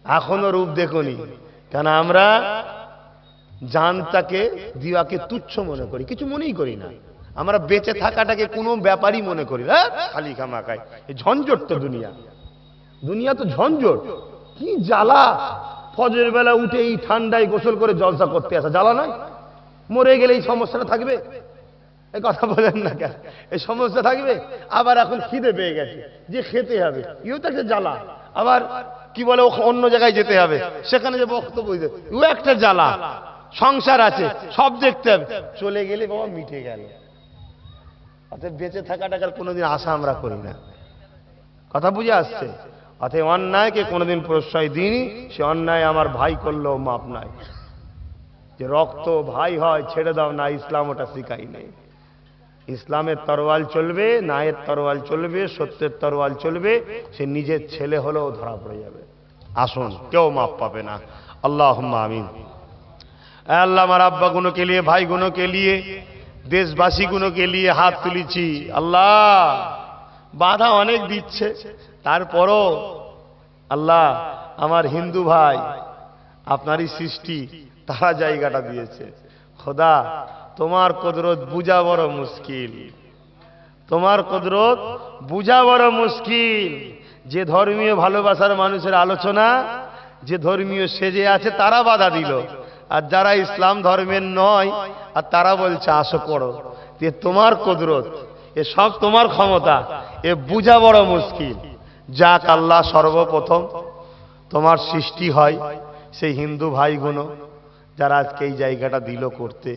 এখনো রূপ দেখোনি। কেন? আমরা জানটাকে, দিওয়াকে তুচ্ছ মনে করি, কিছু মনেই করি না। আমরা বেঁচে থাকাটাকে কোনো ব্যাপারই মনে করি না, খালি খামাখাই। এই ঝঞ্ঝট তো দুনিয়া, দুনিয়া তো ঝঞ্ঝট, কি জ্বালা। ফজরের বেলা উঠে এই ঠান্ডায় গোসল করে জলসা করতে আসা জ্বালা নয়? মরে গেলে এই সমস্যাটা থাকবে? এই কথা বলেন না কেন? এই সমস্যা থাকবে। আবার এখন খিদে পেয়ে গেছে, যে খেতে হবে, ইও তো একটা জ্বালা। আবার কি বলে, অন্য জায়গায় যেতে হবে, সেখানে যে বক্তব্য দিতে, ও একটা জ্বালা। সংসার আছে, সব দেখতে হবে, চলে গেলে বাবা মিটে গেল। অতএব বেঁচে থাকাটাকার কোনোদিন আশা আমরা করি না। কথা বুঝে আসছে? অতএব অন্যায়কে কোনোদিন প্রশ্রয় দিইনি। সে অন্যায় আমার ভাই করলেও মাপ নাই। যে রক্ত ভাই হয় ছেড়ে দাও না, ইসলাম ওটা শিখাই নেই। ইসলামের তরোয়াল চলবে, ন্যায়ের তরোয়াল চলবে, সত্যের তরোয়াল চলবে। সে নিজের ছেলে হলেও ধরা পড়ে যাবে। আসুন, কেউ মাপ পাবে না। আল্লাহুম্মা আমিন। আল্লাহ, আমার আব্বা গুনো के लिए, भाई गुनों के लिए, देशवासी गुनों के लिए হাত তুলেছি। আল্লাহ, বাধা অনেক দিচ্ছে, তারপরও আল্লাহ আমার হিন্দু ভাই আপনারই সৃষ্টি, তারা জায়গাটা দিয়েছে। খোদা, তোমার কুদরত বুঝা বড় মুশকিল, তোমার কুদরত বুঝা বড় মুশকিল। যে ধর্মীয় ভালোবাসার মানুষের আলোচনা, যে ধর্মীয় সেজে আছে তারা বাধা দিল, আর যারা ইসলাম ধর্মের নয় আর তারা বলছে আসো করো। তোমার কুদরত, এ সব তোমার ক্ষমতা, এ বুঝা বড় মুশকিল। যাক আল্লাহ, সর্বপ্রথম তোমার সৃষ্টি হয় সেই হিন্দু ভাইগুলো যারা আজকে এই জায়গাটা দিল করতে,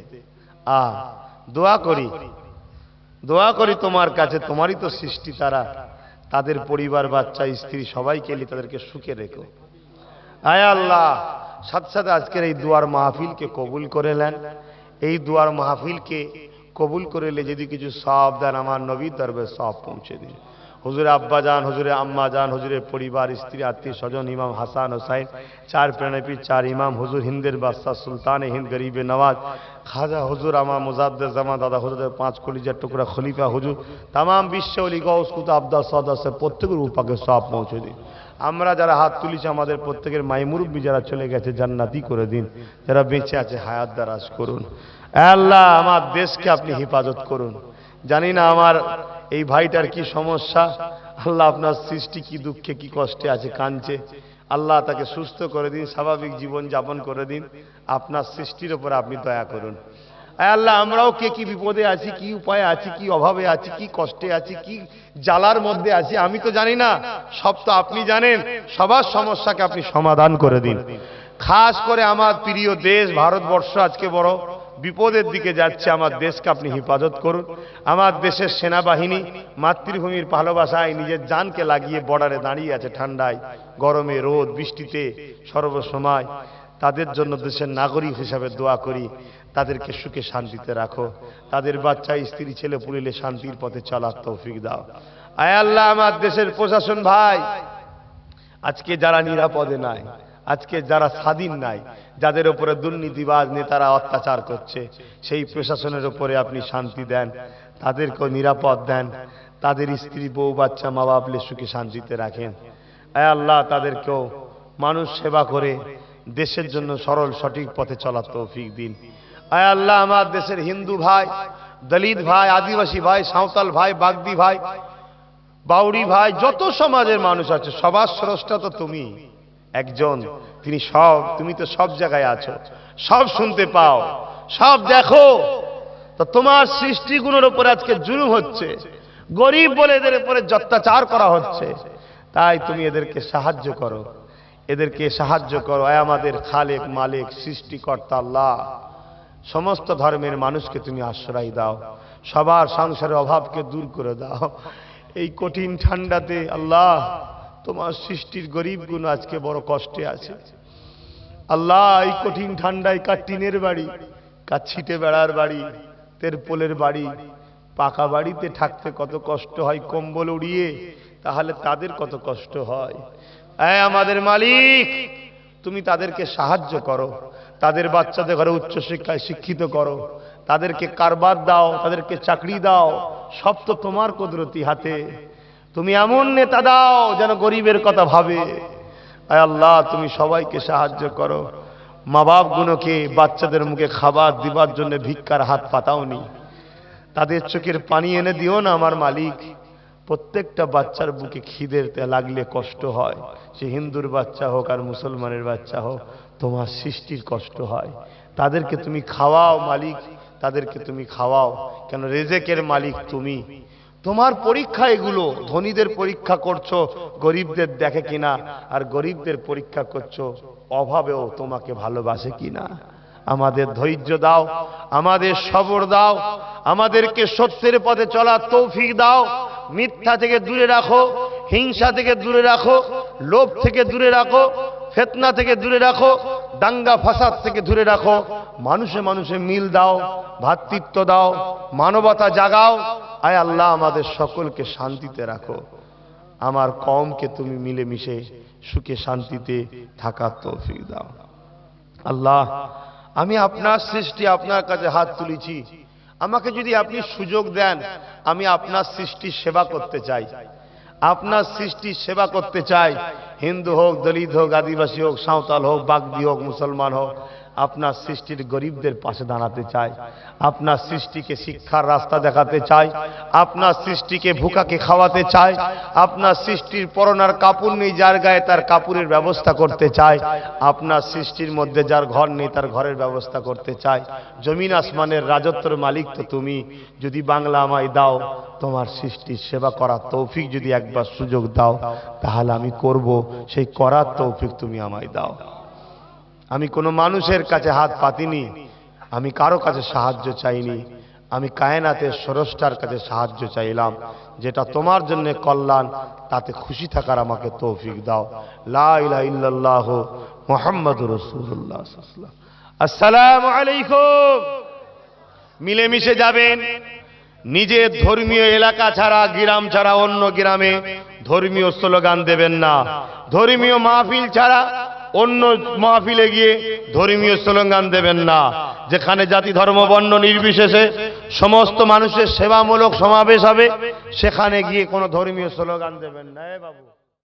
দোয়া করি তোমার কাছে, তোমারই তো সৃষ্টি তারা, তাদের পরিবার, বাচ্চা, স্ত্রী সবাইকে নিয়ে তাদেরকে সুখে রেখো। আয় আল্লাহ, সাথে সাথে আজকের এই দুয়ার মাহফিলকে কবুল করে নেন। এই দুয়ার মাহফিলকে কবুল করে নিলে যদি কিছু সওয়াব দেন, আমার নবীর দরবারে সওয়াব পৌঁছে দিন। হুজুরে আব্বা যান, হুজুরে আম্মা যান, হুজুরের পরিবার, স্ত্রী, আত্মীয় স্বজন, ইমাম হাসান হোসাইন, চার প্রাণপীর চার ইমাম, হুজুর হিন্দের বাদশাহ, সুলতানে হিন্দ, গরিবে নওয়াজ, খাজা হুজুর, আমার মুজাদ্দেদ জামান দাদা হুজুরের 5 কলিজার টুকরা খলিফা হুজুর, তামাম বিশ্ব ওলি গৌস কুতুব আবদাল সাদাত প্রত্যেকের উপাকে সওয়াব পৌঁছে দিন। আমরা যারা হাত তুলেছি আমাদের প্রত্যেকের মাই মুরব্বী যারা চলে গেছে জান্নাতি করে দিন, যারা বেঁচে আছে হায়াত দারাজ করুন। আল্লাহ, আমার দেশকে আপনি হেফাজত করুন। জানি না আমার এই ভাইটার কি সমস্যা, আল্লাহ আপনার সৃষ্টি কি দুঃখে কি কষ্টে আছে, কাঁদছে, আল্লাহ তাকে সুস্থ করে দিন, স্বাভাবিক জীবন যাপন করে দিন। আপনার সৃষ্টির উপর আপনি দয়া করুন। আল্লাহ, আমরাও কে কি বিপদে আছি, কি উপায়ে আছি, কি অভাবে আছি, কি কষ্টে আছি, কি জ্বালার মধ্যে আছি, আমি তো জানি না, সব তো আপনি জানেন। সবার সমস্যাকে আপনি সমাধান করে দিন। খাস করে আমার প্রিয় দেশ ভারতবর্ষ আজকে বড় বিপদের দিকে যাচ্ছে, আমার দেশকে আপনি হেফাজত করুন। আমার দেশের সেনাবাহিনী মাতৃভূমির ভালোবাসায় নিজের জানকে লাগিয়ে বর্ডারে দাঁড়িয়ে আছে, ঠান্ডায়, গরমে, রোদ, বৃষ্টিতে, সর্বসময় তাদের জন্য দেশের নাগরিক হিসাবে দোয়া করি, তাদেরকে সুখে শান্তিতে রাখো। তাদের বাচ্চা, স্ত্রী, ছেলে পুলিলে শান্তির পথে চলার তৌফিক দাও। আয় আল্লাহ, আমার দেশের প্রশাসন ভাই আজকে যারা নিরাপদে নাই, আজকে যারা স্বাধীন নাই, যাদের উপরে দুর্নীতিবাজ নেতারা অত্যাচার করছে, সেই প্রশাসনের উপরে আপনি শান্তি দেন, তাদেরকেও নিরাপদ দেন, তাদের স্ত্রী, বউ, বাচ্চা, মা বাপলে সুখে শান্তিতে রাখেন। আয় আল্লাহ, তাদেরকেও মানুষ সেবা করে দেশের জন্য সরল সঠিক পথে চলার তৌফিক দিন। আয় আল্লাহ, আমার দেশের হিন্দু ভাই, দলিত ভাই, আদিবাসী ভাই, সাঁওতাল ভাই, বাগদি ভাই, বাউরি ভাই, যত সমাজের মানুষ আছে, সবার স্রষ্টা তো তুমি একজন। তুমি তো সব জায়গায় আছো, সব শুনতে পাও, সব দেখো। তো তোমার সৃষ্টিগুলোর উপরে আজকে জুলুম হচ্ছে, গরিব বলে এদের উপরে অত্যাচার করা হচ্ছে, তাই তুমি এদেরকে সাহায্য করো, এদেরকে সাহায্য করো। আয় আমাদের খালেক, মালিক, সৃষ্টিকর্তা আল্লাহ, সমস্ত ধর্মের মানুষকে তুমি আশ্রয় দাও, সবার সংসারের অভাবকে দূর করে দাও। এই কঠিন ঠান্ডাতে আল্লাহ, তোমার সৃষ্টির গরিবগুলো আজকে বড় কষ্টে আছে আল্লাহ। এই কঠিন ঠান্ডায় কার টিনের বাড়ি, কার ছিটে বেড়ার বাড়ি, তেরপোলের বাড়ি, পাকা বাড়িতে থাকতে কত কষ্ট হয়, কম্বল উড়িয়ে, তাহলে তাদের কত কষ্ট হয়। আমাদের মালিক, তুমি তাদেরকে সাহায্য করো, তাদের বাচ্চাদের ঘরে উচ্চশিক্ষায় শিক্ষিত করো, তাদেরকে কারবার দাও, তাদেরকে চাকরি দাও, সব তো তোমার কুদরতি হাতে। তুমি এমন নেতা দাও যেন গরিবের কথা ভাবে। আয় আল্লাহ, তুমি সবাইকে সাহায্য করো। মা বাপ গুলোকে বাচ্চাদের মুখে খাবার দিবার জন্য ভিক্ষার হাত পাতাওনি, তাদের চোখের পানি এনে দিও না আমার মালিক। প্রত্যেকটা বাচ্চার বুকে খিদের লাগলে কষ্ট হয়, সে হিন্দুর বাচ্চা হোক আর মুসলমানের বাচ্চা হোক, তোমার সৃষ্টির কষ্ট হয়। তাদেরকে তুমি খাওয়াও মালিক, তাদেরকে তুমি খাওয়াও, কেন রেজেকের মালিক তুমি। তোমার পরীক্ষা এগুলো, ধনীদের পরীক্ষা করছো গরিবদের দেখে কিনা, আর গরিবদের পরীক্ষা করছো অভাবেও তোমাকে ভালোবাসে কিনা। আমাদের ধৈর্য দাও, আমাদের সবর দাও, আমাদেরকে সত্যের পথে চলার তৌফিক দাও। মিথ্যা থেকে দূরে রাখো, হিংসা থেকে দূরে রাখো, লোভ থেকে দূরে রাখো, ফিতনা থেকে দূরে রাখো, দাঙ্গা ফাসাদ থেকে দূরে রাখো। মানুষে মানুষে মিল দাও, ভ্রাতৃত্ব দাও, মানবতা জাগাও। আয় আল্লাহ, আমাদের সকলকে শান্তিতে রাখো। আমার কওমকে তুমি মিলেমিশে সুখে শান্তিতে থাকার তৌফিক দাও। আল্লাহ, আমি আপনার সৃষ্টি, আপনার কাছে হাত তুলেছি, আমাকে যদি আপনি সুযোগ দেন, আমি আপনার সৃষ্টির সেবা করতে চাই, আপনার সৃষ্টির সেবা করতে চাই। হিন্দু হোক, দলিত হোক, আদিবাসী হোক, সাঁওতাল হোক, বাগদি হোক, মুসলমান হোক, আপনার সৃষ্টির গরিবদের পাশে দাঁড়াতে চাই, আপনার সৃষ্টিকে শিক্ষার রাস্তা দেখাতে চাই, আপনার সৃষ্টিকে ভুকাকে খাওয়াতে চাই, আপনার সৃষ্টির পরনার কাপড় নেই যার গায়ে তার কাপড়ের ব্যবস্থা করতে চাই, আপনার সৃষ্টির মধ্যে যার ঘর নেই তার ঘরের ব্যবস্থা করতে চাই। জমিন আসমানের রাজত্বের মালিক তো তুমি, যদি বাংলা আমায় দাও, তোমার সৃষ্টির সেবা করার তৌফিক যদি একবার সুযোগ দাও, তাহলে আমি করব, সেই করার তৌফিক তুমি আমায় দাও। আমি কোনো মানুষের কাছে হাত পাতিনি, আমি কারো কাছে সাহায্য চাইনি, আমি কায়নাতের স্রষ্টার কাছে সাহায্য চাইলাম। যেটা তোমার জন্য কল্যাণ, তাতে খুশি থাকার আমাকে তৌফিক দাও। লা ইলাহা ইল্লাল্লাহ মুহাম্মাদুর রাসূলুল্লাহ সাল্লাল্লাহু আলাইহি ওয়াসাল্লাম। আসসালামু আলাইকুম। মিলেমিশে যাবেন। নিজের ধর্মীয় এলাকা ছাড়া, গ্রাম ছাড়া অন্য গ্রামে ধর্মীয় স্লোগান দেবেন না। ধর্মীয় মাহফিল ছাড়া অন্য মাহফিলে গিয়ে ধর্মীয় স্লোগান দেবেন না। যেখানে জাতি ধর্ম বর্ণ নির্বিশেষে সমস্ত মানুষের সেবামূলক সমাবেশ হবে, সেখানে গিয়ে কোনো ধর্মীয় স্লোগান দেবেন না। বাবু।